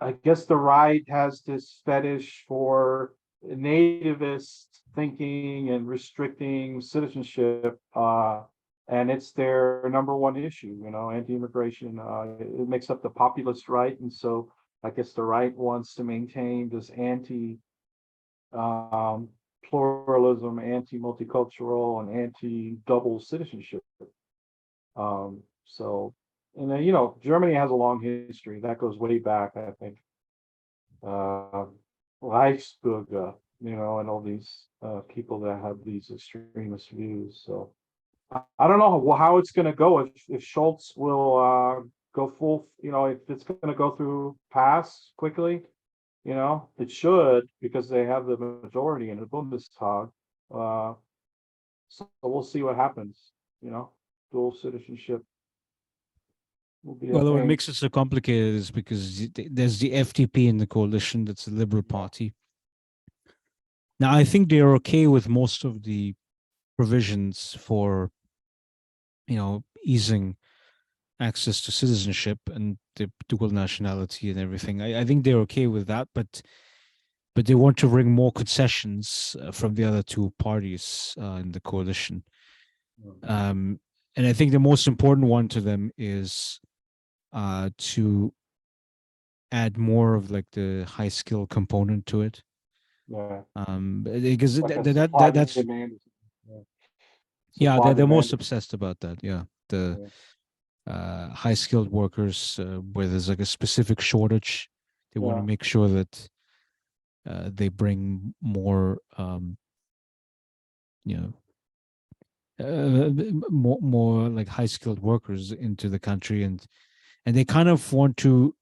I guess the right has this fetish for nativist thinking and restricting citizenship, and it's their number one issue. Anti-immigration. It makes up the populist right, and so I guess the right wants to maintain this um, pluralism, anti-multicultural, and anti-double citizenship. So, and then, Germany has a long history that goes way back, I think. uh, Reichsbürger, and all these people that have these extremist views. So I don't know how it's going to go, if Schultz will go full, if it's going to go through pass quickly. It should, because they have the majority in the Bundestag. Uh, so we'll see what happens. You know, Dual citizenship will be a well, what thing. makes it so complicated is because there's the FDP in the coalition, that's the Liberal Yeah. Party. Now, I think they're okay with most of the provisions for, you know, easing access to citizenship and the dual nationality and everything. I think they're okay with that, but they want to bring more concessions from the other two parties in the coalition. Um, and I think the most important one to them is to add more of like the high skill component to it. Yeah. Because Like a supply that's demand. Yeah. yeah, Supply they're most demand. obsessed about that. Yeah, the Yeah. high skilled workers where there's like a specific shortage. They want to Yeah. make sure that they bring more, you know, more like high skilled workers into the country, and they kind of want to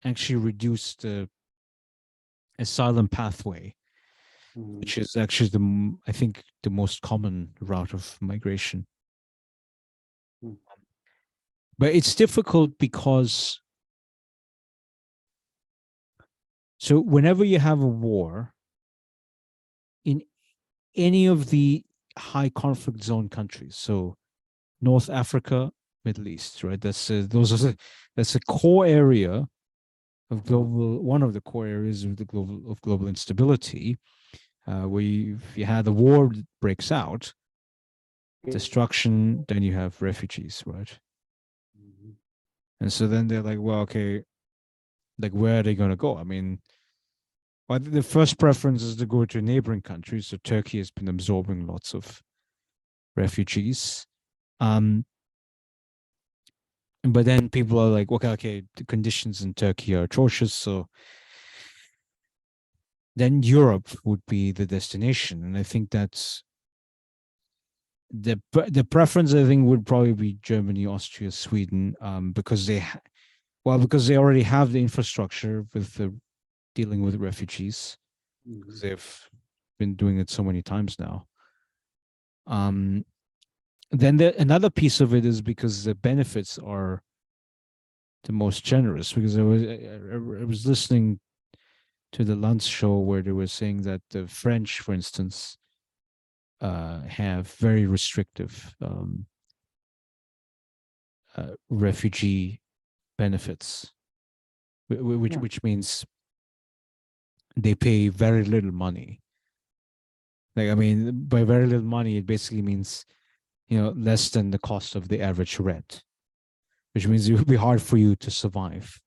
actually reduce the asylum pathway, Mhm. which is actually I think the most common route of migration. Mm. But it's difficult because whenever you have a war in any of the high conflict zone countries. So North Africa, Middle East, right? That's a core area of one of the core areas of the global instability, where if you had a war that breaks out, destruction, then you have refugees, right? Mhm. And so then they're like, well, okay, like where are they going to go? I mean, well, the first preference is to go to neighboring countries. So Turkey has been absorbing lots of refugees. Um, but then people are like, okay, the conditions in Turkey are atrocious. So then Europe would be the destination. And I think that's the preference. I think would probably be Germany, Austria, Sweden, because because they already have the infrastructure with the dealing with refugees, because Mhm. they've been doing it so many times now. Um, then another piece of it is because the benefits are the most generous. Because I was listening to the Lunch show where they were saying that the French, for instance, have very restrictive refugee benefits, Yeah. which means they pay very little money. Like, I mean, by very little money, it basically means, less than the cost of the average rent, which means it would be hard for you to survive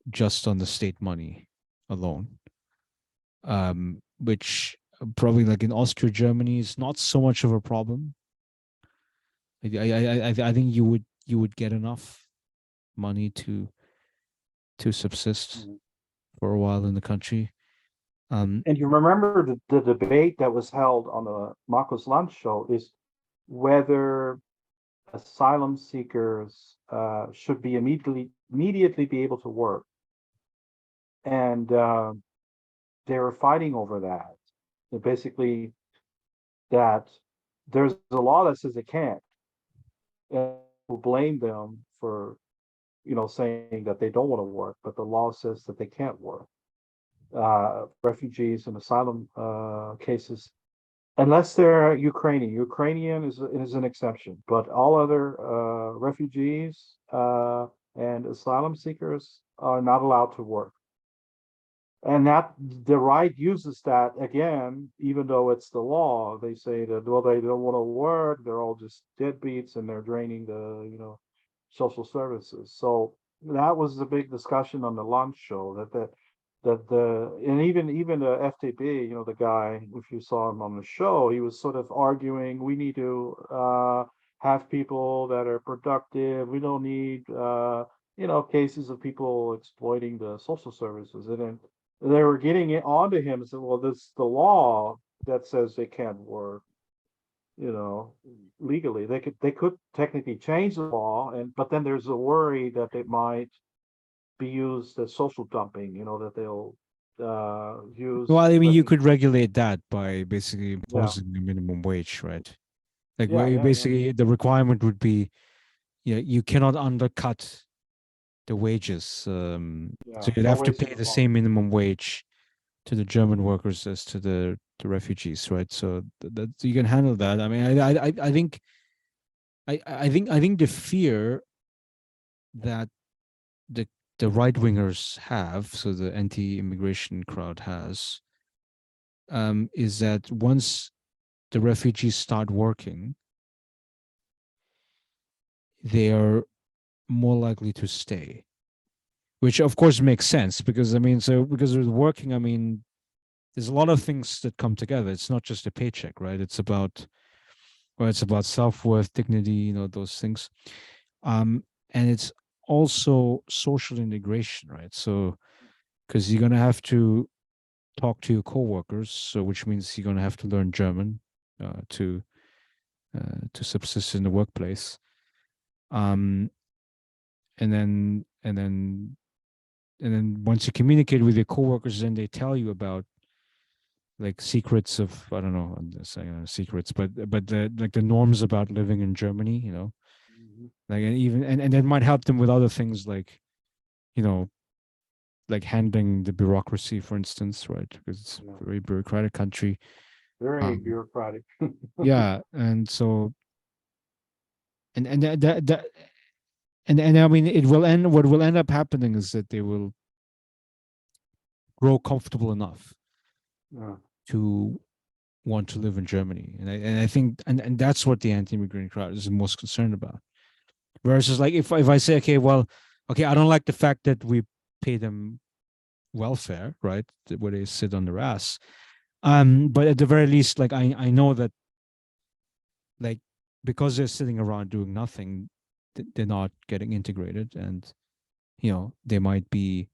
just on the state money alone. Which probably like in Austria, Germany is not so much of a problem. I think you would get enough money to subsist Mhm. for a while in the country. Um, And you remember the debate that was held on the Marcos Lunch show is whether asylum seekers should be immediately be able to work, and they were fighting over that. Basically, that there's a law that says they can't, and will blame them for saying that they don't want to work, but the law says that they can't work. Refugees and asylum cases, unless they're Ukrainian. Ukrainian is an exception, but all other refugees and asylum seekers are not allowed to work. And that the right uses that again, even though it's the law. They say that well, they don't want to work. They're all just deadbeats, and they're draining the social services. So that was the big discussion on the lunch show that the and even the FTP, the guy, if you saw him on the show, he was sort of arguing we need to have people that are productive. We don't need cases of people exploiting the social services. And then they were getting it onto him and said, well, this is the law that says they can't work, you know, legally. They could technically change the law, and but then there's a worry that they might be used as social dumping, that they'll well, use I mean, you could refugees. regulate that by basically Yeah, imposing a minimum wage, right? Like, yeah, where yeah, yeah, basically the requirement would be, you cannot undercut the wages. yeah. So you'd No have to waste in pay the the farm. same minimum wage to the German workers as to the refugees, right? So that you can handle that. I mean, I think the fear that the the right wingers have, so the anti-immigration crowd has, is that once the refugees start working, they are more likely to stay, which of course makes sense because because with working, I mean, there's a lot of things that come together. It's not just a paycheck, right? It's about self-worth, dignity, those things. And it's also social integration, right? So because you're gonna have to talk to your coworkers, so which means you're gonna have to learn German to subsist in the workplace. Um, and then and then and then once you communicate with your coworkers, then they tell you about like secrets of, I don't know, I'm just saying secrets, but the like the norms about living in Germany, Mhm. like, and that might help them with other things like, you know like handling the bureaucracy, for instance, right? Because it's Yeah. a very bureaucratic country. Very Um, bureaucratic. yeah, and so and that and I mean it will end. What will end up happening is that they will grow comfortable enough Yeah. to want to live in Germany, and I think and that's what the anti-immigrant crowd is most concerned about. Versus like if I say okay, well, okay, I don't like the fact that we pay them welfare, right, where they sit on their ass. But at the very least, like I know that like because they're sitting around doing nothing, they're not getting integrated, and they might be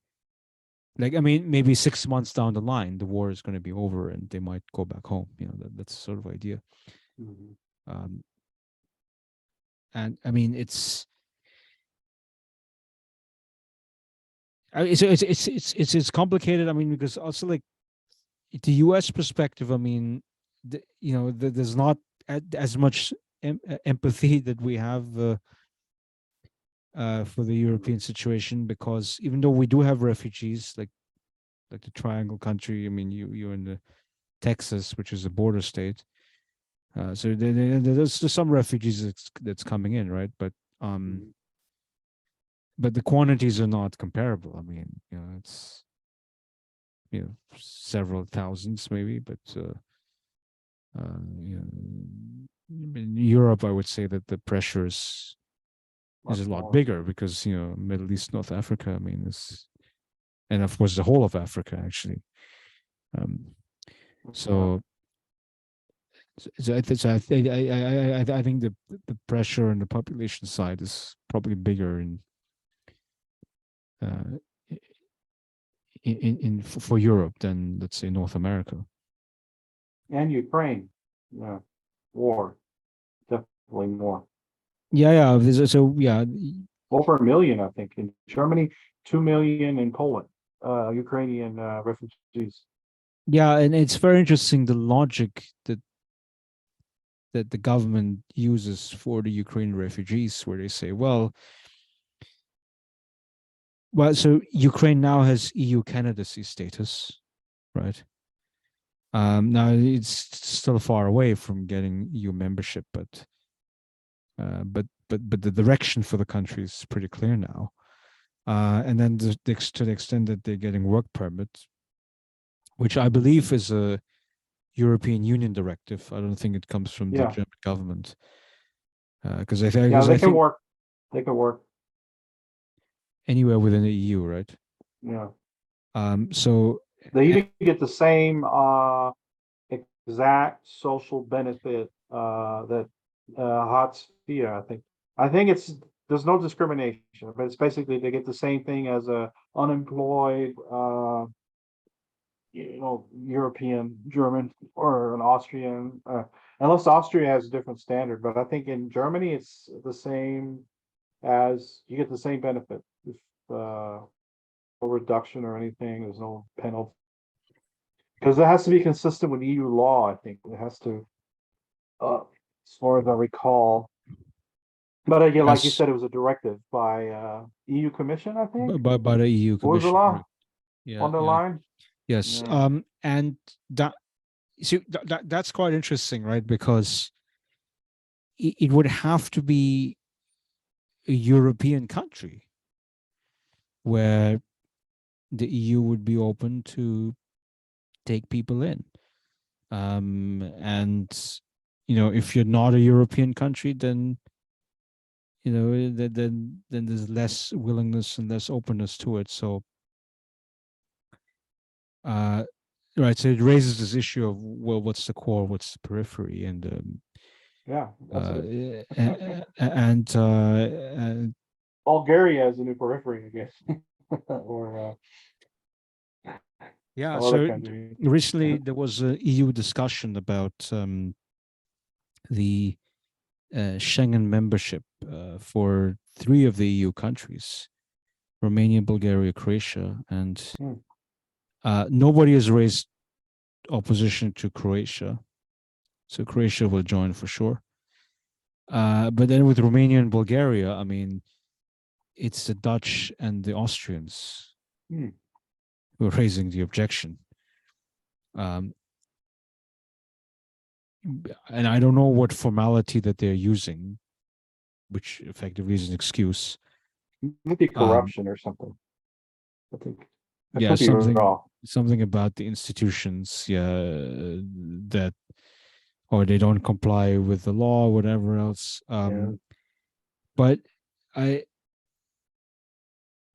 like I mean maybe 6 months down the line the war is going to be over and they might go back home. That's sort of idea. Mhm. Um, and I mean it's complicated. I mean because also like the U.S. perspective. I mean, there's not as much empathy that we have for the Mhm. European situation because even though we do have refugees like the Triangle country. I mean, you're in the Texas, which is a border state. So there's some refugees that's coming in, right? Mhm. But the quantities are not comparable. I mean, it's several thousands maybe, but in Europe, I would say that the pressure is Much a lot more. bigger because Middle East, North Africa. I mean, is and of course the whole of Africa actually. Um, Yeah. so so I think I think the pressure on the population side is probably bigger uh, for Europe than let's say North America. And Ukraine. Yeah. War. Definitely more. Yeah, so yeah, Over 1 million, I think, in Germany, 2 million in Poland, Ukrainian refugees. yeah, and it's very interesting the logic that the government uses for the Ukrainian refugees, where they say, so Ukraine now has EU candidacy status, right? Now it's still far away from getting EU membership, but the direction for the country is pretty clear now. And then to the extent that they're getting work permits, which I Mhm. believe is a European Union directive. I don't think it comes from the Yeah. German government because I think Yeah, because they I can think work. They can work. anywhere within the EU, right? Yeah. So They uh, even get the same exact social benefit that Sphere, I think. I think there's no discrimination, but it's basically they get the same thing as a unemployed European German or an Austrian, unless Austria has a different standard. But I think in Germany it's the same as you get the same benefit. If no reduction or anything, there's no penalty because it has to be consistent with EU law. I think it has to, as far as I recall. But again, like you yes, said, it was a directive by EU Commission, I think. by the EU What was the Commission, law correct? Yeah, on the yeah, line? yes. Yeah, And that see that's quite interesting, right? Because it would have to be a European country where the EU would be open to take people in. And if you're not a European country, then then there's less willingness and less openness to it. So, uh, right. So it raises this issue of well, what's the core, what's the periphery, and yeah, that's it. and Bulgaria is a new periphery, I guess, or yeah. some other So country. recently there was a EU discussion about the Schengen membership for three of the EU countries: Romania, Bulgaria, Croatia, and Hmm. nobody has raised opposition to Croatia, so Croatia will join for sure. But then with Romania and Bulgaria, I mean, it's the Dutch and the Austrians Hmm. who are raising the objection. Um, and I don't know what formality that they're using, which effectively is an excuse. Maybe Um, corruption or something. I think I yeah, could be something wrong. something about the institutions, yeah, that or they don't comply with the law, whatever else. Yeah. But I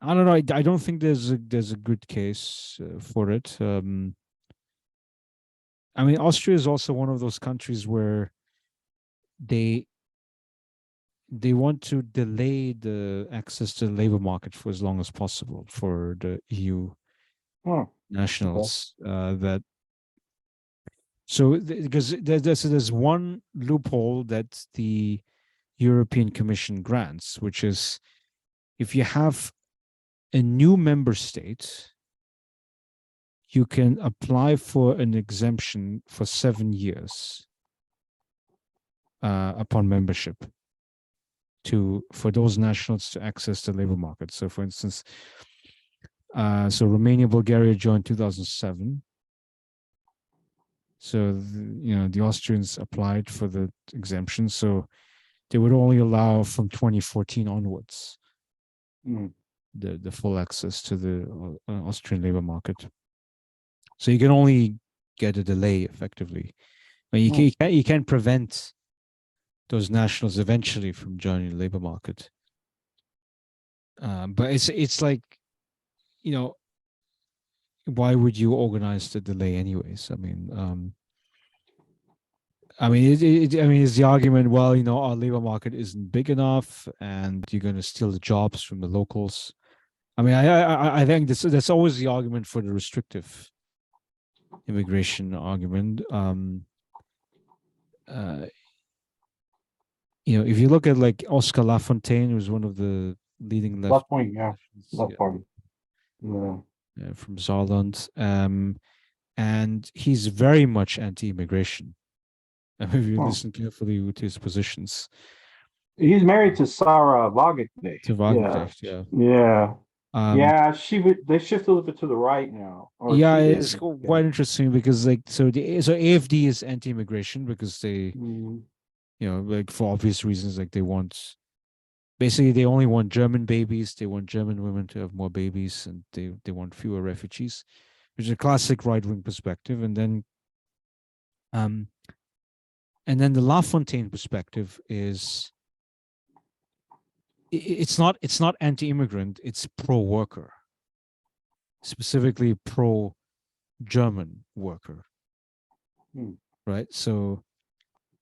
I don't know. I don't think there's a good case for it. I mean, Austria is also one of those countries where they they want to delay the access to the labor market for as long as possible for the EU Hmm. Okay. nationals. That so because there's one loophole that the European Commission grants, which is if you have a new member state, you can apply for an exemption for 7 years upon membership to for those nationals to access the labor market. So, for instance, so Romania, Bulgaria joined 2007. So, the Austrians applied for the exemption. So they would only allow from 2014 onwards Hmm. the full access to the Austrian labor market. So you can only get a delay effectively. I mean, Hmm. you can't prevent those nationals eventually from joining the labor market. But it's like, you know, why would you organize the delay anyways? I mean, I mean, is the argument, well, our labor market isn't big enough, and you're going to steal the jobs from the locals. I mean, I think that's always the argument for the restrictive immigration argument. Uh, if you look at like Oscar Lafontaine, who's one of the leading left Left wing. Yeah. politicians, Left party. Yeah. from Saarland, and he's very much anti-immigration. If you Hmm. listen carefully to his positions, He's married to Sarah Wagenknecht. to Yeah. Wagenknecht, yeah. Yeah. Um, Yeah. She would. They shifted a little bit to the right now, or yeah, she it's did. Yeah. quite interesting because like so AFD is anti-immigration because they Mm. like for obvious reasons, like they want basically they only want German babies, they want German women to have more babies, and they want fewer refugees, which is a classic right wing perspective. Um and then the Lafontaine perspective is it's not anti-immigrant, it's pro-worker, specifically pro-German worker, Mm. right? So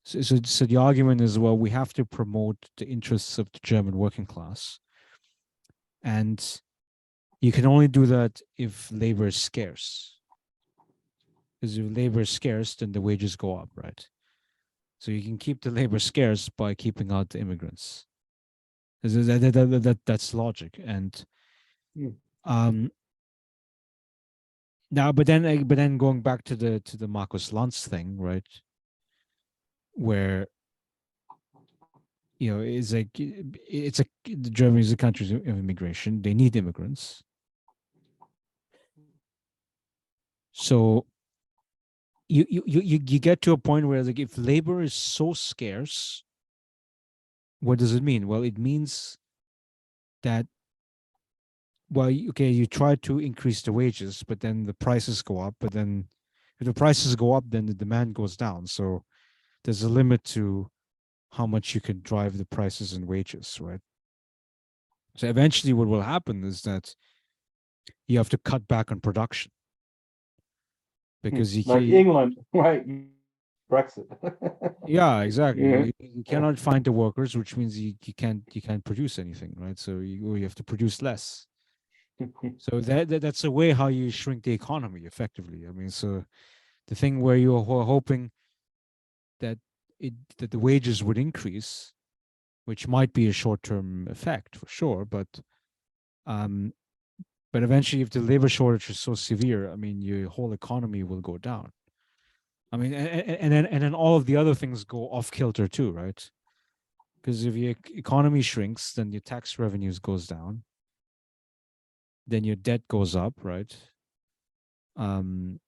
the argument is, well, we have to promote the interests of the German working class, and you can only do that if labor is scarce. Because if labor is scarce, then the wages go up, right? So you can keep the labor scarce by keeping out the immigrants. That's logic. And Mm. um, now, but then going back to the Marcus Lanz thing, right? Where it's like Germany is a country of immigration. They need immigrants. So you get to a point where like if labor is so scarce, what does it mean? Well, it means that okay, you try to increase the wages, but then the prices go up. But then if the prices go up, then the demand goes down. So there's a limit to how much you can drive the prices and wages, right? So eventually, what will happen is that you have to cut back on production Mm. because you Like can. England, right? Brexit. Yeah, exactly. Yeah. You cannot find the workers, which means you can't produce anything, right? So you have to produce less. So that's a way how you shrink the economy effectively. I mean, so the thing where you're hoping that that the wages would increase, which might be a short-term effect for sure, um, but eventually, if the labor shortage is so severe, I mean, your whole economy will go down. I mean, and then all of the other things go off kilter too, right? Because if your economy shrinks, then your tax revenues goes down, then your debt goes up, right? Um,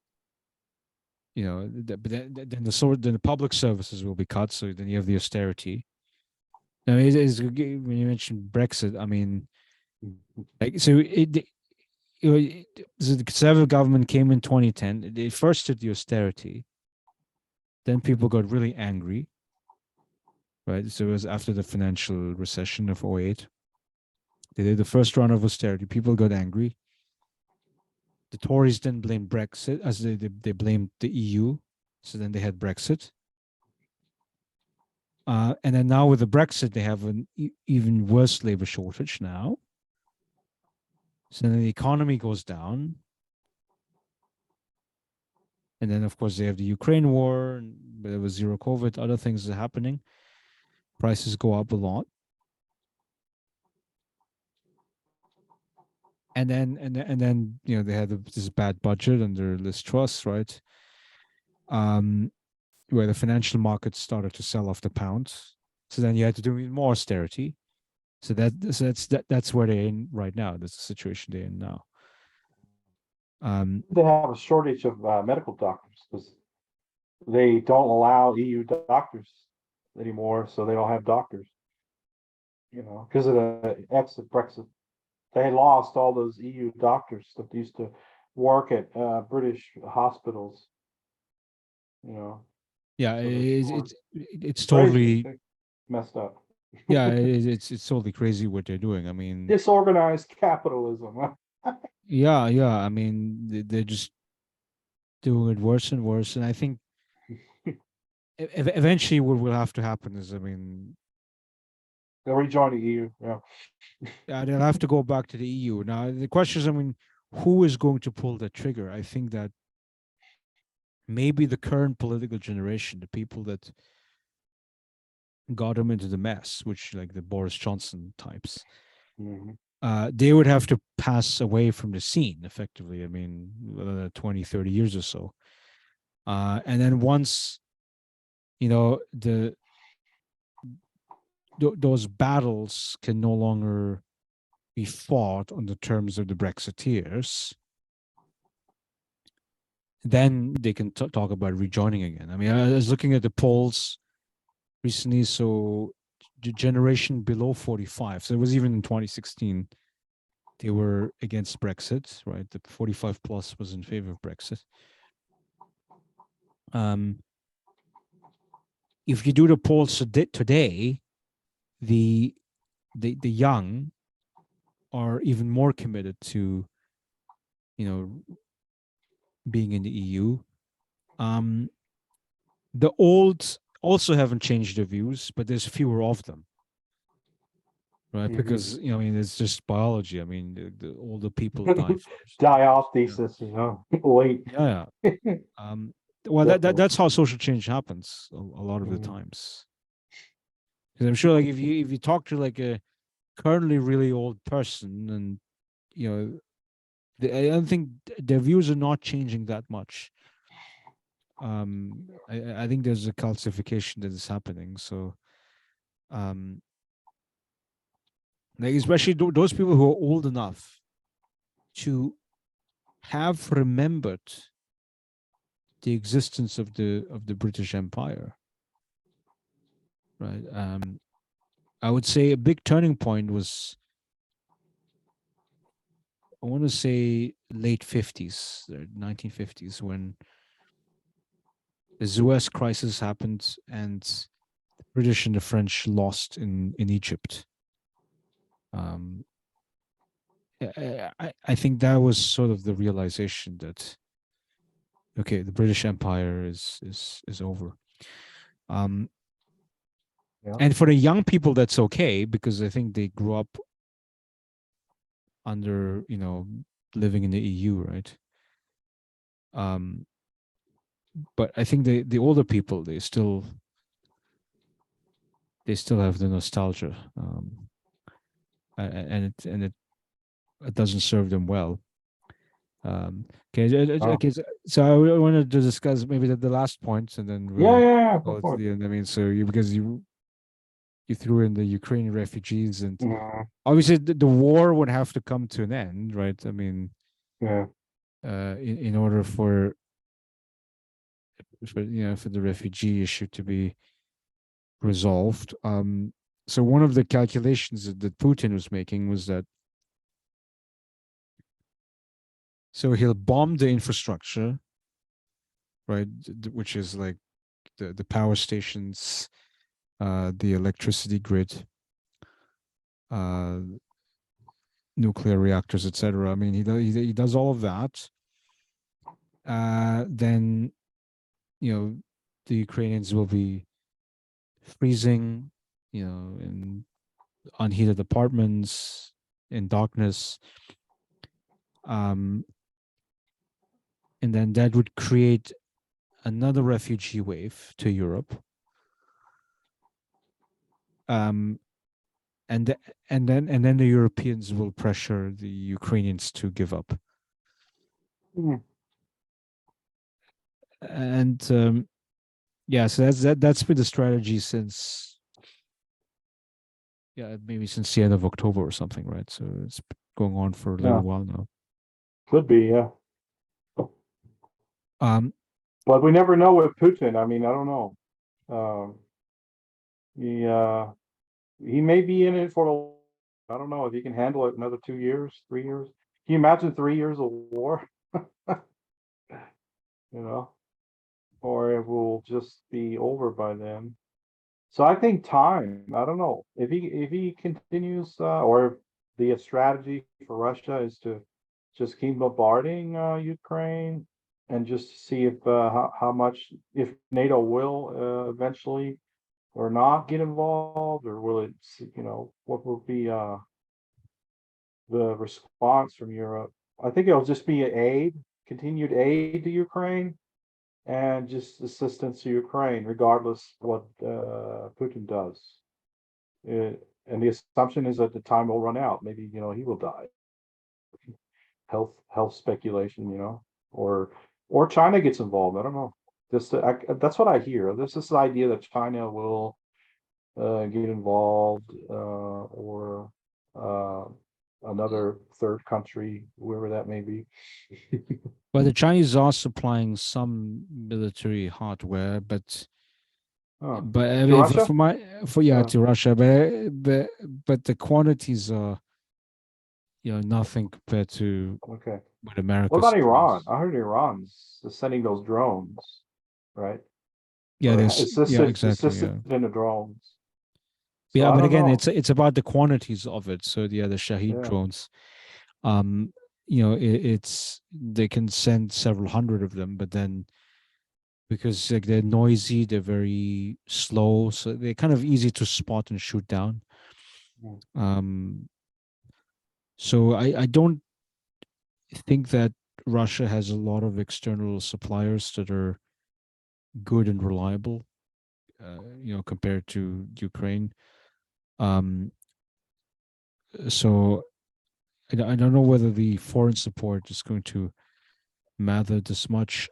but then the public services will be cut. So then you have the austerity. I mean, when you mentioned Brexit, I mean, like so the conservative government came in 2010. They first did the austerity. Then people got really angry, right? So it was after the financial recession of '08. They did the first round of austerity. People got angry. The Tories then blamed Brexit as they blamed the EU. So then they had Brexit. And then now with the Brexit, they have an even worse labor shortage now. So then the economy goes down. And then, of course, they have the Ukraine war, and there was zero COVID, other things are happening. Prices go up a lot. And then they had this bad budget under Liz Truss, right? Where the financial markets started to sell off the pound. So then you had to do even more austerity. That's where they're in right now. That's the situation they're in now. They have a shortage of medical doctors because they don't allow EU doctors anymore, so they don't have doctors. Because of the exit Brexit, they lost all those EU doctors that used to work at British hospitals. You know, Yeah, so they're short. it's Crazy, totally messed up. yeah, it's totally crazy what they're doing. I mean, Disorganized capitalism. yeah. I mean, they're just doing it worse and worse. And I think eventually, what will have to happen is, I mean, They'll rejoin the EU. Yeah. they'll have to go back to the EU. Now, the question is, I mean, who is going to pull that trigger? I think that maybe the current political generation, the people that got them into the mess, which like the Boris Johnson types, Mhm. they would have to pass away from the scene effectively. I mean, 20, 30 years or so. And then once, those battles can no longer be fought on the terms of the Brexiteers, then they can talk about rejoining again. I mean, I was looking at the polls recently. So the generation below 45, so it was even in 2016, they were against Brexit, right? The 45 plus was in favor of Brexit. Um, if you do the polls today, the the young are even more committed to, being in the EU. Um, the old also haven't changed their views, but there's fewer of them, right? Mhm. Because I mean, it's just biology. I mean, the older people die first. Die off Yeah, thesis, late. yeah. Yeah. Um, well, Definitely. that's how social change happens a lot of the Mhm. times. Because I'm sure, like if you talk to like a currently really old person, and you know, I don't think their views are not changing that much. I think there's a calcification that is happening. So, um, like especially those people who are old enough to have remembered the existence of the British Empire, right? I would say a big turning point was, I want to say, late 50s, 1950s, when the Suez crisis happened and the British and the French lost in Egypt. Um, I think that was sort of the realization that, okay, the British Empire is over. Um, Yeah. and for the young people, that's okay because I think they grew up under, living in the EU, right? Um, but I think the older people, they still have the nostalgia, and it doesn't serve them well. Okay, Oh. okay. So I wanted to discuss maybe the last point, and then Yeah, we'll yeah, yeah. Go go to for it. the end. I mean, so because you threw in the Ukrainian refugees, and Mhm. obviously the war would have to come to an end, right? I mean, Yeah. in order for for the refugee issue to be resolved. So one of the calculations that Putin was making was that so he'll bomb the infrastructure, right, which is like the power stations, the electricity grid, uh, nuclear reactors, etc. I mean, he does all of that. Then the Ukrainians will be freezing, in unheated apartments in darkness. Um, and then that would create another refugee wave to Europe. Um, and the, and then the Europeans will pressure the Ukrainians to give up. Mm. And yeah, so that's been the strategy since maybe since the end of October or something, right? So it's been going on for a little Yeah, while now. could be, yeah. Um, But we never know with Putin. I mean, I don't know. Um, he he may be in it for I don't know if he can handle it another 2 years, 3 years. Can you imagine 3 years of war? You know, or it will just be over by then. So I think time. I don't know if he continues, or if the strategy for Russia is to just keep bombarding Ukraine and just see if how much if NATO will eventually or not get involved, or will it? What will be the response from Europe? I think it'll just be continued aid to Ukraine, and just assistance to Ukraine, regardless what Putin does. And the assumption is that the time will run out. Maybe he will die. Health speculation, or China gets involved. I don't know. That's what I hear. There's this idea that China will get involved, or uh, another third country, whoever that may be. but the Chinese are supplying some military hardware, Oh, I to mean, Russia? Uh, to Russia, but the quantities are nothing compared to okay. what What America about Iran? supplies. I heard Iran's sending those drones, right? Yeah, Or there's yeah, exactly, assisted yeah. in the drones. So Yeah, I but don't again, know. it's about the quantities of it. So yeah, the Shahid Yeah. drones, um, it's they can send several hundred of them, but then because like they're noisy, they're very slow, so they're kind of easy to spot and shoot down. Mm. Um, so I don't think that Russia has a lot of external suppliers that are good and reliable, compared to Ukraine. Um, so I don't know whether the foreign support is going to matter this much.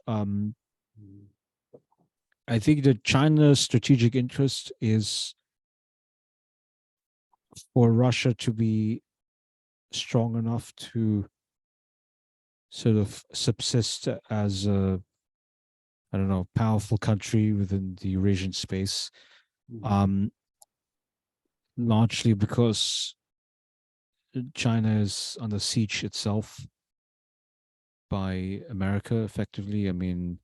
I think that China's strategic interest is for Russia to be strong enough to sort of subsist as a, I don't know, powerful country within the Eurasian space. Mm. Um, Largely because China is under siege itself by America, effectively. I mean,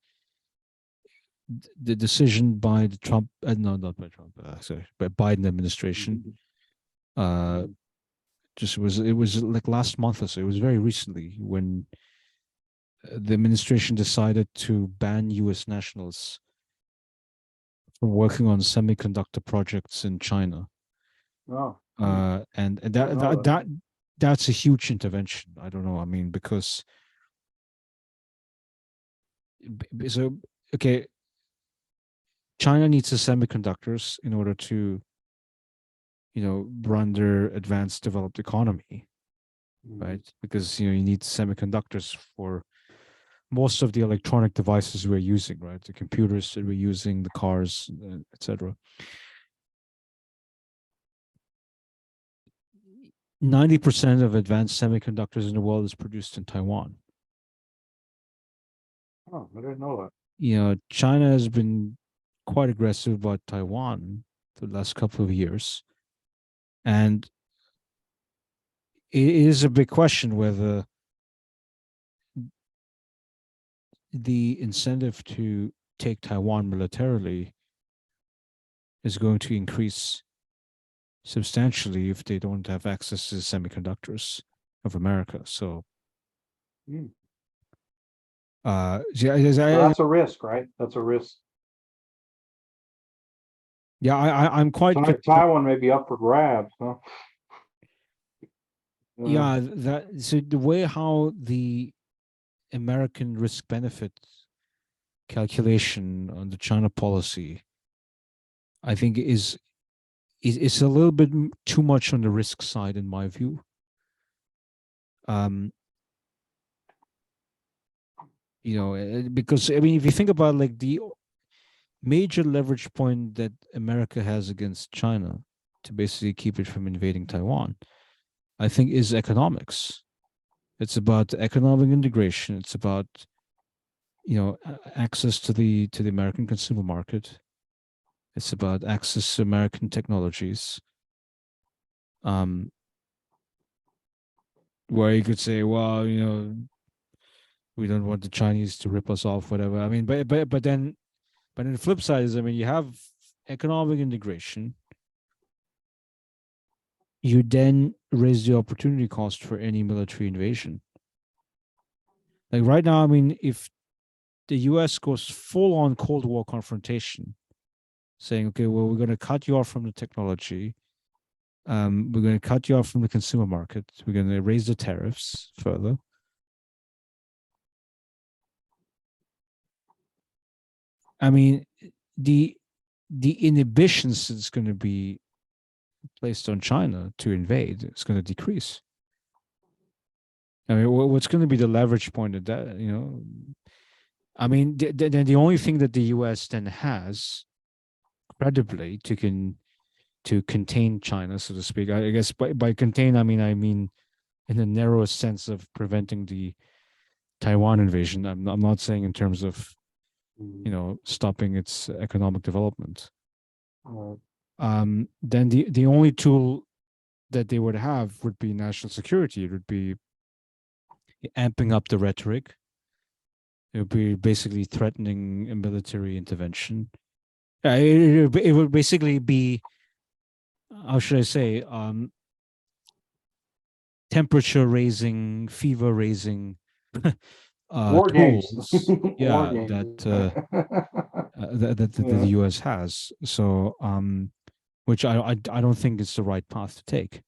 the decision by the Trump, no, not by Trump, sorry, by Biden administration, uh, just was it was like last month or so. It was very recently when the administration decided to ban U.S. nationals from working on semiconductor projects in China. Oh, hmm. And I didn't know that's a huge intervention. I don't know. I mean, because so okay, China needs the semiconductors in order to run their advanced developed economy, that. right? Because you need semiconductors for most of the electronic devices we're using, right? The computers that we're using, the cars, etc. 90% of advanced semiconductors in the world is produced in Taiwan. Oh, I didn't know that. China has been quite aggressive about Taiwan for the last couple of years. And it is a big question whether the incentive to take Taiwan militarily is going to increase substantially if they don't have access to the semiconductors of America. So, Hmm. So yeah, that's a risk, right? That's a risk. I'm quite concerned. Taiwan may be up for grabs, huh? Uh, Yeah, that so the way how the American risk benefit calculation on the China policy, I think is a little bit too much on the risk side in my view. Um, because I mean, if you think about like the major leverage point that America has against China to basically keep it from invading Taiwan, I think is economics. It's about economic integration. It's about access to the American consumer market. It's about access to American technologies. Um, where you could say, well, we don't want the Chinese to rip us off, whatever. I mean, but then the flip side is, I mean, you have economic integration. You then raise the opportunity cost for any military invasion. Like right now, I mean, if the US goes full on Cold War confrontation, saying, okay, well, we're going to cut you off from the technology, we're going to cut you off from the consumer market, we're going to raise the tariffs further. I mean, the the inhibitions that's going to be placed on China to invade is going to decrease. I mean, what's going to be the leverage point of that? I mean, the only thing that the U.S. then has credibly to contain China, so to speak. I guess by contain, I mean in the narrowest sense of preventing the Taiwan invasion. I'm not saying in terms of mm, stopping its economic development. uh, Then the only tool that they would have would be national security. It would be amping up the rhetoric. It would be basically threatening a military intervention. It would basically be, how should I say, temperature raising, fever raising War games. tools. War Yeah, games. that the Yeah. U.S. has. So, which I don't think is the right path to take.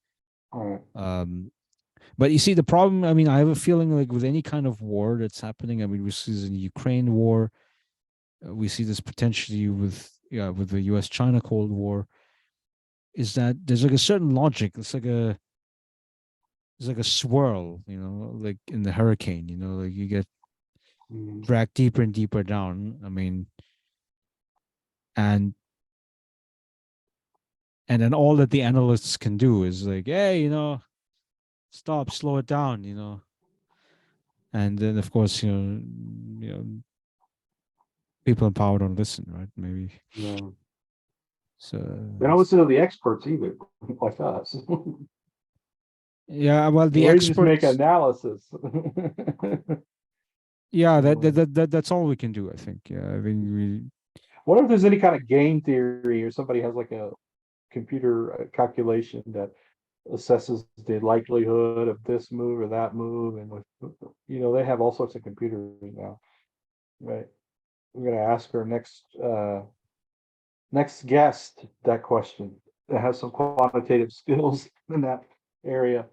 All right. Um, but you see, the problem. I mean, I have a feeling like with any kind of war that's happening. I mean, we see this in the Ukraine war. We see this potentially with the U.S.-China Cold War. Is that there's like a certain logic. It's like a swirl, like in the hurricane. Like you get Mm, dragged deeper and deeper down. I mean, and and then all that the analysts can do is like, hey, stop, slow it down, and then of course, people in power don't listen, right? Maybe yeah. so. They don't listen to the experts either, like us. Yeah, well, the We just make experts. analysis. Yeah, Uh, that's all we can do. I think. Yeah, I think we. What if there's any kind of game theory or somebody has like a computer calculation that assesses the likelihood of this move or that move, and with they have all sorts of computers now, right? We're gonna ask our next guest that question that has some quantitative skills in that area.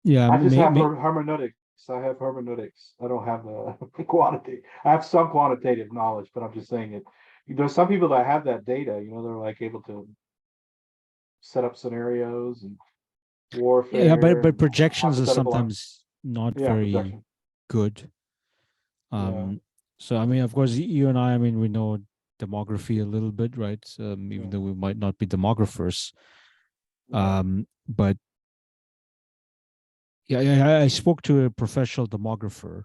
Yeah, I just have hermeneutics. I have hermeneutics. I don't have the quantity. I have some quantitative knowledge, but I'm just saying it. There's some people that have that data. They're like able to set up scenarios and yeah, but warfare but and projections are hypothetical. sometimes not Yeah, very projection. good. Yeah, So I mean, of course, you and I mean, we know demography a little bit, right? Even yeah, though we might not be demographers. yeah. But yeah, I spoke to a professional demographer,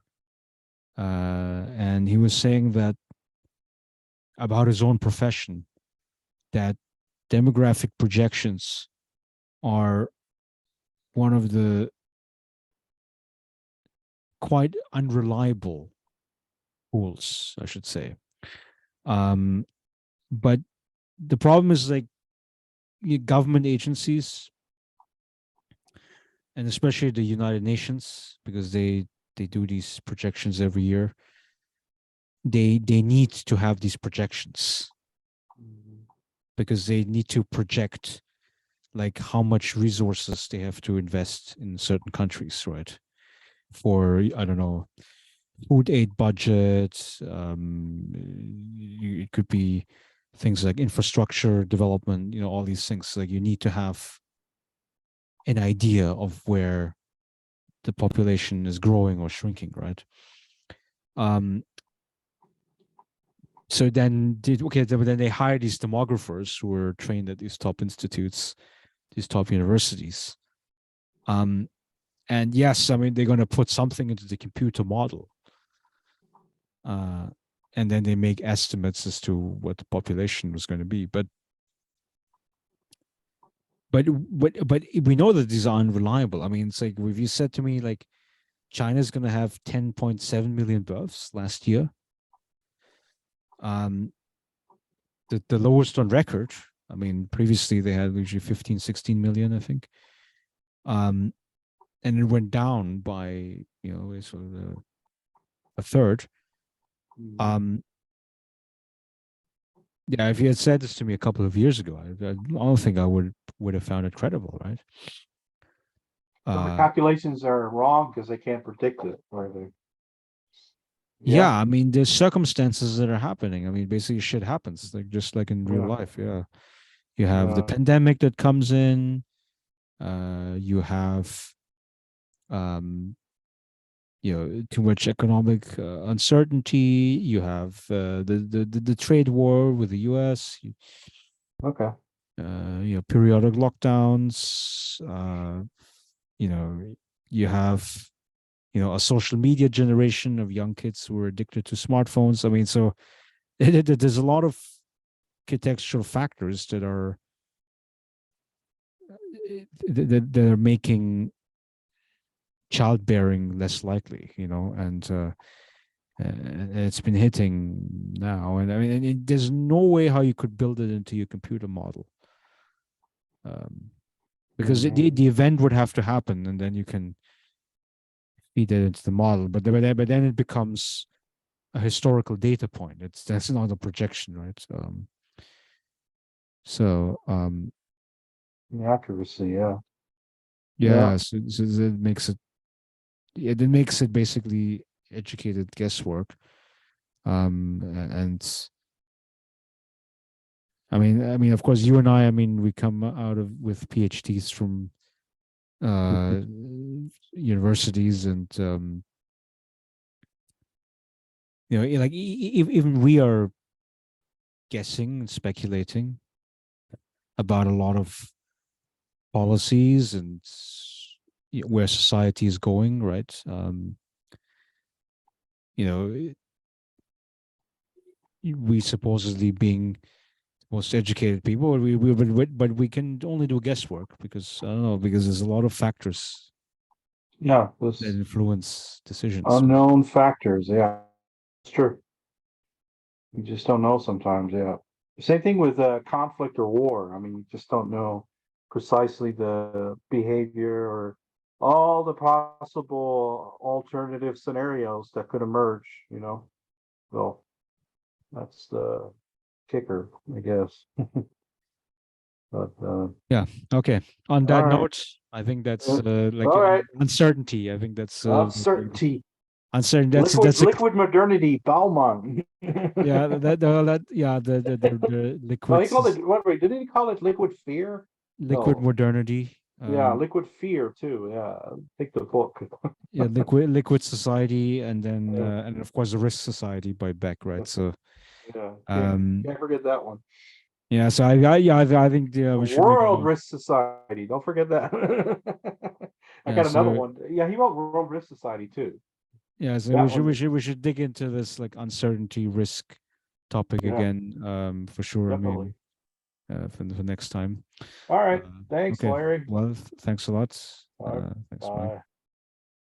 and he was saying that about his own profession, that demographic projections are one of the quite unreliable tools, I should say. Um, but the problem is like government agencies, and especially the United Nations, because they do these projections every year. They need to have these projections Mhm. because they need to project like how much resources they have to invest in certain countries, right? For I don't know, food aid budget. It could be things like infrastructure development. All these things. Like you need to have an idea of where the population is growing or shrinking, right? Um, so then then they hire these demographers who were trained at these top institutes, these top universities. Um, and yes, I mean they're going to put something into the computer model, uh, and then they make estimates as to what the population was going to be. But we know that these are unreliable. I mean, it's like if you said to me like China's going to have 10.7 million births last year, um, the lowest on record. I mean, previously they had usually 15, 16 million, I think. Um, and it went down by, sort of a third. Mhm. Um, yeah, if you had said this to me a couple of years ago, I don't think I would have found it credible, right? So the Uh, calculations are wrong because they can't predict it, or they, yeah, yeah, I mean, there's circumstances that are happening. I mean, basically, shit happens, like just like in real yeah, life. Yeah, you have the yeah. pandemic that comes in. You have um, too much economic uncertainty. You have the trade war with the U.S. Okay. Periodic lockdowns. You know, you have a social media generation of young kids who are addicted to smartphones. I mean, so there's a lot of contextual factors that are that are making childbearing less likely. And it's been hitting now. And I mean, there's no way how you could build it into your computer model, um, because Mhm. the event would have to happen, and then you can feed it into the model. But then it becomes a historical data point. That's not a projection, right? So The accuracy, yeah, yeah, yeah, so it makes it makes it basically educated guesswork. And I mean, of course, you and I mean, we come out of with PhDs from uh, universities, and like even we are guessing and speculating about a lot of policies and where society is going, right? You know, we supposedly being most educated people, but we can only do guesswork because I don't know, because there's a lot of factors yeah. that This influence decisions. unknown factors, yeah, it's true. You just don't know sometimes, yeah. Same thing with conflict or war. I mean, you just don't know precisely the behavior or all the possible alternative scenarios that could emerge, you know. So that's the kicker, I guess. But Yeah. Okay. On all that right. note, I think that's Uh, like all right. uncertainty. I think that's Uncertainty. uncertain. Liquid That's a liquid modernity, Bauman. yeah. That yeah. The No, he liquids called is it what, wait, didn't he call it liquid fear? liquid No. modernity. Yeah, liquid fear too. Yeah. Take the book. Yeah, liquid society, and then Yeah, and of course the risk society by Beck, right? So yeah. um Can't forget that one. yeah, so I think The we should maybe World Risk Society. Don't forget that. I yeah got another so one. Yeah, he wrote World Risk Society too. Yeah, so That one, we should dig into this like uncertainty risk topic yeah, again, for sure. I definitely. mean, for next time. All Uh, right. Thanks, okay. Larry. Well, thanks a lot. All right. Thanks, Mike. Bye.